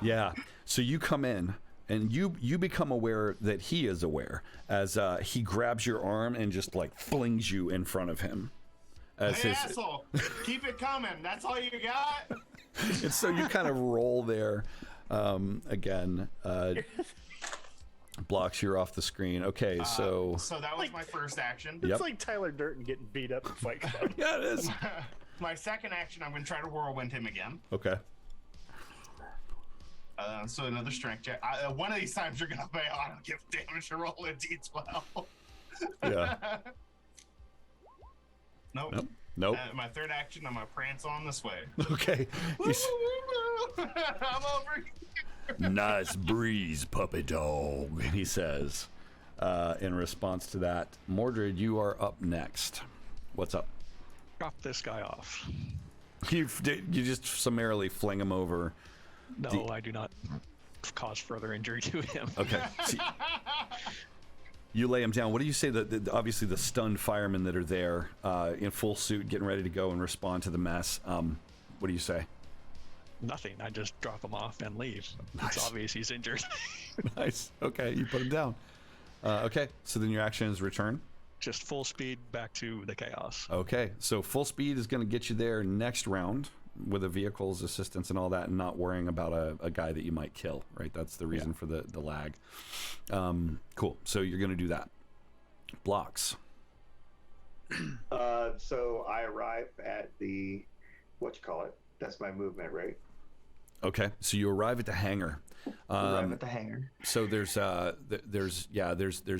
Yeah. So you come in and you become aware that he is aware as he grabs your arm and just like flings you in front of him. As hey, asshole! Keep it coming. That's all you got. And so you kind of roll there. Again, blocks you off the screen. Okay, so that was my first action. It's like Tyler Durden getting beat up in Fight Club. Yeah, it is. My second action, I'm going to try to whirlwind him again. Okay. So another strength check. One of these times you're going to pay auto give damage to roll a d12. Yeah. Nope. My third action, I'm going to prance on this way. Okay. I'm over here. Nice breeze, puppy dog, he says. In response to that, Mordred, you are up next. What's up? Drop this guy off. You just summarily fling him over. No, I do not cause further injury to him. Okay. You lay him down. What do you say obviously the stunned firemen that are there in full suit getting ready to go and respond to the mess? What do you say? Nothing. I just drop him off and leave. Nice. It's obvious he's injured. Nice. Okay, you put him down. Okay, so then your action is return? Just full speed back to the chaos. Okay, so full speed is going to get you there next round with a vehicle's assistance and all that, and not worrying about a guy that you might kill, right? That's the reason for the lag. Cool. So you're going to do that. Blocks. So I arrive at the, that's my movement, right? Okay. So you arrive at the hangar. Arrive at the hangar. So there's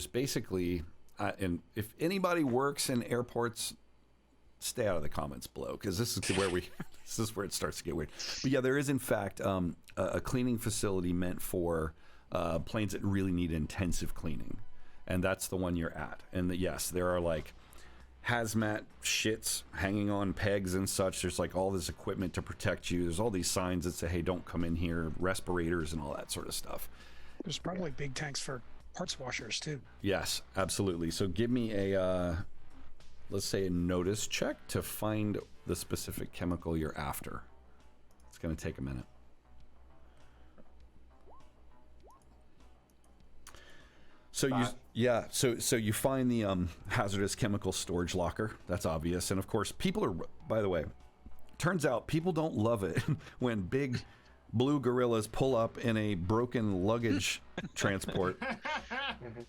basically, and if anybody works in airports, stay out of the comments below, because this is where it starts to get weird. But yeah, there is in fact a cleaning facility meant for planes that really need intensive cleaning, and that's the one you're at. And yes, there are like hazmat shits hanging on pegs and such. There's like all this equipment to protect you. There's all these signs that say, hey, don't come in here, respirators and all that sort of stuff. There's probably big tanks for parts washers too. Yes, absolutely. So give me a let's say a notice check to find the specific chemical you're after. It's going to take a minute. So you find the hazardous chemical storage locker. That's obvious. And of course, by the way, turns out people don't love it when big blue gorillas pull up in a broken luggage transport.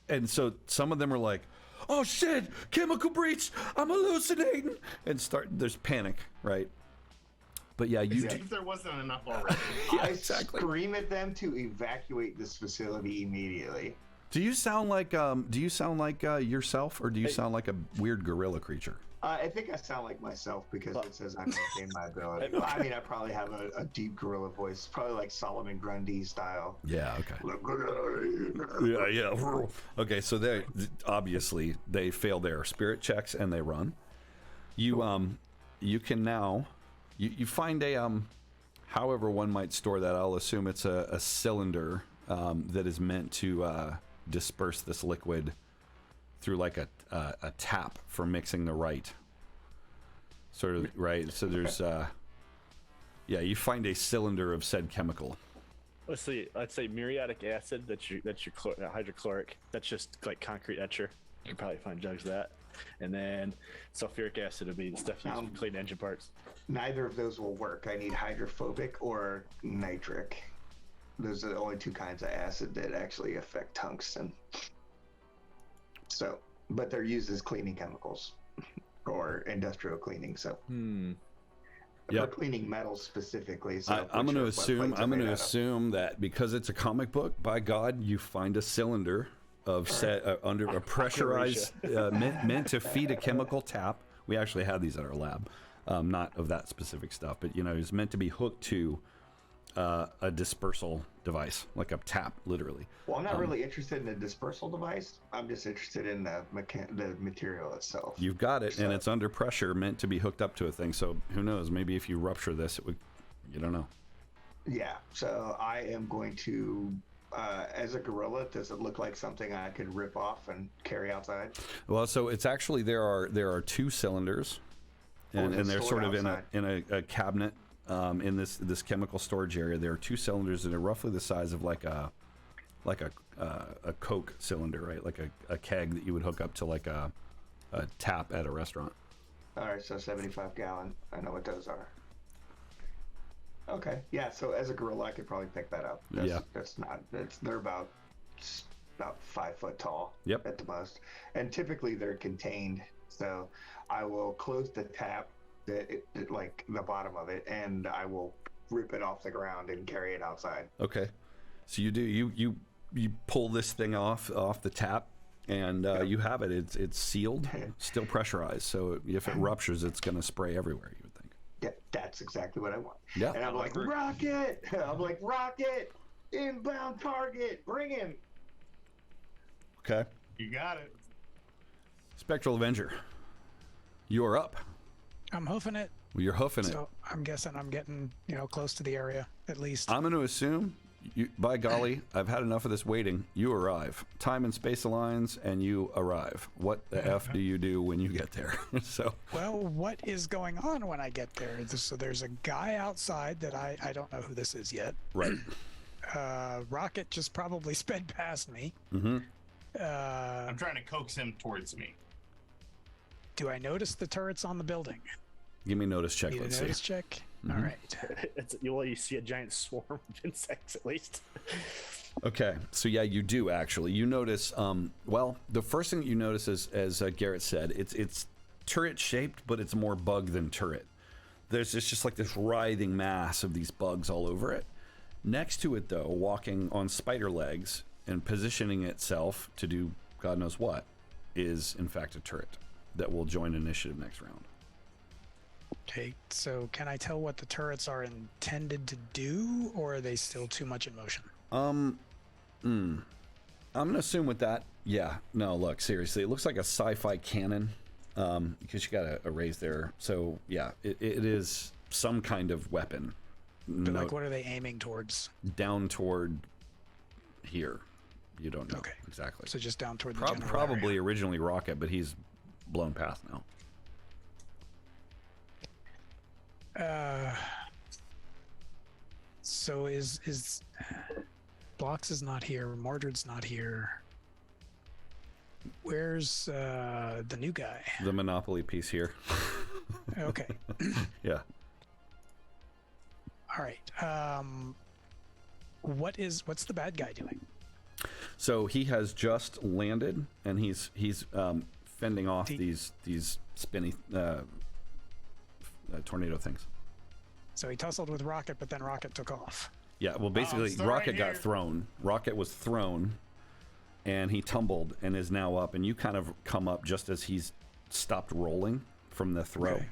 And so some of them are like, oh shit, chemical breach, I'm hallucinating, and there's panic, right? But yeah, if there wasn't enough already. Yeah, exactly. Scream at them to evacuate this facility immediately. Do you sound like yourself, or do you sound like a weird gorilla creature? I think I sound like myself because it says I maintain my ability. I mean, I probably have a deep gorilla voice, probably like Solomon Grundy style. Yeah. Okay. Yeah. Okay. So they obviously fail their spirit checks and they run. You can now you find a however one might store that. I'll assume it's a cylinder that is meant to disperse this liquid through like a tap for mixing the right sort of right. So there's yeah, you find a cylinder of said chemical. Let's see. Let's say muriatic acid. That's your hydrochloric. That's just like concrete etcher. You can probably find jugs of that. And then sulfuric acid would be the stuff used for clean engine parts. Neither of those will work. I need hydrophobic or nitric. Those are the only two kinds of acid that actually affect tungsten. So, but they're used as cleaning chemicals or industrial cleaning. So, for cleaning metals specifically. So I'm going to assume that because it's a comic book, by God, you find a cylinder of under a pressurized meant to feed a chemical tap. We actually had these at our lab, not of that specific stuff, but it's meant to be hooked to a dispersal device, like a tap, literally. Well, I'm not really interested in the dispersal device. I'm just interested in the material itself. You've got it, and it's under pressure, meant to be hooked up to a thing. So who knows? Maybe if you rupture this, it would. You don't know. Yeah. So I am going to. As a gorilla, does it look like something I could rip off and carry outside? Well, so it's actually there are two cylinders, and they're sort of in a cabinet in this chemical storage area. There are two cylinders that are roughly the size of like a Coke cylinder, right? Like a keg that you would hook up to like a tap at a restaurant. All right, so 75 gallon. I know what those are. Okay, yeah. So as a gorilla, I could probably pick that up. They're about 5 foot tall. Yep. At the most, and typically they're contained. So I will close the tap, like the bottom of it, and I will rip it off the ground and carry it outside. Okay, so you pull this thing off the tap, and you have it. It's sealed, still pressurized. So if it ruptures, it's going to spray everywhere. You would think. Yeah, that's exactly what I want. Yeah. And I'm like, rocket! I'm like, rocket! Inbound target! Bring him! Okay. You got it. Spectral Avenger, you are up. I'm hoofing it. Well, you're hoofing it. So I'm guessing I'm getting, close to the area, at least. I'm going to assume, by golly, I've had enough of this waiting. You arrive. Time and space aligns, and you arrive. What the F do you do when you get there? Well, what is going on when I get there? So there's a guy outside that I don't know who this is yet. Right. Rocket just probably sped past me. Mm-hmm. I'm trying to coax him towards me. Do I notice the turrets on the building? Give me a notice check. Let's see. Notice check? Mm-hmm. All right. You see a giant swarm of insects at least. Okay, so yeah, you do actually. You notice, well, the first thing that you notice is, as Garrett said, it's turret shaped, but it's more bug than turret. There's just like this writhing mass of these bugs all over it. Next to it, though, walking on spider legs and positioning itself to do God knows what, is in fact a turret that will join initiative next round. Okay, so can I tell what the turrets are intended to do, or are they still too much in motion? I'm gonna assume with that, yeah. No, look, seriously, it looks like a sci-fi cannon, because you got a raise there. So yeah, it is some kind of weapon. But like, what are they aiming towards? Down toward here. You don't know. Okay. Exactly. So just down toward the general probably area. Originally Rocket, but he's blown past now. So is Blocks is not here, Mordred's not here. Where's the new guy? The Monopoly piece here. Okay. Yeah. All right. What's the bad guy doing? So he has just landed, and he's fending off these spinny tornado things. So he tussled with Rocket, but then Rocket took off. Yeah, well, basically, Rocket got thrown. Rocket was thrown, and he tumbled and is now up. And you kind of come up just as he's stopped rolling from the throw. Okay.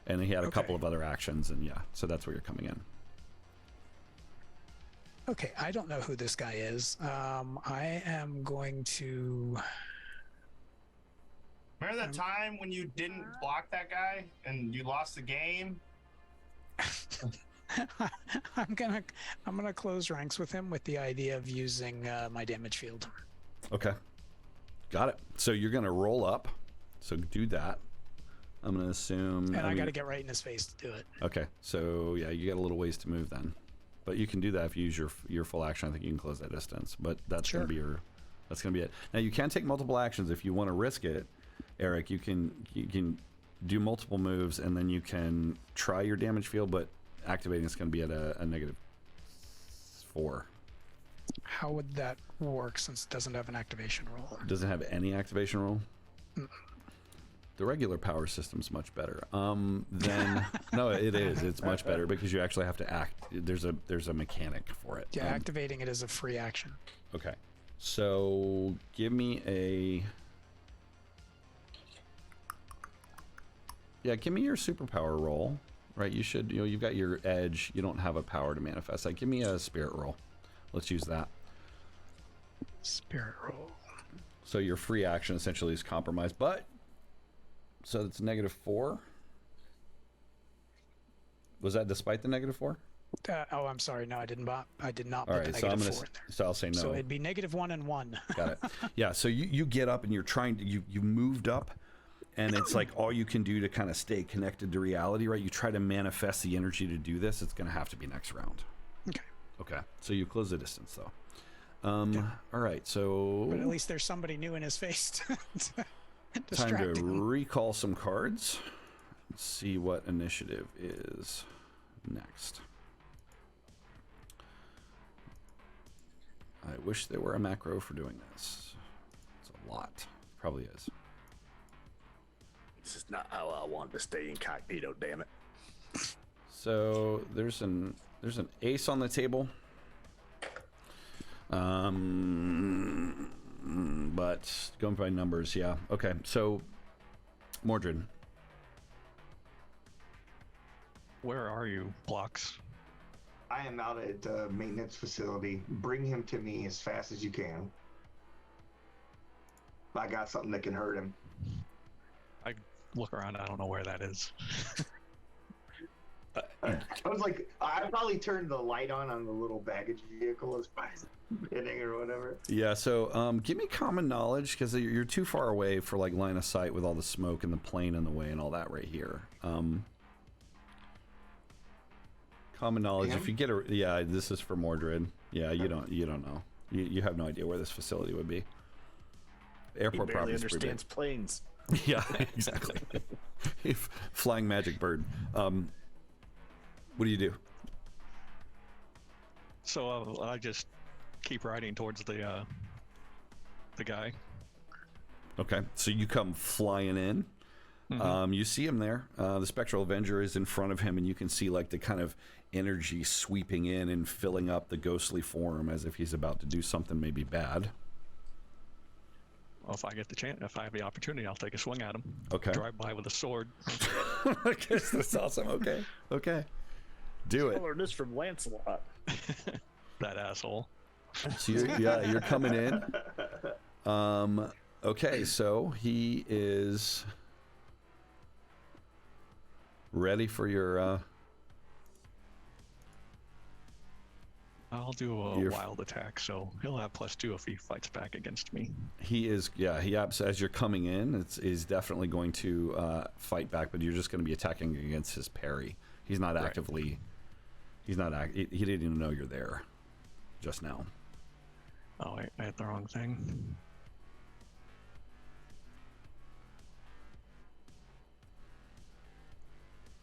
And he had a couple of other actions, and yeah, so that's where you're coming in. Okay, I don't know who this guy is. I am going to... Remember that time when you didn't block that guy and you lost the game? I'm gonna close ranks with him with the idea of using my damage field. Okay. Got it. So you're going to roll up. So do that. I'm going to assume... And I got to get right in his face to do it. Okay. So, yeah, you got a little ways to move then. But you can do that if you use your full action. I think you can close that distance. But that's going to be that's going to be it. Now, you can take multiple actions if you want to risk it. Eric, you can do multiple moves, and then you can try your damage field, but activating is going to be at a -4. How would that work since it doesn't have an activation roll? It doesn't have any activation roll? The regular power system's much better. Then no, it is. It's much better because you actually have to act. There's a mechanic for it. Yeah, activating it is a free action. Okay. So give me your superpower roll. Right, you've got your edge. You don't have a power to manifest. Give me a spirit roll. Let's use that. Spirit roll. So your free action essentially is compromised, but so it's -4. Was that despite the -4? Oh, I'm sorry. No, I did not. I did not All put right, the so -4 in there. So I'll say no. So it'd be -1 and 1. Got it. Yeah. So you get up and you're trying to you moved up, and it's like all you can do to kind of stay connected to reality, right? You try to manifest the energy to do this. It's going to have to be next round. Okay. Okay. So you close the distance though. All right. So. But at least there's somebody new in his face. To time to him. recall some cards. Let's see what initiative is next. I wish there were a macro for doing this. It's a lot. Probably is. This is not how I wanted to stay incognito, damn it. So there's an ace on the table. But going by numbers, yeah. Okay, so Mordred. Where are you, Blocks? I am out at the maintenance facility. Bring him to me as fast as you can. I got something that can hurt him. I look around. I don't know where that is. I was like, I probably turned the light on the little baggage vehicle as hitting or whatever. Yeah, so give me common knowledge because you're too far away for like line of sight with all the smoke and the plane in the way and all that right here. Common knowledge. Him? If you get this is for Mordred. Yeah, you don't know. You have no idea where this facility would be. Airport He barely property understands planes. Yeah, exactly. Flying magic bird. What do you do? So I just keep riding towards the guy. Okay, so you come flying in. Mm-hmm. You see him there. The Spectral Avenger is in front of him, and you can see like the kind of energy sweeping in and filling up the ghostly form as if he's about to do something maybe bad. Well, if I get the chance, if I have the opportunity, I'll take a swing at him. Okay. Drive by with a sword. Okay, that's awesome. Okay. Do it. I learned this from Lancelot. That asshole. So you're coming in. Okay, so he is ready for your I'll do a wild attack, so he'll have +2 if he fights back against me. He is, as you're coming in, is definitely going to fight back, but you're just going to be attacking against his parry. He's not actively, he didn't even know you're there just now. Oh, I hit the wrong thing.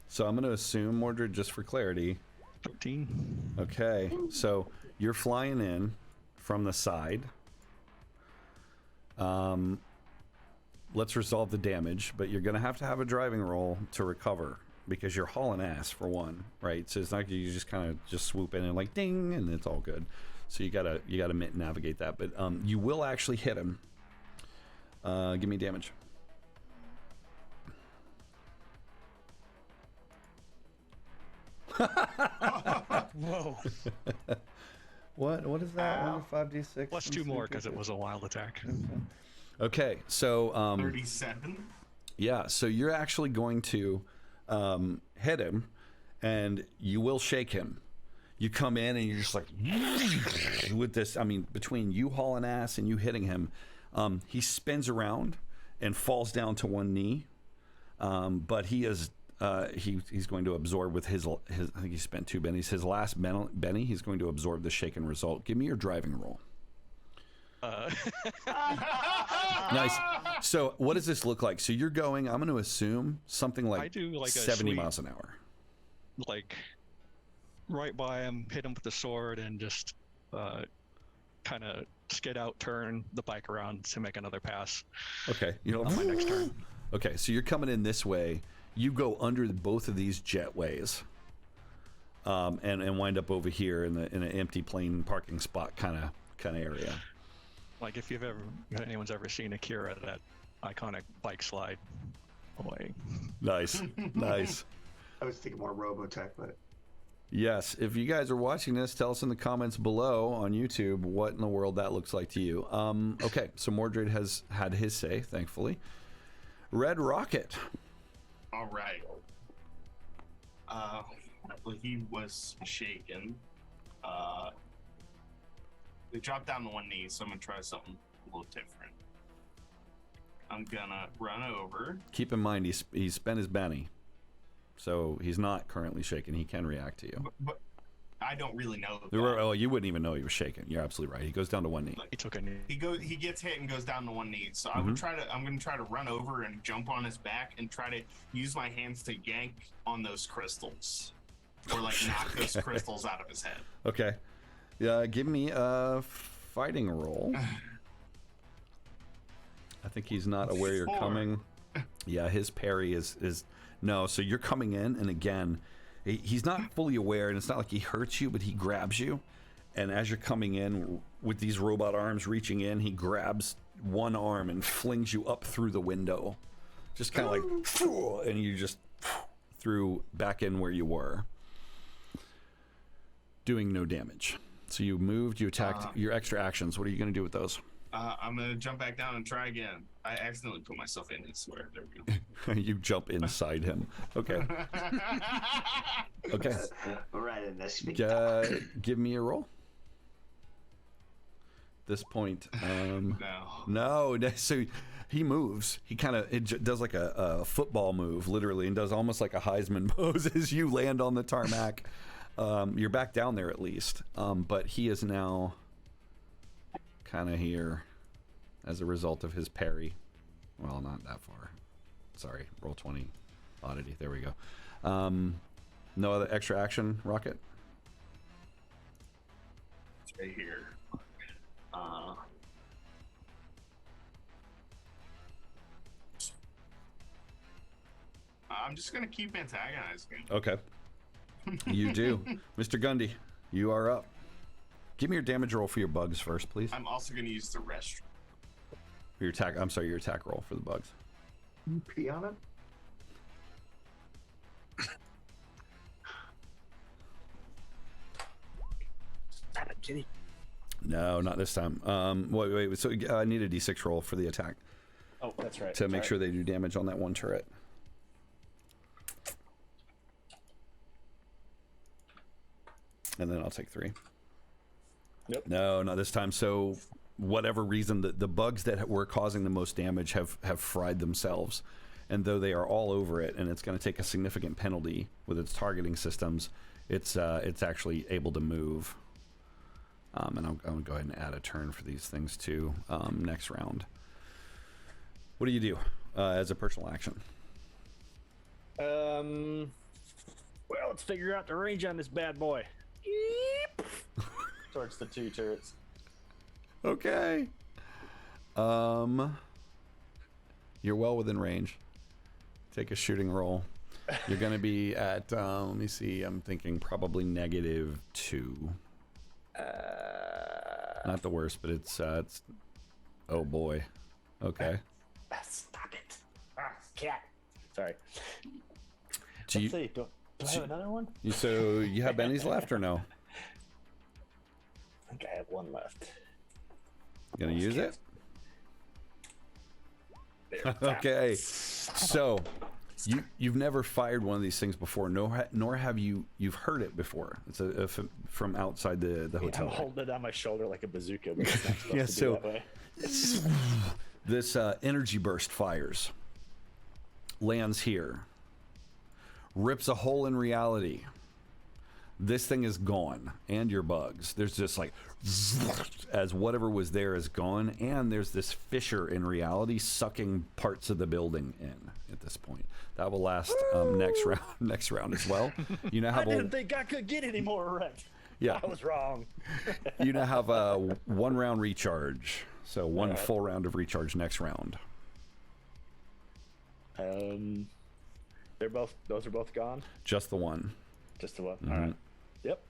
So I'm going to assume, Mordred, just for clarity. 13. Okay, so you're flying in from the side. Let's resolve the damage, but you're going to have a driving roll to recover because you're hauling ass for one, right? So it's not like you just kind of just swoop in and like ding, and it's all good. So you gotta navigate that, but you will actually hit him. Give me damage. Whoa. What is that? 5d6 +2 more because it was a wild attack. Okay, so 37. yeah, so you're actually going to hit him, and you will shake him. You come in and you're just like with this. I mean, between you hauling ass and you hitting him, He spins around and falls down to one knee, but he is he's going to absorb with his. I think he spent 2 bennies. His last benny, he's going to absorb the shaken result. Give me your driving roll. Nice. So what does this look like? So you're going, I'm going to assume something like, I do like 70 miles an hour. Like right by him, hit him with the sword, and just kind of skid out, turn the bike around to make another pass. Okay. On my next turn. Okay, so you're coming in this way. You go under both of these jetways, and wind up over here in an empty plane parking spot kind of area. Like if anyone's ever seen Akira, that iconic bike slide away. Nice, nice. I was thinking more Robotech, but Yes, if you guys are watching this, tell us in the comments below on YouTube what in the world that looks like to you. Okay, so Mordred has had his say, thankfully. Red Rocket. All right. Well, he was shaken. They dropped down to one knee, so I'm gonna try something a little different. I'm gonna run over. Keep in mind, he's spent his Benny, so he's not currently shaken. He can react to you. But I don't really know. Oh, you wouldn't even know he was shaken. You're absolutely right. He goes down to one knee. He took a knee. He gets hit and goes down to one knee. So I'm gonna try to run over and jump on his back and try to use my hands to yank on those crystals, or like knock those crystals out of his head. Okay. Yeah, give me a fighting roll. I think he's not aware you're coming. Yeah, his parry is no. So you're coming in, and again, he's not fully aware, and it's not like he hurts you, but he grabs you. And as you're coming in with these robot arms reaching in, he grabs one arm and flings you up through the window, just kind of like, and you just threw back in where you were, doing no damage. So you moved, you attacked. Your extra actions, what are you going to do with those? I'm going to jump back down and try again. I accidentally put myself in his square. There we go. You jump inside him. Okay. Okay. Right in this. Give me a roll. This point. No. So he moves. He kind of does like a football move, literally, and does almost like a Heisman pose as you land on the tarmac. You're back down there at least, but he is now kind of here as a result of his parry. Well, not that far. Sorry, roll 20. Oddity. There we go. No other extra action, Rocket? It's right here. I'm just going to keep antagonizing. Okay. You do. Mr. Gundy, you are up. Give me your damage roll for your bugs first, please. I'm also going to use the restroom. Your attack. I'm sorry, your attack roll for the bugs. You pee on him? Stop it, Jenny. No, not this time. Wait. So I need a d6 roll for the attack. Oh, that's right. To make sure they do damage on that one turret. And then I'll take 3. Nope. No, not this time. So whatever reason, the bugs that were causing the most damage have fried themselves. And though they are all over it, and it's going to take a significant penalty with its targeting systems, it's actually able to move. And I'm going to go ahead and add a turn for these things too next round. What do you do as a personal action? Well, let's figure out the range on this bad boy. Towards the 2 turrets. Okay. You're well within range. Take a shooting roll. You're going to be at, let me see, I'm thinking probably -2. Not the worst, but it's oh boy. Okay. Stop it. Cat. Sorry. Do Let's see. Do I have another one? So you have bennies left or no? I think I have one left. Gonna use it? Okay. So You've never fired one of these things before, nor have you've heard it before. It's from outside the hotel. I'm holding it on my shoulder like a bazooka, but it's not supposed Yeah, to so- be that way. This energy burst fires, lands here, rips a hole in reality. This thing is gone, and your bugs. There's just like, as whatever was there is gone, and there's this fissure in reality sucking parts of the building in at this point. That will last next round as well. You now have I didn't think I could get any more wrecked. Yeah. I was wrong. You now have a 1 round recharge. So one full round of recharge next round. Those are both gone. Just the one. Just the one. All right. Yep.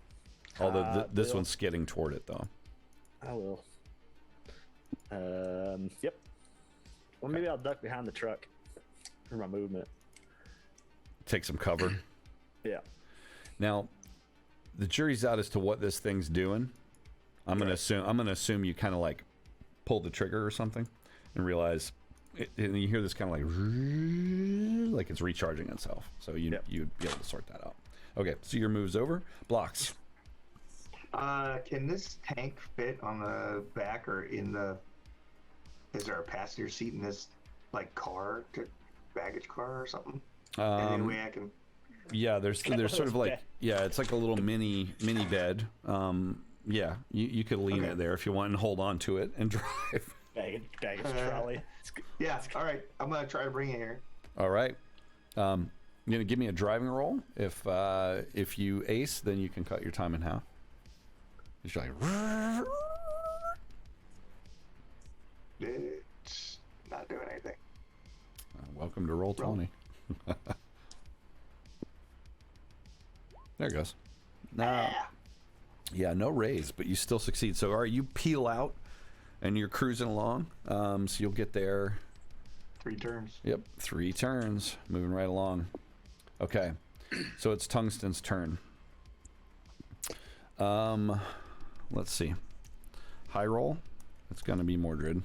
Although this Bill. one's skidding toward it though. I will. Yep. Well, maybe I'll duck behind the truck for my movement. Take some cover. Yeah. Now, the jury's out as to what this thing's doing. I'm gonna assume you kind of like pull the trigger or something, and realize, and you hear this kind of like it's recharging itself. So you'd be able to sort that out. Okay, so your move's over. Blocks. Can this tank fit on the back or in the? Is there a passenger seat in this like baggage car or something? Any way I can? Yeah, there's sort of like it's like a little mini bed. Yeah, you could lean it there if you want and hold on to it and drive. Baggage trolley. Yeah, all right. I'm going to try to bring it here. All right. You're going to give me a driving roll. If you ace, then you can cut your time in half. It's like... It's not doing anything. Welcome to Roll 20. There it goes. Now... Yeah, no raise, but you still succeed. So, all right, you peel out, and you're cruising along. So you'll get there. 3 turns. Yep, 3 turns, moving right along. Okay, so it's Tungsten's turn. Let's see. High roll. It's going to be Mordred.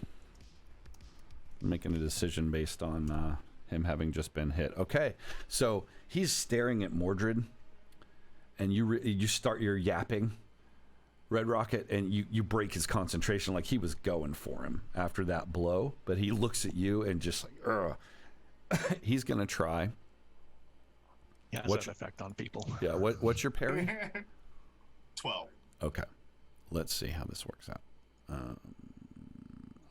Making a decision based on him having just been hit. Okay, so he's staring at Mordred, and you start your yapping. Red Rocket, and you break his concentration. Like he was going for him after that blow, but he looks at you and just like, ugh. He's gonna try. Yeah, it has an effect on people. Yeah, what's your parry? 12. Okay, let's see how this works out.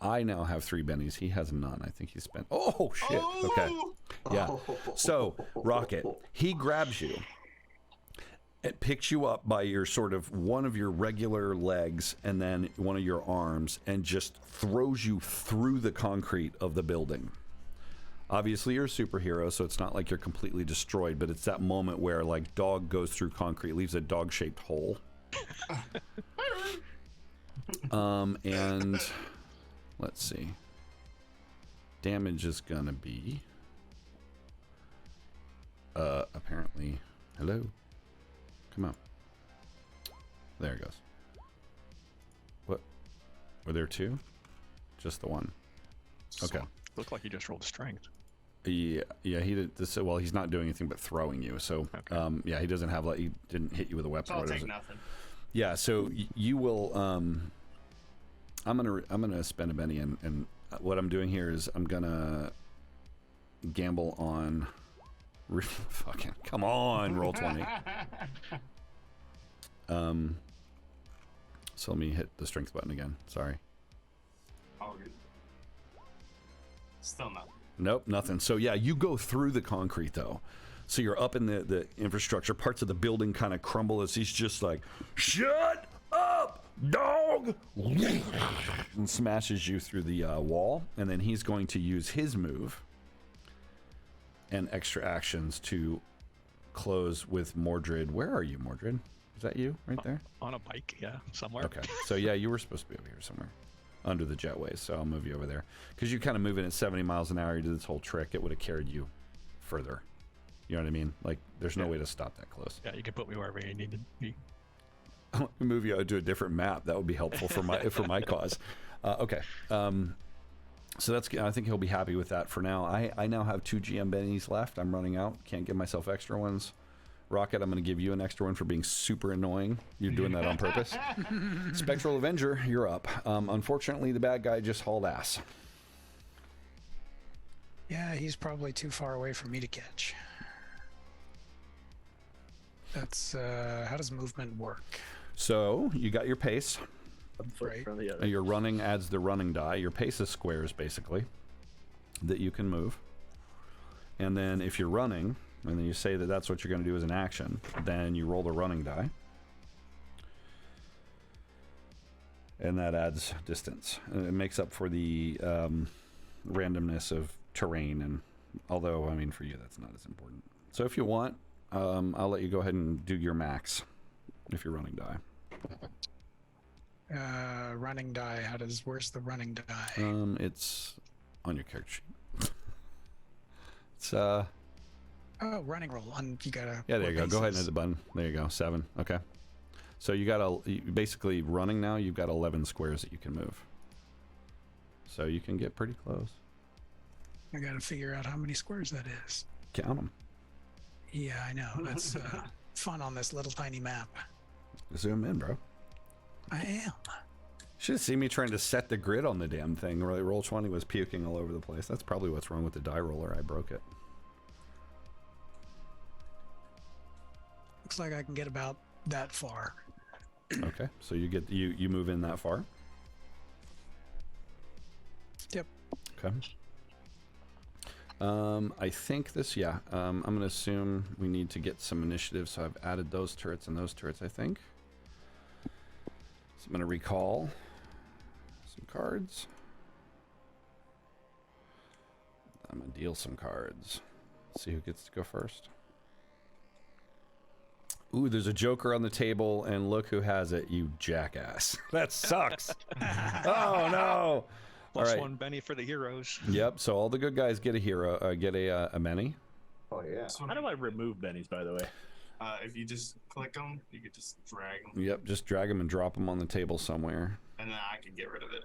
I now have 3 bennies. He has none. I think he spent. Oh shit. Okay. Yeah. So Rocket, he grabs you. It picks you up by your sort of one of your regular legs and then one of your arms and just throws you through the concrete of the building. Obviously, you're a superhero, so it's not like you're completely destroyed, but it's that moment where, like, dog goes through concrete, leaves a dog-shaped hole. And let's see. Damage is gonna be apparently. Hello. Come on. There it goes. What? Were there 2? Just the one. Okay. Looked like he just rolled strength. Yeah, he did this. Well, he's not doing anything but throwing you. So, okay. Yeah, he doesn't have, like, he didn't hit you with a weapon. So I'll take nothing. Yeah, so you will. I'm gonna spend a Benny, and what I'm doing here is I'm gonna gamble on. Fucking come on, roll 20. So let me hit the strength button again. Sorry. All good. Still nothing. Nope, nothing. So yeah, you go through the concrete though. So you're up in the infrastructure. Parts of the building kind of crumble as he's just like, "Shut up, dog!" and smashes you through the wall. And then he's going to use his move and extra actions to close with Mordred. Where are you, Mordred? Is that you right there? On a bike, yeah, somewhere. Okay. So yeah, you were supposed to be over here somewhere under the jetways. So I'll move you over there because you kind of moving at 70 miles an hour. You did this whole trick. It would have carried you further. You know what I mean? Like there's no way to stop that close. Yeah, you can put me wherever you need to be. I'll move you out to a different map. That would be helpful for my cause. Okay. So that's, I think he'll be happy with that for now. I now have 2 GM bennies left. I'm running out. Can't give myself extra ones. Rocket, I'm going to give you an extra one for being super annoying. You're doing that on purpose. Spectral Avenger, you're up. Unfortunately, the bad guy just hauled ass. Yeah, he's probably too far away for me to catch. That's how does movement work? So you got your pace. Right. From the other. Your running adds the running die. Your pace is squares, basically, that you can move. And then if you're running, and then you say that that's what you're going to do as an action, then you roll the running die. And that adds distance. And it makes up for the randomness of terrain. And although, I mean, for you, that's not as important. So if you want, I'll let you go ahead and do your max if you're running die. Running die. Where's the running die? It's on your character sheet. It's Oh, running roll. You gotta. yeah, there you go. Go ahead and hit the button. There you go. 7. Okay. So you got basically running now. You've got 11 squares that you can move. So you can get pretty close. I gotta figure out how many squares that is. Count them. Yeah, I know. That's fun on this little tiny map. Zoom in, bro. I am. Should have seen me trying to set the grid on the damn thing. Really, Roll20 was puking all over the place. That's probably what's wrong with the die roller. I broke it. Looks like I can get about that far. Okay, so you move in that far. Yep. Okay. I think this, yeah. I'm going to assume we need to get some initiative, so I've added those turrets and those turrets, I think. So I'm going to recall some cards. I'm going to deal some cards. See who gets to go first. Ooh, there's a Joker on the table, and look who has it, you jackass. That sucks. Oh, no. Plus all right. 1 Benny for the heroes. Yep, so all the good guys get a hero, get a Benny. Oh yeah. How do I remove bennies, by the way? If you just click them, you could just drag them, Yep, just drag them and drop them on the table somewhere. and then I can get rid of it.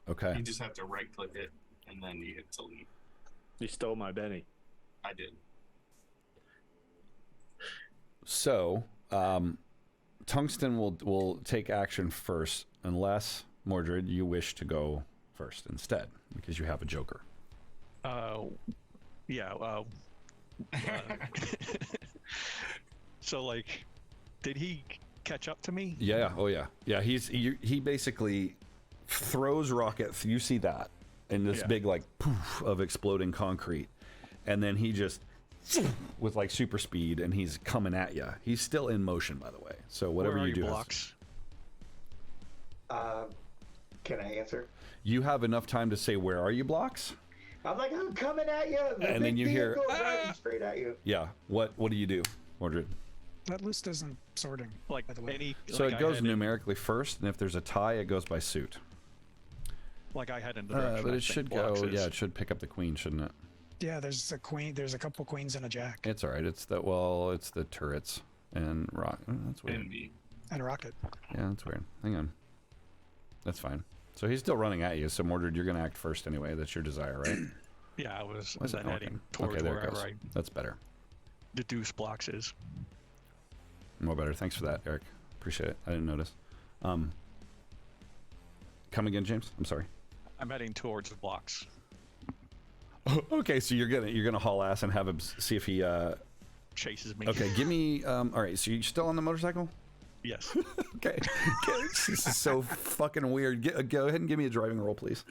Okay. You just have to right-click it, and then you hit delete. You stole my benny. I did. So, Tungsten will take action first, unless, Mordred, you wish to go first instead, because you have a Joker. Yeah. So, like, did he catch up to me? Yeah, oh yeah. Yeah, he basically throws Rocket, you see that, in this big, like, poof of exploding concrete. And then he just, with, like, super speed, and he's coming at you. He's still in motion, by the way. So whatever Where are you do. blocks? Can I answer? You have enough time to say, where are you, blocks? I'm like, I'm coming at you. And then you hear, right straight at you. Yeah. What do you do, Mordred? That list isn't sorting. Like, by the way. any. So like it I goes had numerically first, and if there's a tie, it goes by suit. Like I had in the direction But I it think should blocks go. is. Yeah, it should pick up the queen, shouldn't it? Yeah, there's a queen. There's a couple queens and a jack It's all right. It's the turrets and rock. Oh, that's weird. Envy. and a rocket. Yeah, that's weird. Hang on. That's fine. So he's still running at you. So Mordred, you're gonna act first anyway. That's your desire, right? Yeah, I was Why is then that heading working? towards Okay, there it wherever goes. I That's better. deduce blocks is. More better. Thanks for that, Eric. Appreciate it. I didn't notice. Come again, James. I'm sorry. I'm heading towards the blocks. Okay, so you're gonna haul ass and have him see if he. Chases me. Okay, give me. All right, so you're still on the motorcycle? Yes. Okay. This is so fucking weird. Go ahead and give me a driving roll, please.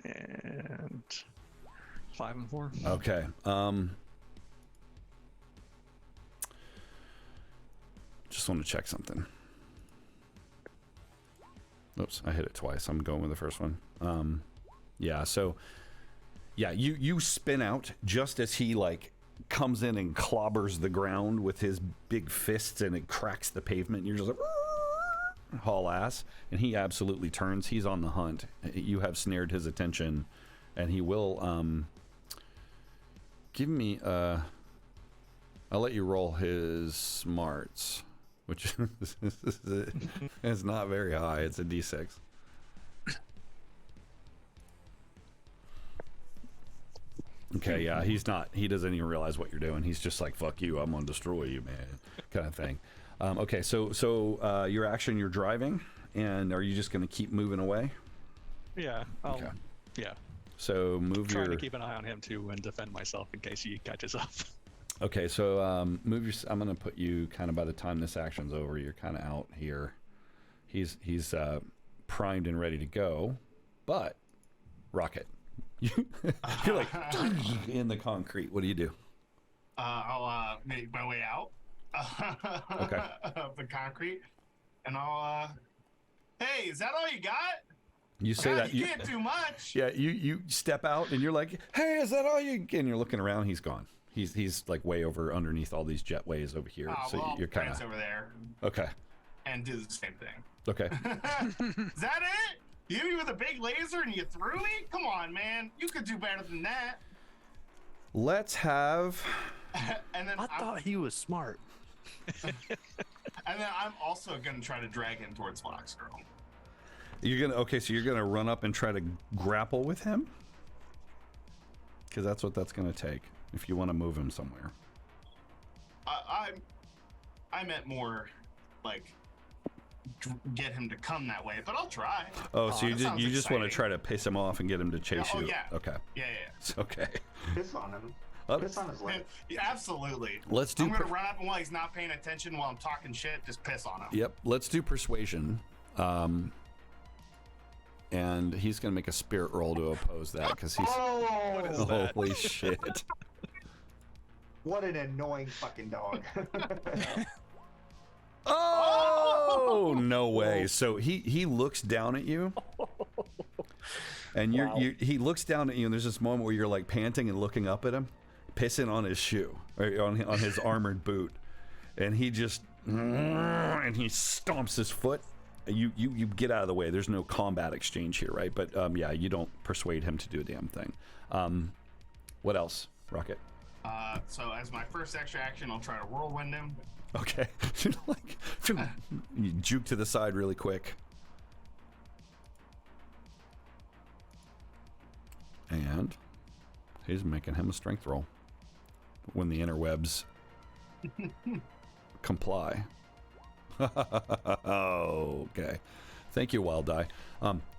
And 5 and 4. Okay. Just want to check something. Oops, I hit it twice. I'm going with the first one. Yeah, so yeah, you spin out just as he like comes in and clobbers the ground with his big fists, and it cracks the pavement, and you're just like haul ass, and he absolutely turns. He's on the hunt. You have snared his attention, and he will give me a I'll let you roll his smarts, which is not very high. It's a D6. Okay, yeah, he doesn't even realize what you're doing. He's just like, fuck you, I'm gonna destroy you, man, kind of thing. Okay, so your action, you're driving, and are you just gonna keep moving away? Yeah. Okay. Yeah. So move Trying your... to keep an eye on him too and defend myself in case he catches up. Okay, so move your... I'm gonna put you kind of by the time this action's over, you're kind of out here. He's primed and ready to go, but Rocket, you're like in the concrete. What do you do? I'll make my way out Okay. of the concrete, and I'll hey, is that all you got? You say that you can't do much. Yeah, you step out and you're like, hey, is that all you? And you're looking around. He's gone. He's like way over underneath all these jetways over here. Oh, so well, you're kind of over there. Okay. And do the same thing. Okay. Is that it? You hit me with a big laser and you threw me? Come on, man. You could do better than that. Let's have... And then I thought he was smart. And then I'm also going to try to drag him towards Fox Girl. You're gonna... Okay, so you're gonna run up and try to grapple with him? Because that's what that's gonna take, if you want to move him somewhere. I meant more like get him to come that way, but I'll try. Oh, so you just want to try to piss him off and get him to chase you? Yeah. Okay. Yeah. Okay. Piss on him. Piss on his leg. Yeah, absolutely. Let's do... I'm gonna run up and while he's not paying attention, while I'm talking shit, just piss on him. Yep. Let's do persuasion. And he's gonna make a spirit roll to oppose that because he's... Oh, holy shit. what an annoying fucking dog. Oh, no way. So he looks down at you. And he looks down at you, and there's this moment where you're like panting and looking up at him, pissing on his shoe, or on his armored boot. And he just... And he stomps his foot. You get out of the way. There's no combat exchange here, right? But yeah, you don't persuade him to do a damn thing. What else, Rocket? So as my first extra action, I'll try to whirlwind him. Okay. Like, you juke to the side really quick. And he's making him a strength roll when the interwebs comply. Okay. Thank you, Wild Die.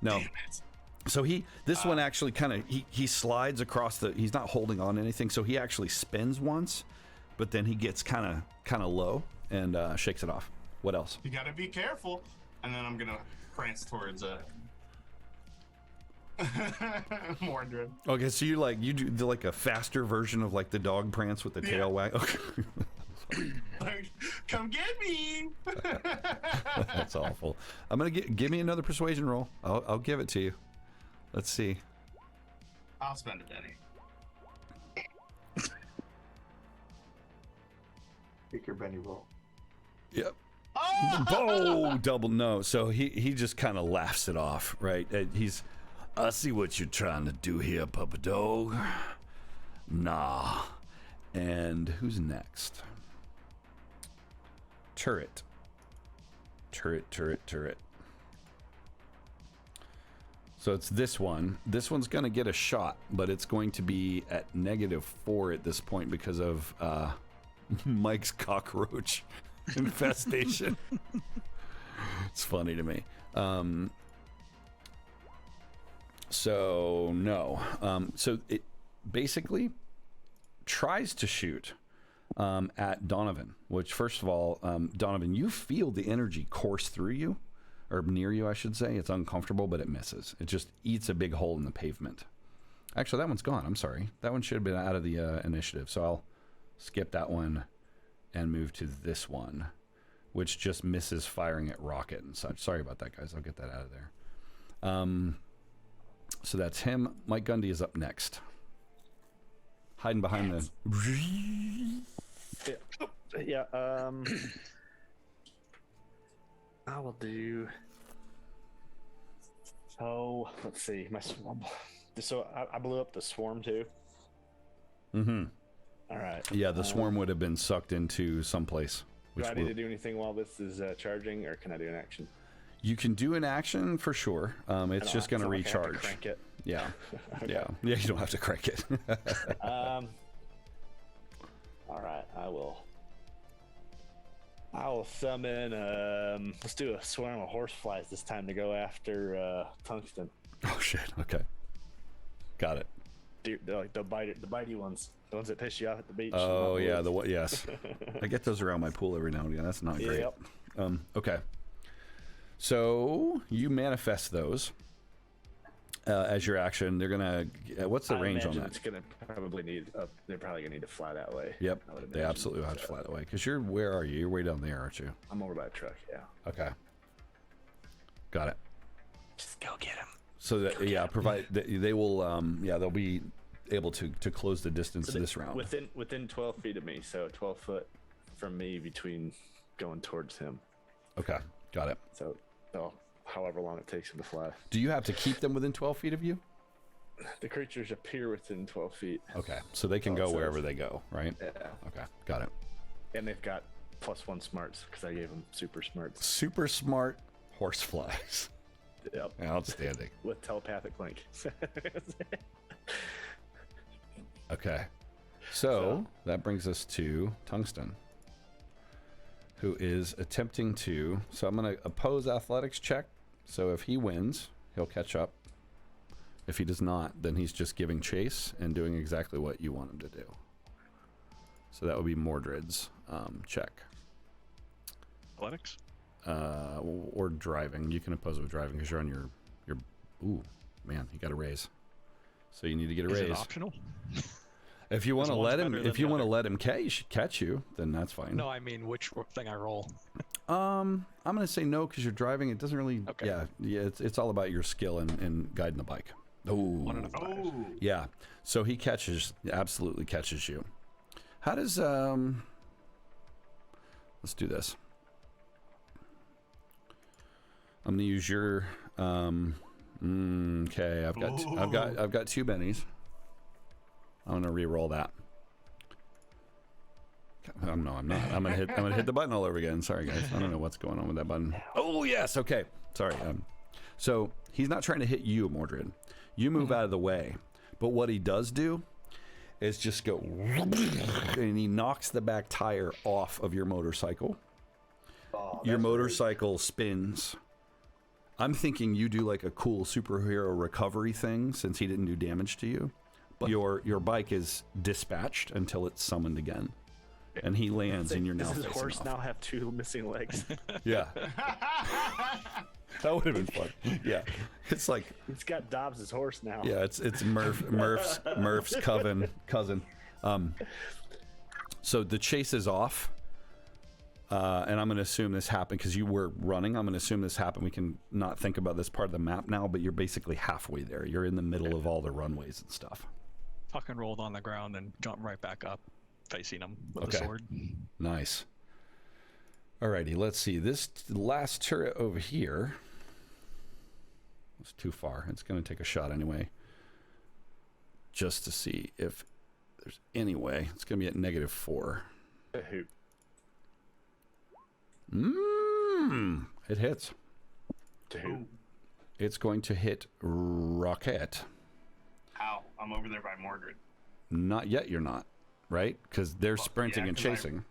No. So this one actually kind of, he slides across he's not holding on to anything, so he actually spins once, but then he gets kind of low and shakes it off. What else? You gotta be careful. And then I'm gonna prance towards Mordred. Okay, so you do like a faster version of like the dog prance with the tail wag. Okay. Come get me. That's awful. I'm gonna give me another persuasion roll. I'll give it to you. Let's see. I'll spend a penny. Take your Benny roll. Yep. Oh, double no. So he just kind of laughs it off, right? I see what you're trying to do here, Papa Dog. Nah. And who's next? Turret. So it's this one. This one's going to get a shot, but it's going to be at -4 at this point because of Mike's cockroach infestation. It's funny to me. So no. So it basically tries to shoot at Donovan, which first of all, Donovan, you feel the energy course through you, or near you, I should say. It's uncomfortable, but it misses. It just eats a big hole in the pavement. Actually, that one's gone. I'm sorry. That one should have been out of the initiative. So I'll skip that one and move to this one, which just misses firing at rocket and such. Sorry about that, guys. I'll get that out of there. So that's him. Mike Gundy is up next. Hiding behind the... Yeah, I will do... So, let's see. My swarm... So, I blew up the swarm, too. Mm-hmm. All right. Yeah, the swarm would have been sucked into someplace. Do I need to do anything while this is charging, or can I do an action? You can do an action for sure. It's just going to recharge. Crank it. Yeah. Okay. Yeah. You don't have to crank it. All right, I will summon. Let's do a swarm of horseflies this time to go after Tungsten. Oh shit. Okay. Got it. They're like the bitey ones, the ones that piss you off at the beach. Oh yeah, yes. I get those around my pool every now and again. That's not great. Yep. Okay. So you manifest those as your action. They're gonna. What's the range on that? It's gonna probably need. They're probably gonna need to fly that way. Yep. They absolutely have to fly that way. Because you're. Where are you? You're way down there, aren't you? I'm over by the truck. Yeah. Okay. Got it. Just go get him. So that provide they will they'll be able to close the distance this round. Within 12 feet of me, so 12 foot from me between going towards him. Okay. Got it. So however long it takes him to fly. Do you have to keep them within 12 feet of you? The creatures appear within 12 feet. Okay, so they can go wherever they go, right? Yeah. Okay, got it. And they've got +1 smarts because I gave them super smarts. Super smart horseflies. Yep. Outstanding. With telepathic link. Okay, so that brings us to Tungsten, who is attempting to. So I'm going to oppose athletics check. So if he wins, he'll catch up. If he does not, then he's just giving chase and doing exactly what you want him to do. So that would be Mordred's check. Athletics? Or driving. You can oppose it with driving because you're on your. Ooh, man, you got a raise. So you need to get a raise. Is it optional? If you want to let him, catch you, then that's fine. No, I mean which thing I roll. I'm gonna say no because you're driving. It doesn't really. Okay. Yeah. It's all about your skill and guiding the bike. Oh. 1 and a 5. Yeah. So he absolutely catches you. How does Let's do this. I'm gonna use your. Okay. I've got 2 bennies. I'm gonna re-roll that. No, I'm not. I'm gonna hit the button all over again. Sorry, guys. I don't know what's going on with that button. Oh yes. Okay. Sorry. So he's not trying to hit you, Mordred. You move out of the way, but what he does do is just go, and he knocks the back tire off of your motorcycle. Your motorcycle spins. I'm thinking you do like a cool superhero recovery thing since he didn't do damage to you. But your bike is dispatched until it's summoned again, and he lands in your now. Does his horse now have 2 missing legs? Yeah, that would have been fun. Yeah, it's like He's got Dobbs' horse now. yeah, it's Murph's cousin. So the chase is off, and I'm going to assume this happened because you were running. I'm going to assume this happened. We can not think about this part of the map now, but you're basically halfway there. You're in the middle of all the runways and stuff. Fucking rolled on the ground and jumped right back up, facing him with the sword. Nice. Alrighty, let's see. This last turret over here. It's too far. It's going to take a shot anyway. Just to see if there's any way. It's going to be at -4. It hits. To who? It's going to hit Rocket. How? I'm over there by Mordred. Not yet, you're not. Right? Because they're sprinting and chasing.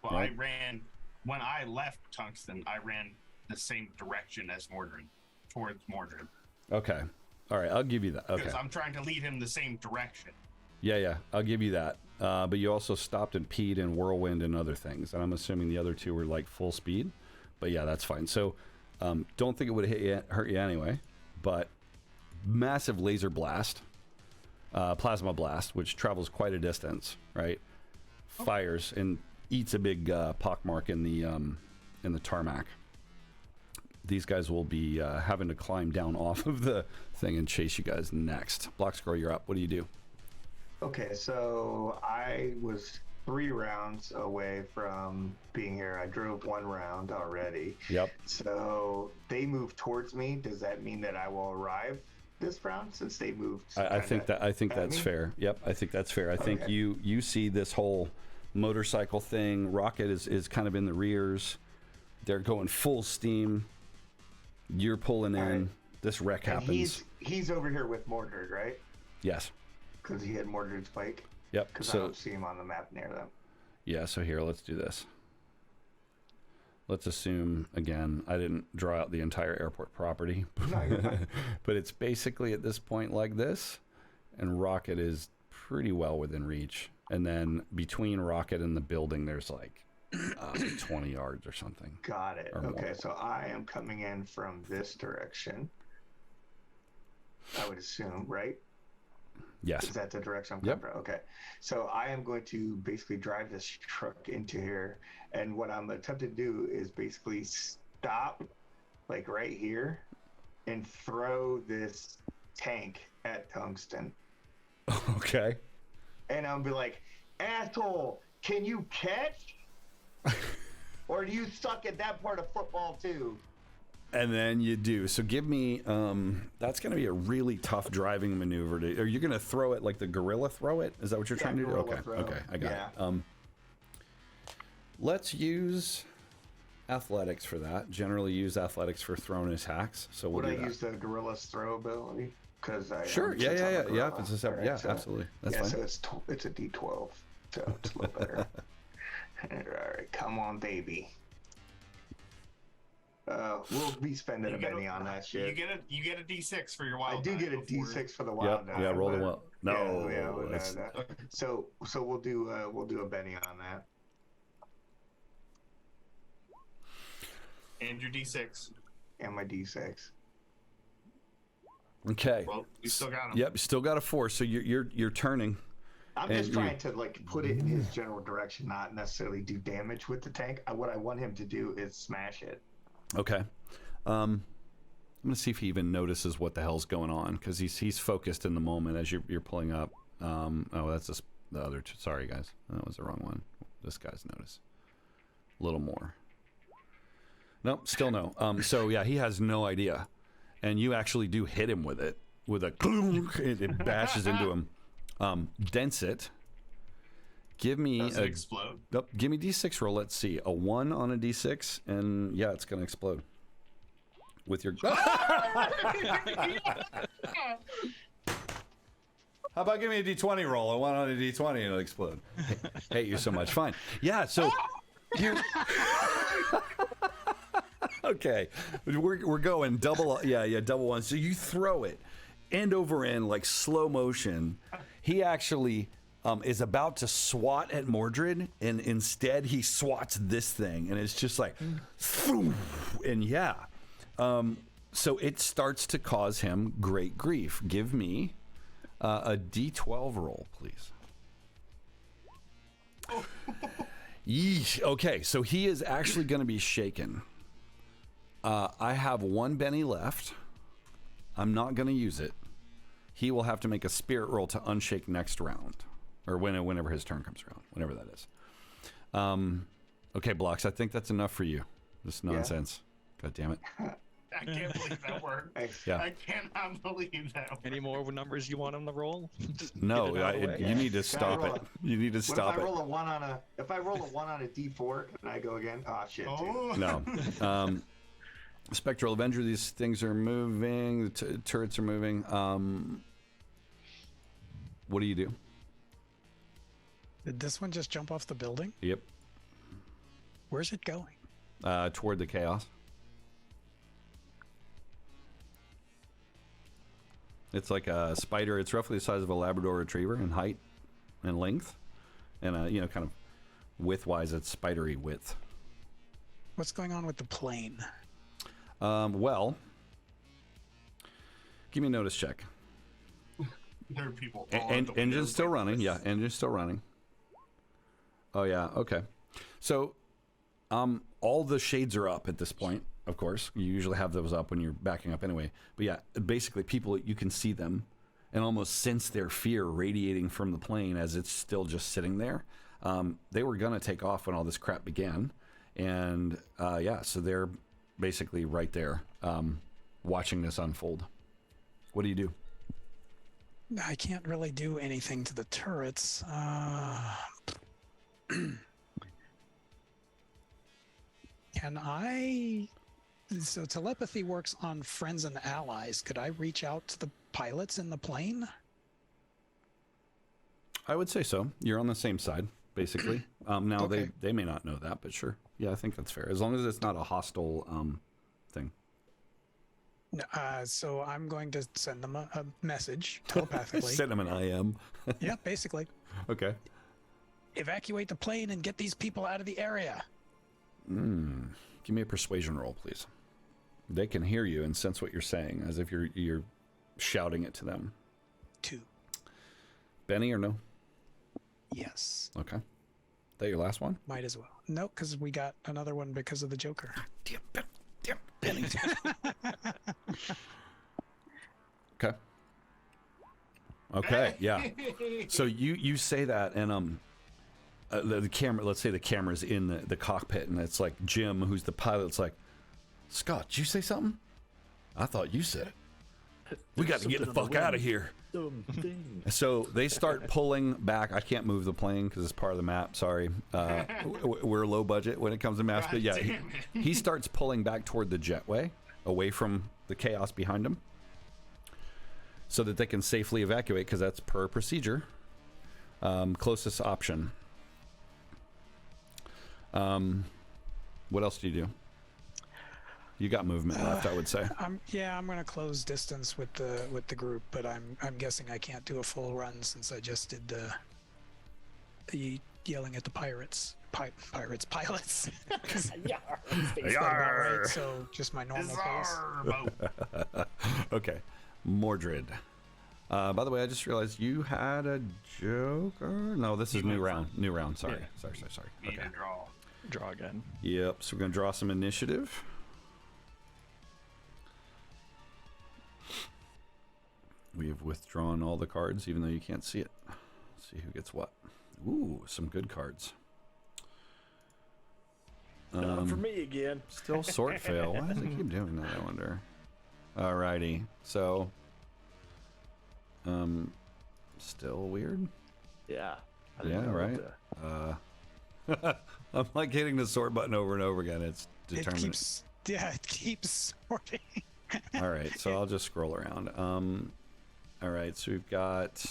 I ran... When I left Tungsten, I ran the same direction as Mordred. Towards Mordred. Okay. All right, I'll give you that. Okay. Because I'm trying to lead him the same direction. Yeah, I'll give you that. But you also stopped and peed and whirlwind and other things. And I'm assuming the other 2 were like full speed. But yeah, that's fine. So don't think it would hurt you anyway. But massive laser blast, plasma blast, which travels quite a distance, right? Fires and eats a big pockmark in the tarmac. These guys will be having to climb down off of the thing and chase you guys next. Block Squirrel, you're up. What do you do? Okay, so I was 3 rounds away from being here. I drove 1 round already. Yep. So they move towards me. Does that mean that I will arrive this round since they moved? I think that's fair. Yep, I think that's fair. I think you see this whole motorcycle thing. Rocket is kind of in the rears. They're going full steam. You're pulling in. Right. This wreck happens. He's over here with Mordred, right? Yes. Because he had Mordred's bike. Yep. Because I don't see him on the map near them. Yeah. So here, let's do this. Let's assume again. I didn't draw out the entire airport property, no, you're fine. But it's basically at this point like this, and Rocket is pretty well within reach. And then between Rocket and the building, there's like 20 yards or something. Got it. Okay, so I am coming in from this direction. I would assume, right? Yes. Is that the direction I'm coming from? Okay. So I am going to basically drive this truck into here. And what I'm attempting to do is basically stop, like right here, and throw this tank at Tungsten. Okay. And I'll be like, asshole, can you catch? Or do you suck at that part of football too? And then you do. So give me, that's going to be a really tough driving maneuver. Are you going to throw it like the gorilla throw it? Is that what you're trying to do? Okay. Throw. Okay. I got it. Let's use athletics for that. Generally use athletics for throwing attacks. So we'll Would I use the gorilla's throw ability? Because Sure. Yeah. It's a separate, right, so, absolutely. That's fine. So it's a D12. So it's a little better. All right. Come on, baby. We'll be spending a penny on that shit. You get a D6 for your wild. I do get a D6 for the wild. Yeah, roll the wild. No. No. So we'll do a penny on that. And your D6. And my D6. Okay. Well, you still got him. Yep, you still got a 4. So you're turning. I'm just trying to like put it in his general direction, not necessarily do damage with the tank. What I want him to do is smash it. Okay. I'm gonna see if he even notices what the hell's going on, because he's focused in the moment as you're pulling up. Oh, that's just the other two. Sorry, guys, that was the wrong one. This guy's notice. A little more. Nope, still no. So yeah, he has no idea, and you actually do hit him with it with a it bashes into him. Dents it. Give me Does it explode? Nope. Give me D6 roll. Let's see. A 1 on a D6, and yeah, it's gonna explode. With your. How about give me a D20 roll? A 1 on a D20 and it'll explode. Hate you so much. Fine. Yeah. So you. Okay, we're going double. Yeah, double one. So you throw it, end over end, like slow motion. He actually is about to swat at Mordred, and instead he swats this thing, and it's just like, and yeah. So it starts to cause him great grief. Give me a D12 roll, please. Yeesh. Okay, so he is actually going to be shaken. I have 1 Benny left. I'm not going to use it. He will have to make a spirit roll to unshake next round, or whenever his turn comes around, whenever that is. Okay, Blocks, I think that's enough for you. This nonsense. Yeah. God damn it. I can't believe that worked. Yeah. I cannot believe that. Any more numbers you want on the roll? No, you need to stop it. You need to stop it. If I roll a 1 on a D4, can I go again? Oh shit. Dude. No. Spectral Avenger, these things are moving. The turrets are moving. What do you do? Did this one just jump off the building? Yep. Where's it going? Toward the chaos. It's like a spider. It's roughly the size of a Labrador Retriever in height and length, and kind of width-wise, it's spidery width. What's going on with the plane? Well, give me a notice check. There are people. Engine's still running. Yeah, engine's still running. Oh yeah. Okay. So, all the shades are up at this point. Of course, you usually have those up when you're backing up anyway. But yeah, basically, people, you can see them and almost sense their fear radiating from the plane as it's still just sitting there. They were gonna take off when all this crap began, and so they're basically right there, watching this unfold. What do you do? I can't really do anything to the turrets. Can I? So telepathy works on friends and allies. Could I reach out to the pilots in the plane? I would say so. You're on the same side, basically. Now Okay. they may not know that, but sure. Yeah, I think that's fair. As long as it's not a hostile thing. So I'm going to send them a message telepathically. Send them an IM. Yeah, basically. Okay. Evacuate the plane and get these people out of the area. Give me a persuasion roll, please. They can hear you and sense what you're saying, as if you're shouting it to them. 2. Benny or no? Yes. Okay. That your last one? Might as well. No, because we got another one because of the Joker. Damn Benny. Okay. Okay. Yeah. So you say that, and the camera. Let's say the camera's in the cockpit, and it's like Jim, who's the pilot. It's like, Scott, did you say something? I thought you said it. We got to get the fuck out of here. So they start pulling back. I can't move the plane because it's part of the map. Sorry. We're low budget when it comes to maps. But yeah, he starts pulling back toward the jetway, away from the chaos behind him, so that they can safely evacuate, because that's per procedure. Closest option. What else do you do? You got movement left, I would say. I'm going to close distance with the group, but I'm guessing I can't do a full run since I just did the yelling at the pilots. Yeah. Right, so just my normal pace. Okay, Mordred. By the way, I just realized you had a Joker. No, this is new round. New round. Sorry. Yeah. Sorry. Need a draw. Draw again. Yep. So we're gonna draw some initiative. We have withdrawn all the cards, even though you can't see it. Let's see who gets what. Ooh, some good cards. Not for me again. Still sort fail. Why does it keep doing that, I wonder? Alrighty. So, still weird? Yeah. Yeah, right. I'm like hitting the sort button over and over again. It's determined. It keeps sorting. All right, so I'll just scroll around. All right, so we've got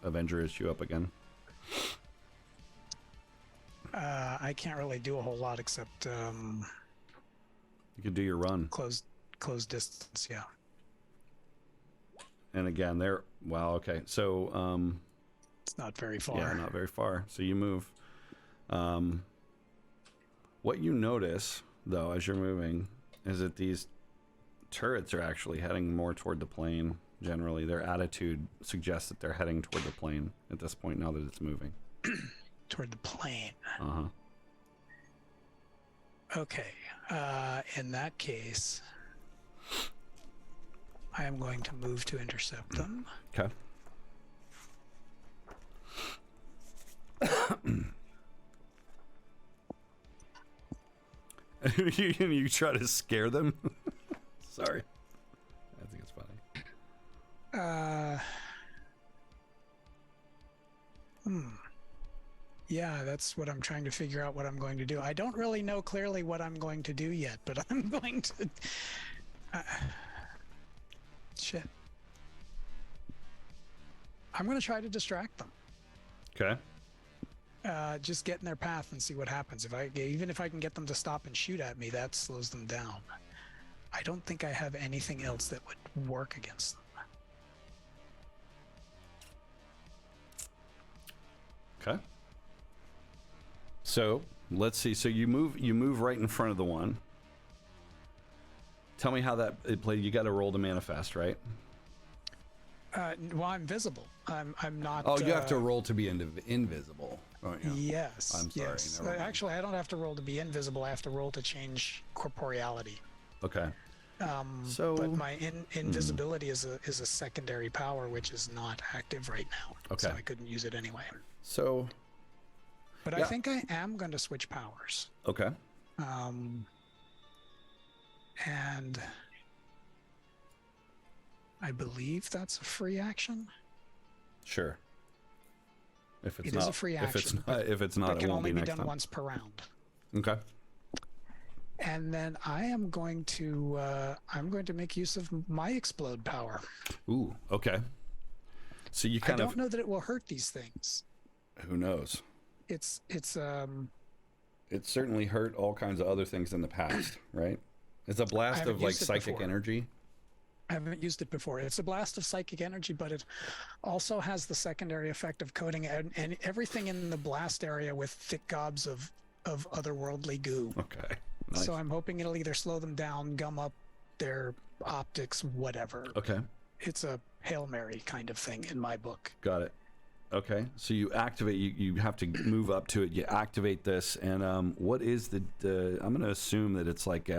Avenger issue up again. I can't really do a whole lot except You could do your run. close distance. Yeah. And again, there. Wow. Okay. So, It's not very far. yeah, not very far. So you move. What you notice, though, as you're moving, is that these turrets are actually heading more toward the plane. Generally, their attitude suggests that they're heading toward the plane at this point, now that it's moving. Toward the plane. Uh-huh. Okay. In that case, I am going to move to intercept them. Okay. You try to scare them? Sorry. I think it's funny. Yeah, that's what I'm trying to figure out what I'm going to do. I don't really know clearly what I'm going to do yet, but I'm going to... shit. I'm going to try to distract them. Okay. Just get in their path and see what happens. Even if I can get them to stop and shoot at me, that slows them down. I don't think I have anything else that would work against them. Okay. So let's see. So you move right in front of the one. Tell me how it played. You got to roll to manifest, right? Well, I'm visible. I'm not. Oh, you have to roll to be invisible. Oh, yeah. Yes. I'm sorry. Yes. Never mind. Actually, I don't have to roll to be invisible. I have to roll to change corporeality. Okay. But my invisibility is a secondary power, which is not active right now. Okay. So I couldn't use it anyway. So. But Yeah. I think I am going to switch powers. Okay. And I believe that's a free action. Sure. If it's It not, is a free if it's action. not, if it's not, It it can won't only be be next done time. once per round. Okay. And then I am going to make use of my explode power. Ooh. Okay. So you I kind don't of. know that it will hurt these things. Who knows? It's It certainly hurt all kinds of other things in the past, right? It's a blast haven't of like used it psychic before. energy. I haven't used it before. It's a blast of psychic energy, but it also has the secondary effect of coating and everything in the blast area with thick gobs of otherworldly goo. Okay. Nice. So I'm hoping it'll either slow them down, gum up their optics, whatever. Okay. It's a Hail Mary kind of thing in my book. Got it. Okay. So you activate. You have to move up to it. You activate this, and what is the? I'm going to assume that it's like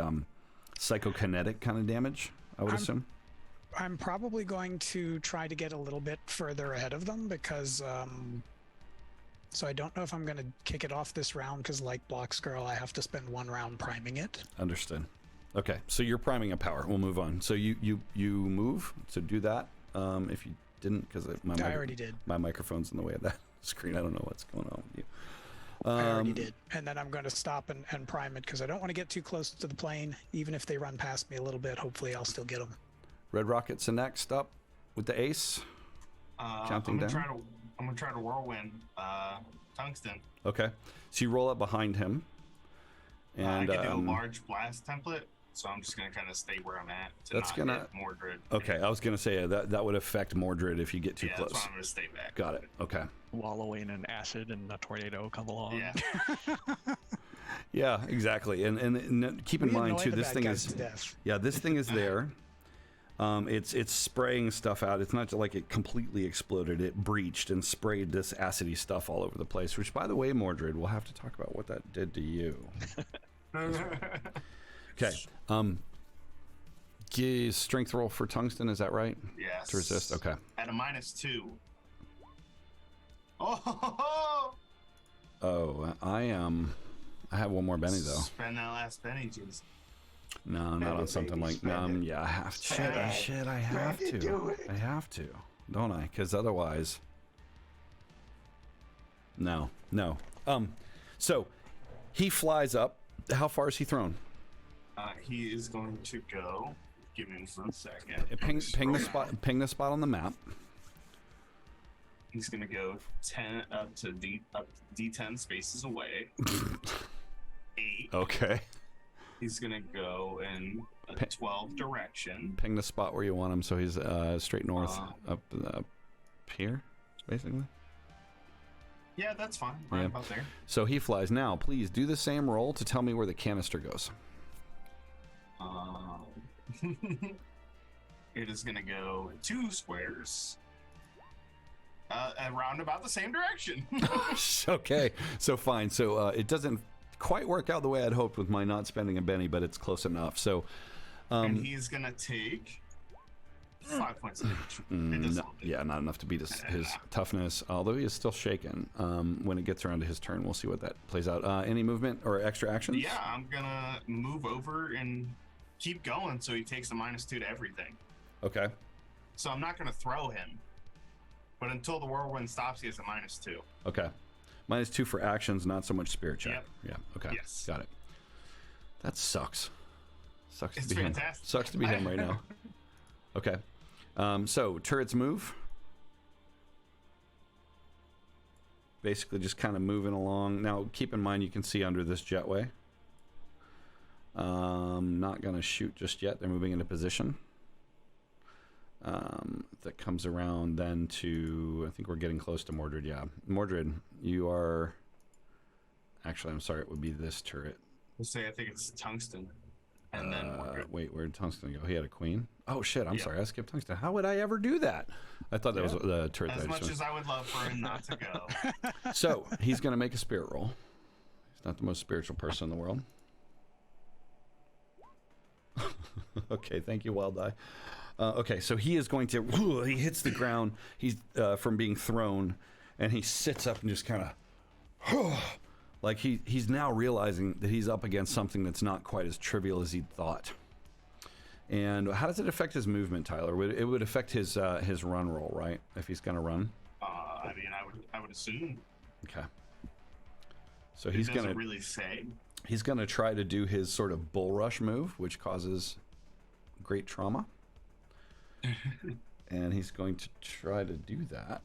psychokinetic kind of damage. I would assume. I'm probably going to try to get a little bit further ahead of them because so I don't know if I'm going to kick it off this round because like Blocks Girl, I have to spend one round priming it. Understood. Okay, so you're priming a power. We'll move on. So you move to do that. If you didn't, because I already did. My microphone's in the way of that screen. I don't know what's going on with you. I already did. And then I'm going to stop and prime it because I don't want to get too close to the plane. Even if they run past me a little bit, hopefully I'll still get them. Red Rocket's the next up with the ace. Counting down. I'm gonna try to whirlwind tungsten. Okay, so you roll up behind him, and I can do a large blast template, so I'm just gonna kind of stay where I'm at. That's gonna hit Mordred. Okay, I was gonna say that would affect Mordred if you get too close. That's why I'm gonna stay back. Got it. Okay. Wallowing in acid and a tornado come along. Yeah. Yeah, exactly. And keep in mind too, this thing is this thing is there. It's spraying stuff out. It's not like it completely exploded. It breached and sprayed this acidy stuff all over the place. Which, by the way, Mordred, we'll have to talk about what that did to you. Okay. Strength roll for tungsten. Is that right? Yes. To resist. Okay. At a -2. Oh. Oh, I have one more Benny though. Spend that last penny, jeez. No, not on something like yeah. I have to. Shit, I have to. I have to, don't I? Because otherwise, no. So he flies up. How far is he thrown? He is going to go. Give me 1 second. Ping the spot on the map. He's gonna go 10 up to D10 spaces away. 8. Okay. He's gonna go in a 12 direction. Ping the spot where you want him, so he's straight north up here, basically. Yeah, that's fine. Right about there. So he flies. Now, please do the same roll to tell me where the canister goes. It is gonna go 2 squares. Around about the same direction. Okay, so fine. So it doesn't quite work out the way I'd hoped with my not spending a Benny, but it's close enough. So, and he's gonna take 5 points of damage. Not enough to beat his toughness. Although he is still shaken. When it gets around to his turn, we'll see what that plays out. Any movement or extra actions? Yeah, I'm gonna move over and keep going, so he takes a -2 to everything. Okay. So I'm not gonna throw him. But until the whirlwind stops, he has a -2. Okay. -2 for actions, not so much spirit check. Yep. Yeah. Okay. Yes. Got it. That sucks. Sucks It's to be fantastic. him. Sucks to be him right now. Okay. So turrets move. Basically, just kind of moving along. Now, keep in mind you can see under this jetway. Not gonna shoot just yet. They're moving into position. That comes around then to, I think we're getting close to Mordred. Yeah, Mordred, you are. Actually, I'm sorry. It would be this turret. Let's say I think it's tungsten, and then wait, where did tungsten go? He had a queen. Oh shit! I'm sorry. I skipped tungsten. How would I ever do that? I thought that was the turret. As much as I would love for him not to go. So he's gonna make a spirit roll. He's not the most spiritual person in the world. Okay, thank you, Wild Eye. Okay, so he is going to. He hits the ground. He's from being thrown, and he sits up and just kind of, like he's now realizing that he's up against something that's not quite as trivial as he'd thought. And how does it affect his movement, Tyler? It would affect his run roll, right? If he's going to run. I mean, I would assume. Okay. So he's going to really say. He's going to try to do his sort of bull rush move, which causes great trauma. And he's going to try to do that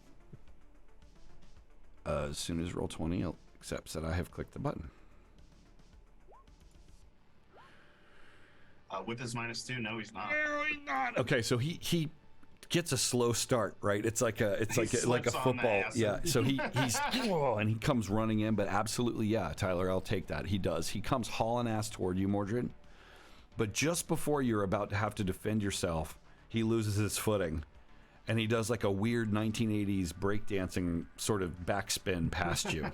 as soon as Roll20 accepts that I have clicked the button. With his -2, no, he's not. No, he's not. Okay, so he gets a slow start, right? It's like a football. Yeah. So he's and he comes running in, but absolutely, yeah, Tyler, I'll take that. He does. He comes hauling ass toward you, Mordred. But just before you're about to have to defend yourself, he loses his footing, and he does like a weird 1980s breakdancing sort of backspin past you,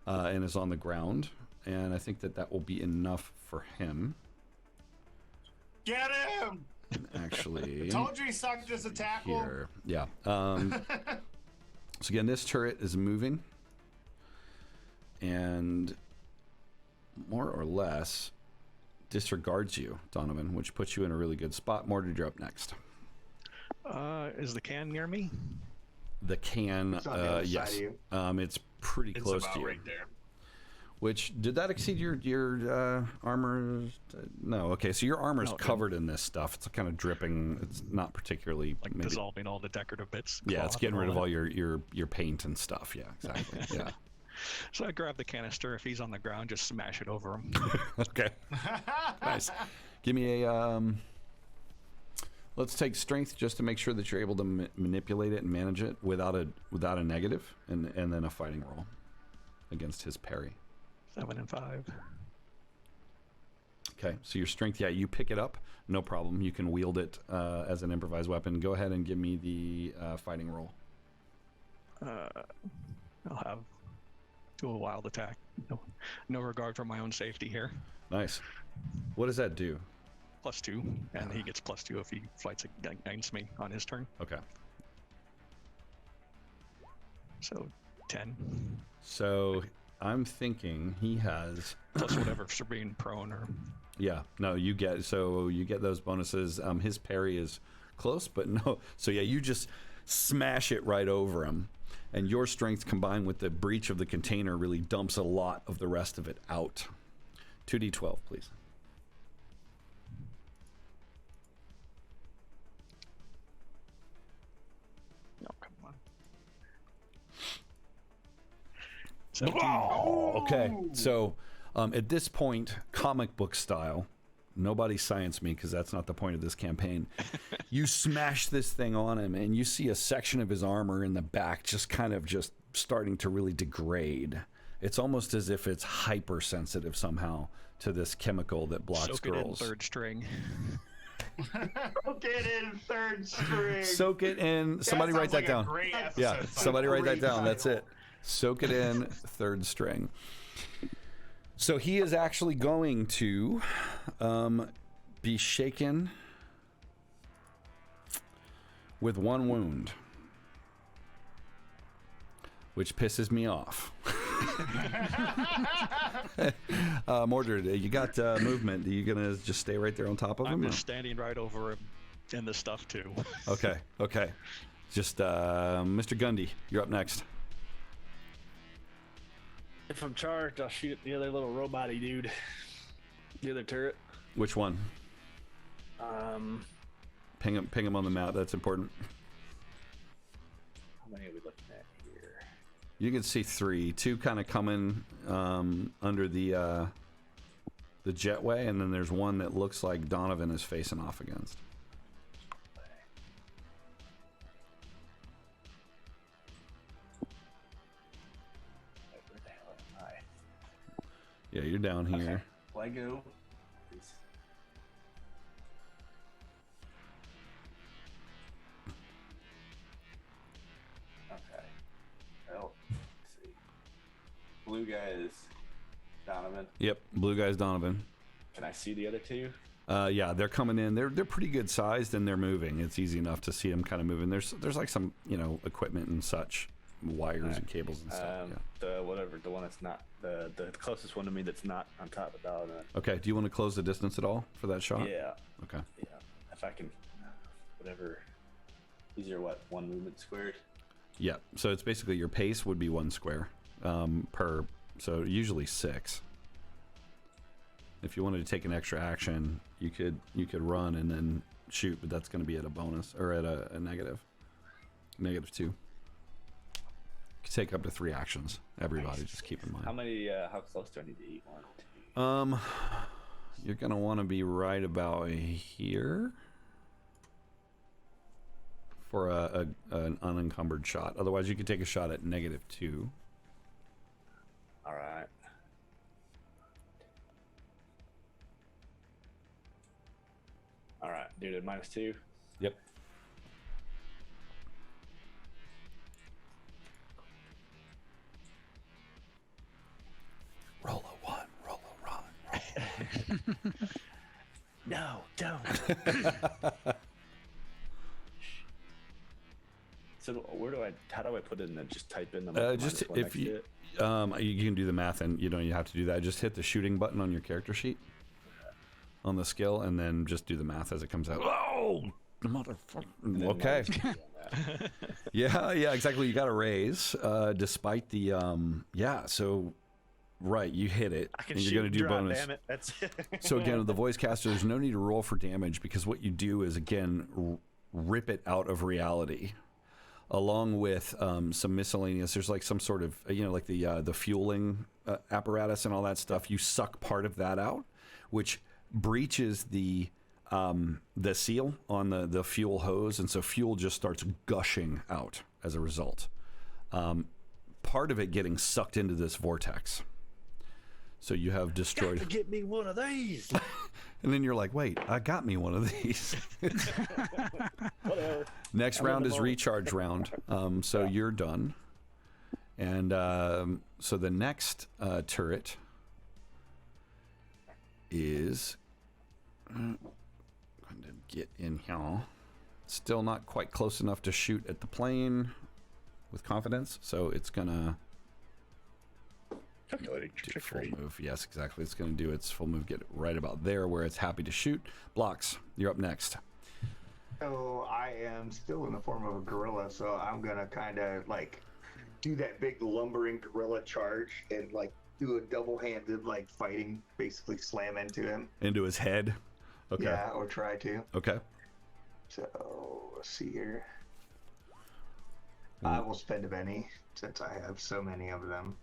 and is on the ground. And I think that will be enough for him. Get him! Actually, I told you he sucked as a tackle. Here. Yeah. So again, this turret is moving, and more or less disregards you, Donovan, which puts you in a really good spot. Mordred, you're up next. Is the can near me? The can, It's on the other yes. side of you. It's pretty It's close about to you. right there. Which, did that exceed your armor? No. Okay, so your armor is No, covered in this stuff. It's kind of dripping. It's not particularly Like dissolving all the decorative bits. Yeah, it's cloth getting and rid of that. all your paint and stuff. Yeah, exactly. Yeah. So I grab the canister. If he's on the ground, just smash it over him. Okay. Nice. Give me a. Let's take strength just to make sure that you're able to manipulate it and manage it without a negative, and then a fighting roll against his parry. 7 and 5. Okay, so your strength, yeah, you pick it up, no problem. You can wield it as an improvised weapon. Go ahead and give me the fighting roll. I'll do a wild attack. No regard for my own safety here. Nice. What does that do? +2, and he gets +2 if he fights against me on his turn. Okay. So 10. So I'm thinking he has Plus whatever for being prone or. Yeah, no, you get those bonuses. His parry is close, but no. So yeah, you just smash it right over him, and your strength combined with the breach of the container really dumps a lot of the rest of it out. 2d12, please. No, come on. 17. Okay, so at this point, comic book style, nobody science me because that's not the point of this campaign. You smash this thing on him, and you see a section of his armor in the back just starting to really degrade. It's almost as if it's hypersensitive somehow to this chemical that blocks Soak girls. it in 3rd string. Soak it in 3rd string. Soak it in. Somebody write that down. Yeah, somebody write that down. That's it. Soak it in 3rd string. So he is actually going to be shaken with 1 wound, which pisses me off. Mordred, you got movement. Are you gonna just stay right there on top of him? I'm just standing right over him in the stuff too. Okay. Just Mr. Gundy, you're up next. If I'm charged, I'll shoot at the other little robot-y dude. The other turret. Which one? Ping him on the map. That's important. How many are we looking at here? You can see 3. 2 kind of coming under the jetway, and then there's one that looks like Donovan is facing off against. Where the hell am I? Yeah, you're down here. Lego. Okay. Well, let's see. Blue guy is Donovan. Yep, blue guy's Donovan. Can I see the other two? Yeah, they're coming in. They're pretty good sized and they're moving. It's easy enough to see them kind of moving. There's like some equipment and such wires and cables and stuff. The one that's not the closest one to me that's not on top of the paladin. Okay. Do you want to close the distance at all for that shot? Yeah. Okay. Yeah. If I can, whatever. These are what, 1 movement squared? Yeah. So it's basically your pace would be 1 square per. So usually 6. If you wanted to take an extra action, you could run and then shoot, but that's going to be at a bonus or at a negative. -2. You can take up to 3 actions. Everybody, just keep in mind. How close do I need to eat? 1, 2. You're gonna want to be right about here for an unencumbered shot. Otherwise, you could take a shot at -2. All right. All right, dude, at -2. Yep. Roll a 1, roll a run. No, don't. So how do I put it in? Just type in the just -1 if you you can do the math, and you don't have to do that. Just hit the shooting button on your character sheet on the skill, and then just do the math as it comes out. Oh, motherfucker! Okay. yeah, exactly. You got to raise, despite the So, right, you hit it, I can and you're shoot going to do draw, bonus. Damn it. That's So again, the voice caster, there's no need to roll for damage, because what you do is again rip it out of reality, along with some miscellaneous. There's like some sort of like the fueling apparatus and all that stuff. You suck part of that out, which breaches the seal on the fuel hose, and so fuel just starts gushing out as a result. Part of it getting sucked into this vortex. So you have destroyed. Got to get me one of these. And then you're like, wait, I got me one of these. Whatever. Next round is recharge round. So you're done. And so the next turret is going to get in here. Still not quite close enough to shoot at the plane with confidence. So it's going to Calculating do full trickery. move. Yes, exactly. It's going to do its full move. Get it right about there where it's happy to shoot. Blocks. You're up next. So I am still in the form of a gorilla, so I'm gonna kind of like do that big lumbering gorilla charge and like do a double-handed like fighting, basically slam into him. Into his head. Okay. Yeah, or try to. Okay. So let's see here. I will spend a penny since I have so many of them.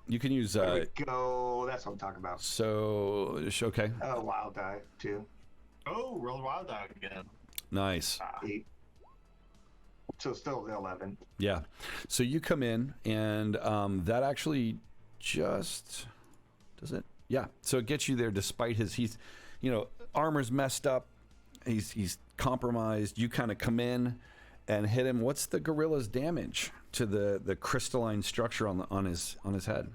You can use. There we go. That's what I'm talking about. So okay. Oh, wild die too. Oh, roll wild dog again. Nice. 8. So still the 11. Yeah. So you come in, and that actually just does it. Yeah. So it gets you there despite he's armor's messed up. He's compromised. You kind of come in and hit him. What's the gorilla's damage to the crystalline structure on his head?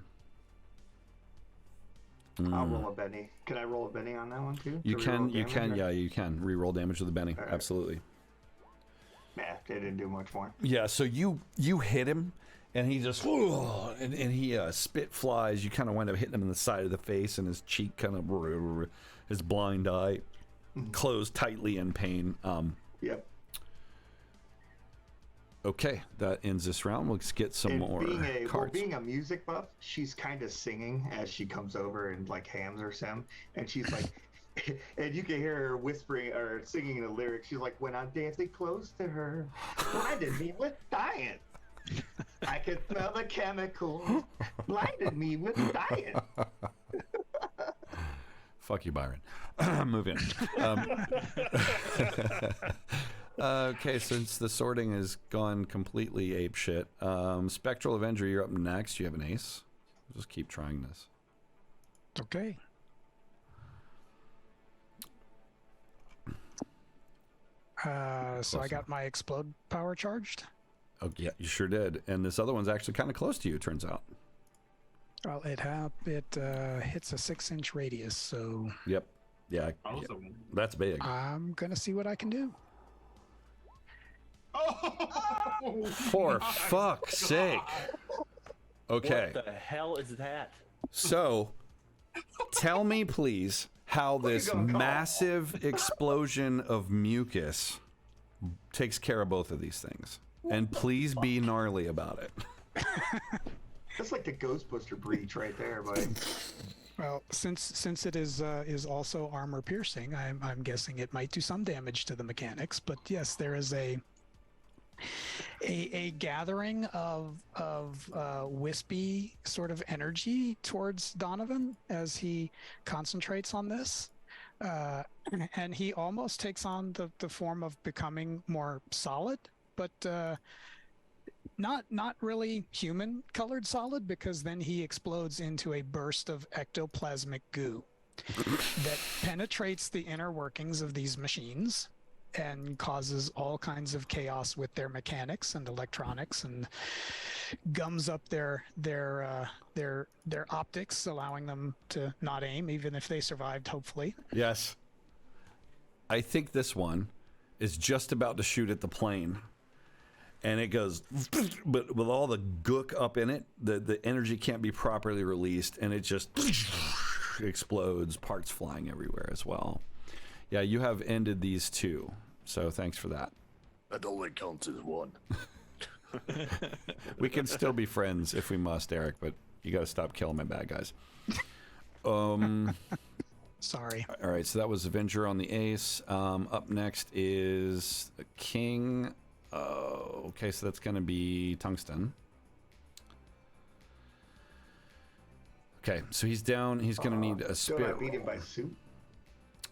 I'll roll a Benny. Can I roll a Benny on that one too? You To can. reroll You damage, can. or- Yeah, you can re-roll damage with a Benny. All right. Absolutely. Nah, they didn't do much more. Yeah. So you hit him, and he just and he spit flies. You kind of wind up hitting him in the side of the face, and his cheek kind of his blind eye closed tightly in pain. Yep. Okay, that ends this round. Let's get some more cards. Being a music buff, she's kind of singing as she comes over and like hams her some, and she's like, and you can hear her whispering or singing the lyrics. She's like, "When I'm dancing close to her, blinded me with diet. I can smell the chemicals, blinded me with diet." Fuck you, Byron. Move in. Okay, since the sorting has gone completely apeshit, Spectral Avenger, you're up next. You have an ace. Just keep trying this. Okay. So I got my explode power charged. Oh yeah, you sure did. And this other one's actually kind of close to you, it turns out. Well, it hits a 6-inch radius, so Yep. Yeah. Awesome. That's big. I'm gonna see what I can do. Oh! For fuck's sake. Okay. What the hell is that? So, tell me, please, how this massive explosion of mucus takes care of both of these things. And please be gnarly about it. That's like the Ghostbuster breach right there, buddy. Well, since it is also armor piercing, I'm guessing it might do some damage to the mechanics. But yes, there is a gathering of wispy sort of energy towards Donovan as he concentrates on this, and he almost takes on the form of becoming more solid, but not really human colored solid, because then he explodes into a burst of ectoplasmic goo that penetrates the inner workings of these machines and causes all kinds of chaos with their mechanics and electronics, and gums up their optics, allowing them to not aim even if they survived, hopefully. Yes. I think this one is just about to shoot at the plane. And it goes, but with all the gook up in it, the energy can't be properly released, and it just explodes, parts flying everywhere as well. Yeah, you have ended these two, so thanks for that. That only counts as one. We can still be friends if we must, Eric, but you got to stop killing my bad guys. Sorry. All right, so that was Avenger on the ace. Up next is the King. Okay, so that's going to be Tungsten. Okay, so he's down. He's going to need a spirit. Don't I beat him by soup?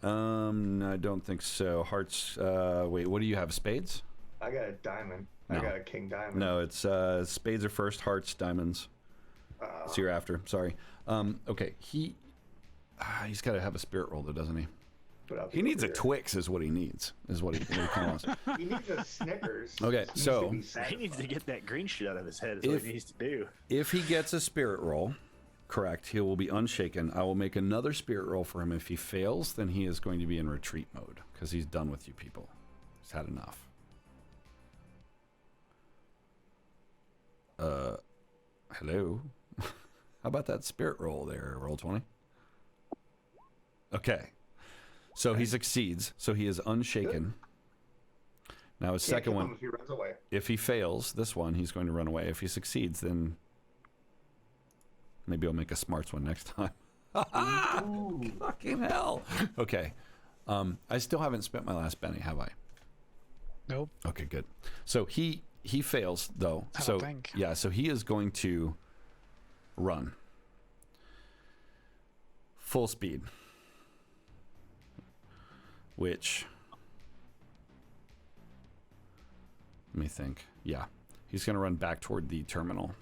I don't think so. Hearts. Wait, what do you have? Spades? I got a diamond. No. I got a king diamond. No, it's spades are first, hearts, diamonds. So you're after. Sorry. Okay, he's got to have a spirit roll, though, doesn't he? He needs a Twix, is what he needs. Is what he calls. He needs a Snickers. Okay, so He needs to get that green shit out of his head. Is what he needs to do. If he gets a spirit roll, correct, he will be unshaken. I will make another spirit roll for him. If he fails, then he is going to be in retreat mode because he's done with you people. He's had enough. Hello. How about that spirit roll there? Roll 20. Okay. So he succeeds. So he is unshaken. Good. Now his second one, if he runs away. If he fails this one, he's going to run away. If he succeeds, then maybe I'll make a smarts one next time. Fucking hell. Okay. I still haven't spent my last penny, have I? Nope. Okay, good. So he fails though. I don't think. Yeah, so he is going to run full speed. Which, let me think. Yeah, he's going to run back toward the terminal.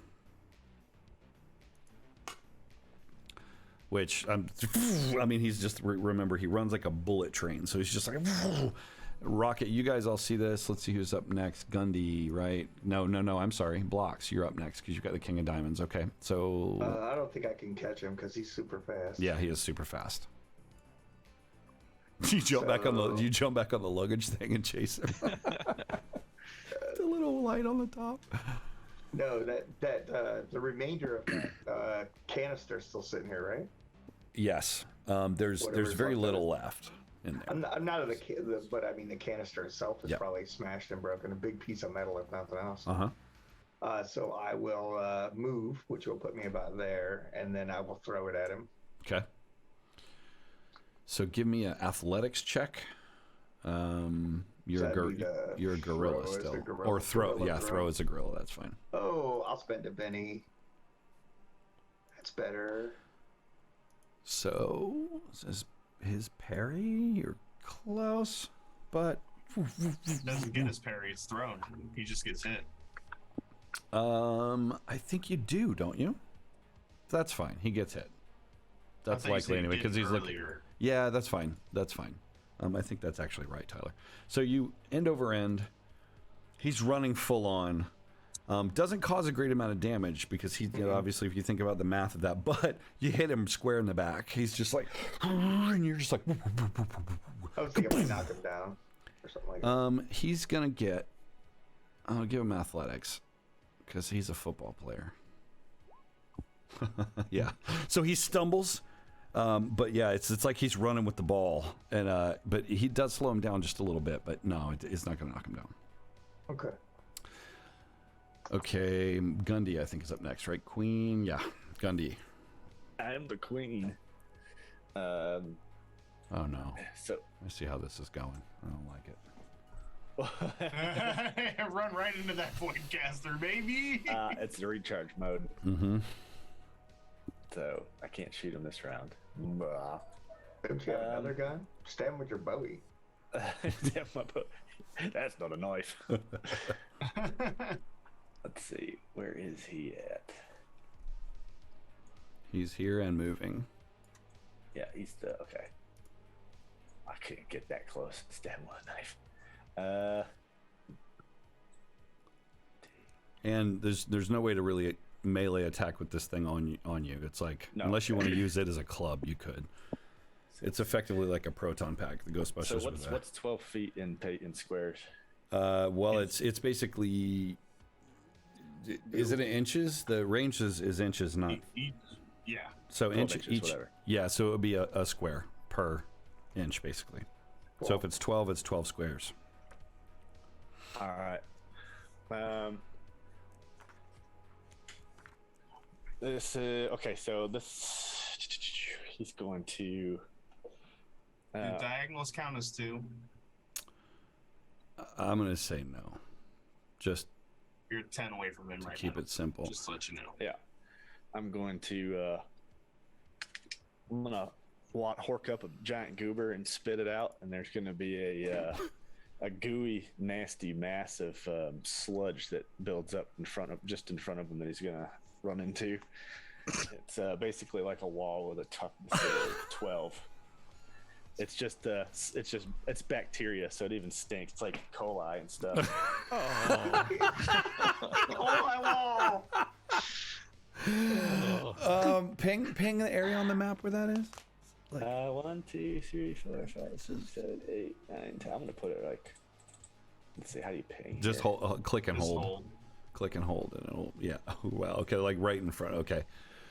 Which, I mean, he's just, remember, he runs like a bullet train. So he's just like, rocket. You guys all see this. Let's see who's up next. Gundy, right? No, I'm sorry. Blocks, you're up next because you've got the King of Diamonds. Okay, so. I don't think I can catch him because he's super fast. Yeah, he is super fast. You jump back on the luggage thing and chase him. The little light on the top. No, the remainder of that canister is still sitting here, right? Yes. There's very little left in there. I'm not but I mean the canister itself is probably smashed and broken. A big piece of metal, if nothing else. So I will move, which will put me about there, and then I will throw it at him. Okay. So give me an athletics check. You're a gorilla still. Or throw. Yeah, throw as a gorilla. That's fine. Oh, I'll spend a penny. That's better. So, his parry? You're close, but... Doesn't get his parry, it's thrown. He just gets hit. I think you do, don't you? That's fine. He gets hit. That's likely anyway, because he's looking... Yeah, that's fine. That's fine. I think that's actually right, Tyler. So you end over end. He's running full on. Doesn't cause a great amount of damage because he, obviously, if you think about the math of that, but you hit him square in the back. He's just like, and you're just like. I was thinking I might knock him down or something like that. He's gonna get I'll give him athletics because he's a football player. Yeah. So he stumbles, but yeah, it's like he's running with the ball, and but he does slow him down just a little bit. But no, it's not going to knock him down. Okay. Okay, Gundy I think is up next, right? Queen, yeah, Gundy. I am the queen. Oh no. So I see how this is going. I don't like it. Run right into that voidcaster, baby. it's the recharge mode, Mm-hmm. so I can't shoot him this round. Don't you have another gun? Stab him with your Bowie. Damn, that's not a knife. Let's see, where is he at? He's here and moving. Yeah, he's the okay. I can't get that close. Stab him with a knife. And there's no way to really melee attack with this thing on you. It's like No. unless you want to use it as a club, you could. It's effectively like a proton pack. The Ghostbusters. So with that. what's 12 feet in squares? Well, it's basically. Is it in inches? The range is inches, not. Yeah. So 12 inch inches, each. whatever. Yeah, so it would be a square per inch, basically. So if it's 12, it's 12 squares. All right. This okay. So this he's going to. Do diagonals count as 2? I'm gonna say no. Just You're 10 away from him to right keep now. it simple. Just to let you know. Yeah, I'm going to. I'm gonna hork up a giant goober and spit it out, and there's gonna be a gooey, nasty mass of sludge that builds up just in front of him that he's gonna run into. It's basically like a wall with a toughness of 12. It's bacteria, so it even stinks. It's like E. coli and stuff. Ping the area on the map where that is. 1, 2, 3, 4, 5, 6, 7, 8, 9, 10. I'm gonna put it like. Let's see. How do you ping? Just here? hold, click and Just hold. hold. Click and hold, and it'll. Yeah. Oh, wow. Okay. Like right in front. Okay.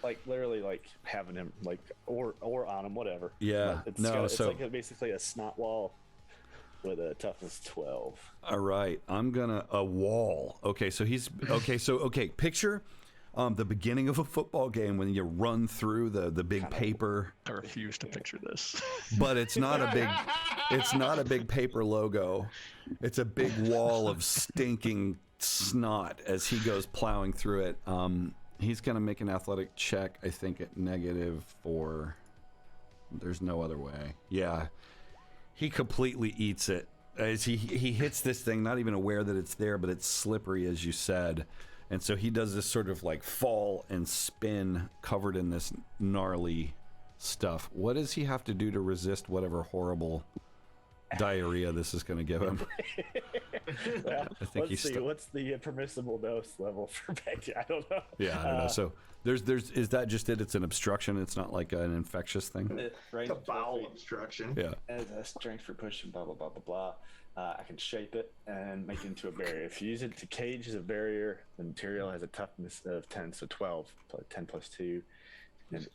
Like literally, like having him like or on him, whatever. Yeah. Like, it's like basically a snot wall with a toughness 12. All right. I'm gonna a wall. Okay. So he's okay. So okay. Picture. The beginning of a football game when you run through the big paper. I refuse to picture this. But it's not a big paper logo. It's a big wall of stinking snot as he goes plowing through it. He's gonna make an athletic check, I think at -4. There's no other way. Yeah. He completely eats it. As he hits this thing, not even aware that it's there, but it's slippery as you said. And so he does this sort of like fall and spin covered in this gnarly stuff. What does he have to do to resist whatever horrible diarrhea this is going to give him? Well, I think let's see. What's the permissible dose level for bacteria? I don't know. Yeah, I don't know. So there's is that just it? It's an obstruction. It's not like an infectious thing. Range It's a of 12 bowel feet. obstruction. Yeah. As a strength for pushing, blah blah blah blah blah. I can shape it and make it into a barrier. If you use it to cage as a barrier, the material has a toughness of 10, so 12, 10 plus 2. And,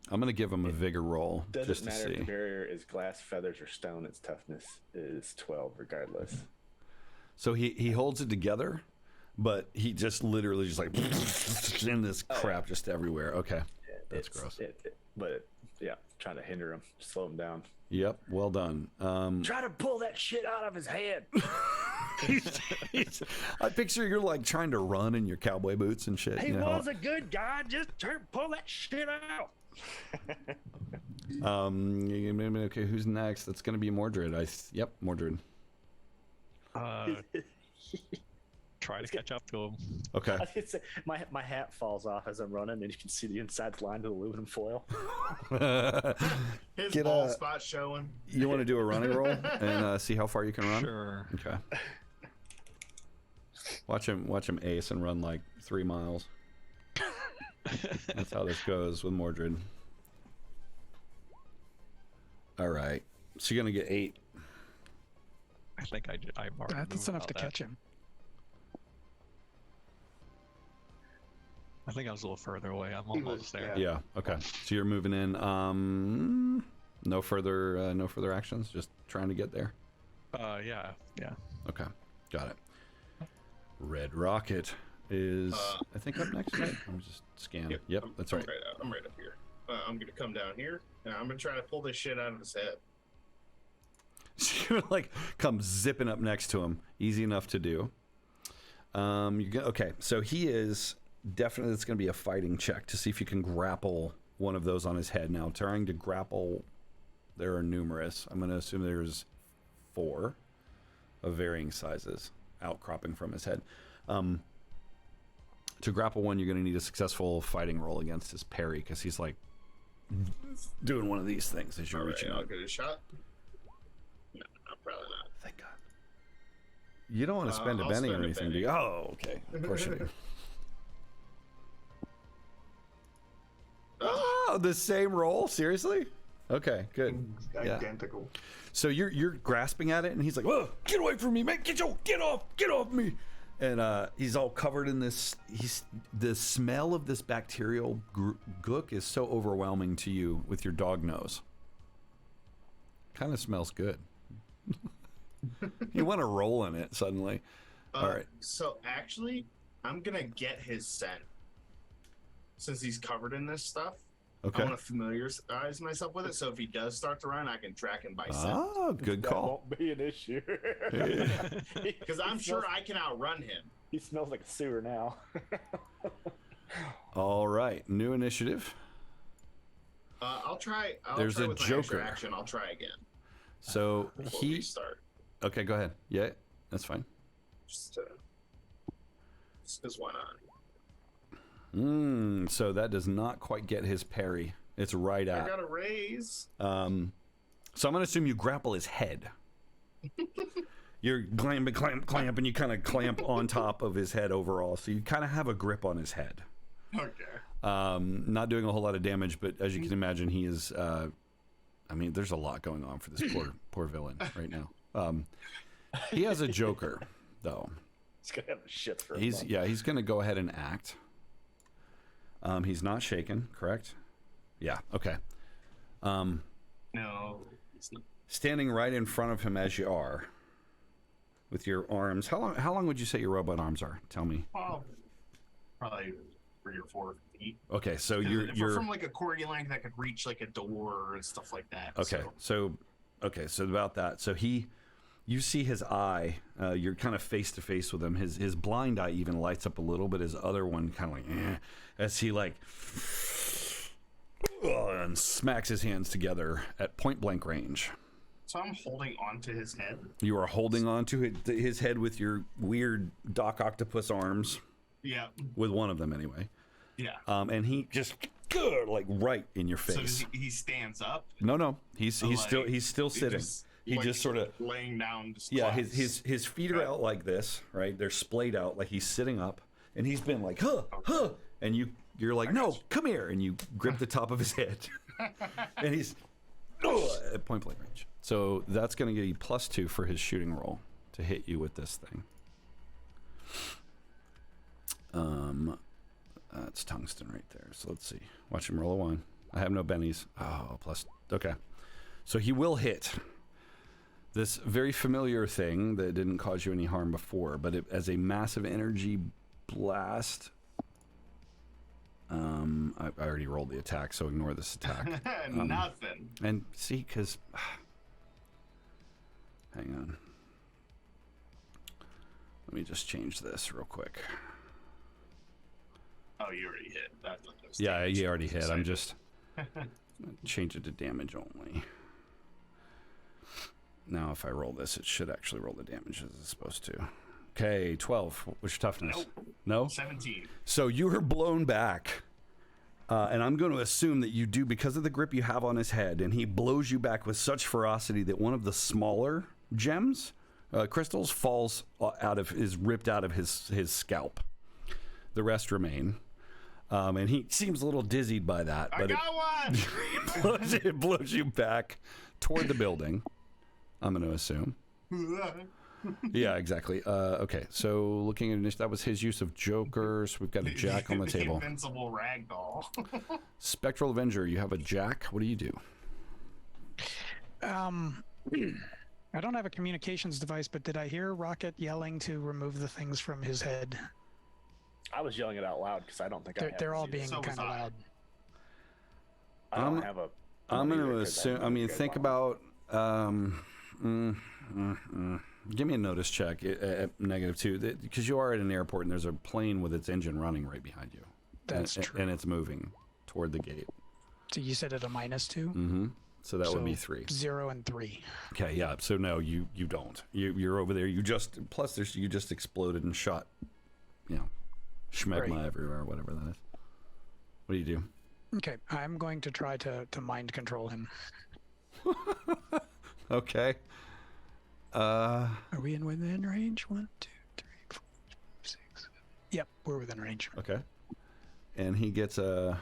I'm going to give him a vigor roll doesn't just to matter if see. the barrier is glass, feathers, or stone. Its toughness is 12 regardless. So he holds it together, but he just literally just like in this crap just everywhere. Okay. That's gross. Yeah, trying to hinder him, slow him down. Yep. Well done. Try to pull that shit out of his head. I picture you're like trying to run in your cowboy boots and shit. He you know? was a good guy. Just pull that shit out. Okay, who's next? That's gonna be Mordred. Yep, Mordred. Try to catch up to him. Okay. I was gonna say, my hat falls off as I'm running, and you can see the inside lined with aluminum foil. His Get bald a- spot showing. You want to do a running roll and see how far you can run? Sure. Okay. Watch him ace and run like 3 miles. That's how this goes with Mordred. All right. So you're gonna get 8. think I'm already That's moved enough to about that. catch him. I think I was a little further away. I'm almost there. Yeah. Okay. So you're moving in. No further actions. Just trying to get there. Yeah. Okay. Got it. Red Rocket is I think up next. Right? I'm just scanning. Yep. That's right. I'm right up here. I'm gonna come down here and I'm gonna try to pull this shit out of his head. So you're like come zipping up next to him. Easy enough to do. Okay. So he is. Definitely, it's going to be a fighting check to see if you can grapple one of those on his head. Now, trying to grapple, there are numerous. I'm going to assume there's 4 of varying sizes outcropping from his head. To grapple one, you're going to need a successful fighting roll against his parry because he's like doing one of these things as you're reaching out. I'll get a shot. No, probably not. Thank God. You don't want to spend a I'll penny or spend a anything, do you? Oh, okay. Of course you do. Oh, the same roll? Seriously? Okay, good. Identical. Yeah. So you're grasping at it, and he's like, "Whoa, get away from me, man! Get off me!" And he's all covered in this. The smell of this bacterial gook is so overwhelming to you with your dog nose. Kind of smells good. You want to roll in it suddenly. All right. So actually, I'm gonna get his scent. Since he's covered in this stuff, Okay. I want to familiarize myself with it. So if he does start to run, I can track him by scent. Ah, good That call. won't be an issue. Because I'm sure I can outrun him. He smells like a sewer now. All right, new initiative. I'll try. There's try a with my Joker. extra action. I'll try again. So Before we start. Okay, go ahead. Yeah, that's fine. Just because why not? So that does not quite get his parry. It's right at. I got a raise. So I'm gonna assume you grapple his head. You're clamp, and you kind of clamp on top of his head overall. So you kind of have a grip on his head. Okay. Not doing a whole lot of damage, but as you can imagine, he is. I mean, there's a lot going on for this poor villain right now. He has a Joker, though. He's gonna have the shits for He's gonna go ahead and act. He's not shaken, correct? Yeah. Okay. No. It's not. Standing right in front of him as you are, with your arms. How long would you say your robot arms are? Tell me. Well, probably 3 or 4 feet. Okay, so If you're we're from like a corgi length that could reach like a door and stuff like that. Okay, so about that. So you see his eye. You're kind of face to face with him. His blind eye even lights up a little, but his other one kind of like as he like and smacks his hands together at point blank range. So I'm holding onto his head. You are holding on to his head with your weird Doc Octopus arms. Yeah. With one of them anyway. Yeah. And he just like right in your face. So he stands up. No. He's still sitting. He just sort of laying down. Yeah, his feet are out like this, right? They're splayed out like he's sitting up, and he's been like, huh, and you're like, no, come here, and you grip the top of his head, and he's at point blank range. So that's going to give you +2 for his shooting roll to hit you with this thing. That's tungsten right there. So let's see. Watch him roll a 1. I have no bennies. Oh, okay. So he will hit. This very familiar thing that didn't cause you any harm before, but as a massive energy blast. I already rolled the attack, so ignore this attack. Nothing. And see, because hang on. Let me just change this real quick. Oh, you already hit. Yeah, you already hit. I'm just change it to damage only. Now, if I roll this, it should actually roll the damage as it's supposed to. Okay, 12. What's your toughness? Nope. No? 17. So you are blown back. And I'm going to assume that you do because of the grip you have on his head. And he blows you back with such ferocity that one of the smaller gems, crystals, falls is ripped out of his scalp. The rest remain. And he seems a little dizzied by that. I got one! It blows you back toward the building. I'm going to assume. Yeah, exactly. Okay, so looking at this, that was his use of jokers. We've got a jack on the table. Invincible ragdoll. Spectral Avenger, you have a jack. What do you do? I don't have a communications device, but did I hear Rocket yelling to remove the things from his head? I was yelling it out loud because I don't think They're all being So was kind of I. loud. I don't have a. I'm going to assume. I mean, think about. Give me a notice check at -2, because you are at an airport and there's a plane with its engine running right behind you. That's true. And it's moving toward the gate. So you said at a -2? Mm-hmm. So that would be 3. 0 and 3. Okay, yeah. So no, you don't. You're over there. You just you just exploded and shot, schmegma everywhere, whatever that is. What do you do? Okay, I'm going to try to mind control him. Okay. Are we within range? 1, 2, 3, 4, 5, 6, 7. Yep, we're within range. Okay. And he gets an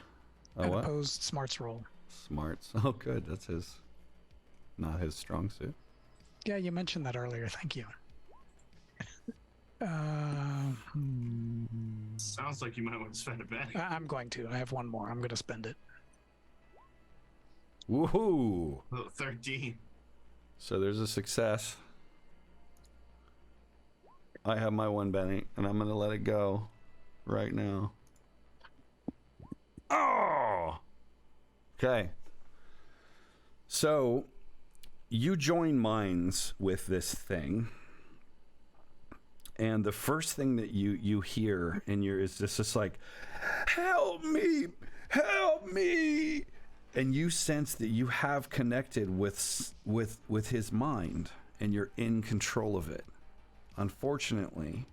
what? Opposed smarts roll. Smarts. Oh, good. That's not his strong suit. Yeah, you mentioned that earlier. Thank you. Sounds like you might want to spend a penny. I'm going to. I have one more. I'm going to spend it. Woohoo! 13. So there's a success. I have my 1 penny, and I'm going to let it go right now. Oh! Okay. So you join minds with this thing, and the first thing that you hear in your is just like, help me, and you sense that you have connected with his mind, and you're in control of it. Unfortunately,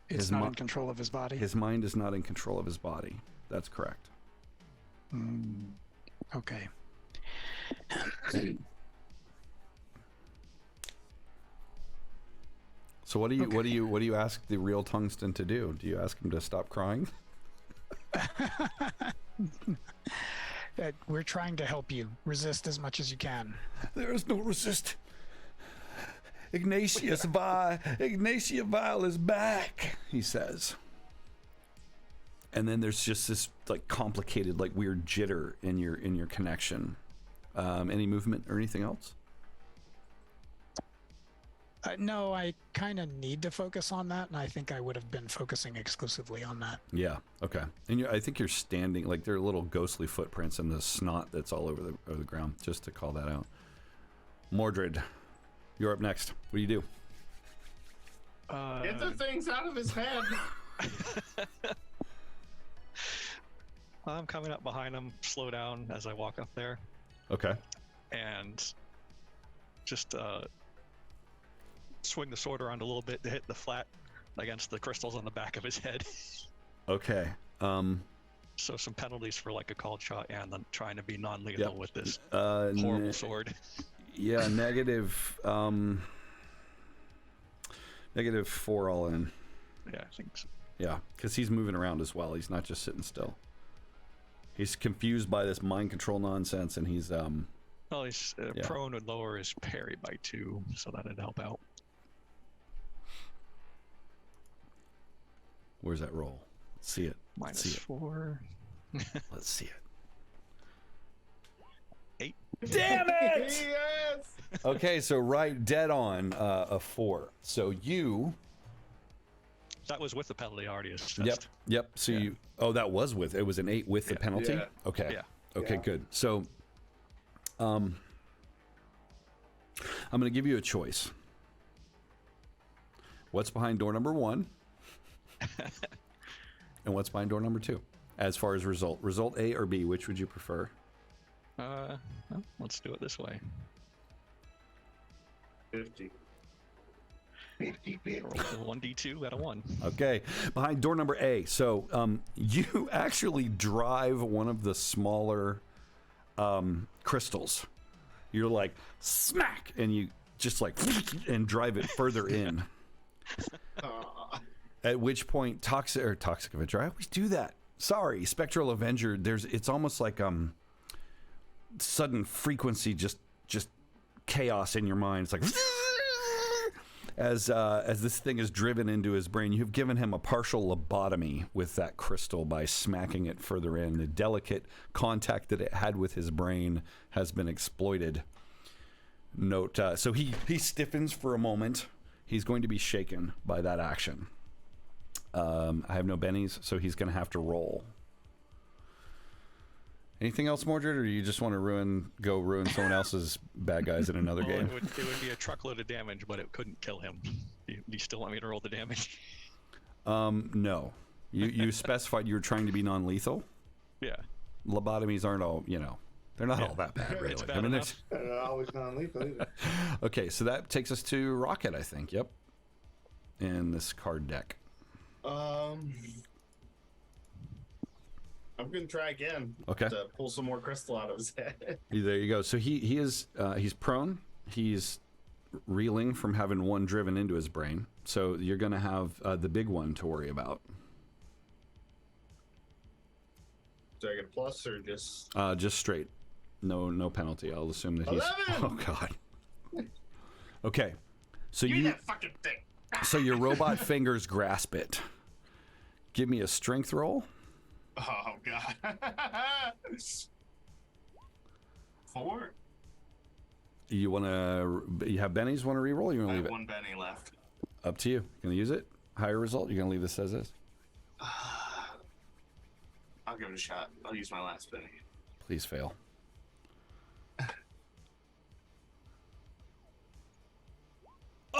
it's not in control of his body. His mind is not in control of his body. That's correct. Okay. So what do you ask the real tungsten to do? Do you ask him to stop crying? We're trying to help you. Resist as much as you can. There is no resist. Ignatious Vile is back, he says. And then there's just this like complicated, like weird jitter in your connection. Any movement or anything else? No, I kind of need to focus on that, and I think I would have been focusing exclusively on that. Yeah. Okay. And I think you're standing, like there are little ghostly footprints in the snot that's all over the ground. Just to call that out. Mordred, you're up next. What do you do? Get the things out of his head. I'm coming up behind him, slow down as I walk up there. Okay. And just swing the sword around a little bit to hit the flat against the crystals on the back of his head. Okay. So some penalties for like a called shot and then trying to be non-lethal with this horrible sword. Yeah, -4 all in. Yeah, I think so. Yeah, because he's moving around as well. He's not just sitting still. He's confused by this mind control nonsense, and he's Well, he's prone would lower his parry by 2, so that'd help out. Where's that roll? Let's see it. Let's see it. -4. Let's see it. 8. Damn it! Yes! Okay, so right dead on a 4. So you. That was with the penalty already assessed. Yep. So you. Oh, that was with. It was an 8 with the penalty. Yeah. Okay. Yeah. Okay. Good. So, I'm going to give you a choice. What's behind door number 1? And what's behind door number 2? As far as result A or B, which would you prefer? Well, let's do it this way. 50. 50. 1d2 out of 1. Okay, behind door number A. So you actually drive one of the smaller crystals. You're like smack, and you just like and drive it further in. At which point, Toxic Avenger. I always do that. Sorry, Spectral Avenger. It's almost like sudden frequency, just chaos in your mind. It's like as this thing is driven into his brain. You've given him a partial lobotomy with that crystal by smacking it further in. The delicate contact that it had with his brain has been exploited. Note, so he stiffens for a moment. He's going to be shaken by that action. I have no bennies, so he's going to have to roll. Anything else, Mordred, or you just want to ruin someone else's bad guys in another game? It would be a truckload of damage, but it couldn't kill him. You still want me to roll the damage? No. You specified you were trying to be non-lethal? Yeah. Lobotomies aren't all, they're not all that bad, really. It's bad enough. They're not always non-lethal either. Okay, so that takes us to Rocket, I think. Yep. In this card deck. I'm gonna try again. Okay. To pull some more crystal out of his head. There you go. So he's prone. He's reeling from having one driven into his brain. So you're gonna have the big one to worry about. Do I get a plus or just? Just straight. No penalty. I'll assume that he's. 11! Oh God. Okay. So Give me that fucking thing. So your robot fingers grasp it. Give me a strength roll. Oh God. 4. You have bennies? Want to reroll? You want to I leave have it? 1 Benny left. Up to you. Gonna use it? Higher result? You're gonna leave this as is? I'll give it a shot. I'll use my last Benny. Please fail.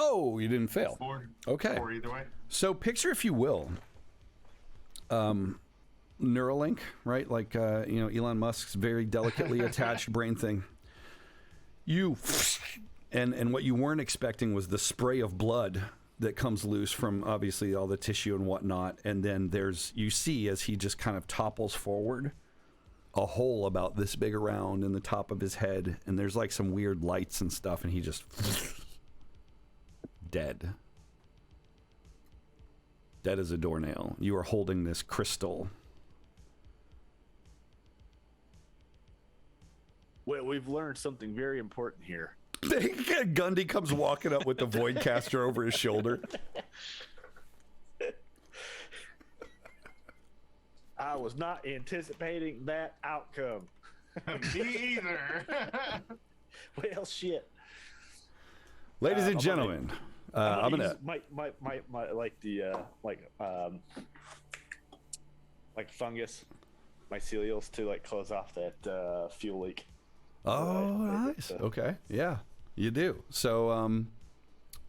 Oh, you didn't fail. 4. Okay. 4 either way. So picture, if you will, Neuralink, right? Like Elon Musk's very delicately attached brain thing. And what you weren't expecting was the spray of blood that comes loose from obviously all the tissue and whatnot. And then you see as he just kind of topples forward, a hole about this big around in the top of his head, and there's like some weird lights and stuff, and he just dead as a doornail. You are holding this crystal. Well, we've learned something very important here. Gundy comes walking up with the Voidcaster over his shoulder. I was not anticipating that outcome. Me either. Well, shit. Ladies and gentlemen, I'm gonna my like fungus mycelials to like close off that fuel leak. Oh, nice. Okay, yeah, you do. So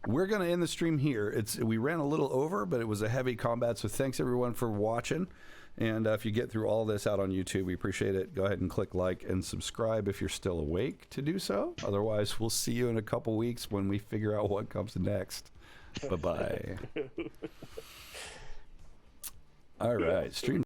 we're gonna end the stream here. We ran a little over, but it was a heavy combat. So thanks everyone for watching. And if you get through all this out on YouTube, we appreciate it. Go ahead and click like and subscribe if you're still awake to do so. Otherwise, we'll see you in a couple weeks when we figure out what comes next. Bye-bye. All right, stream.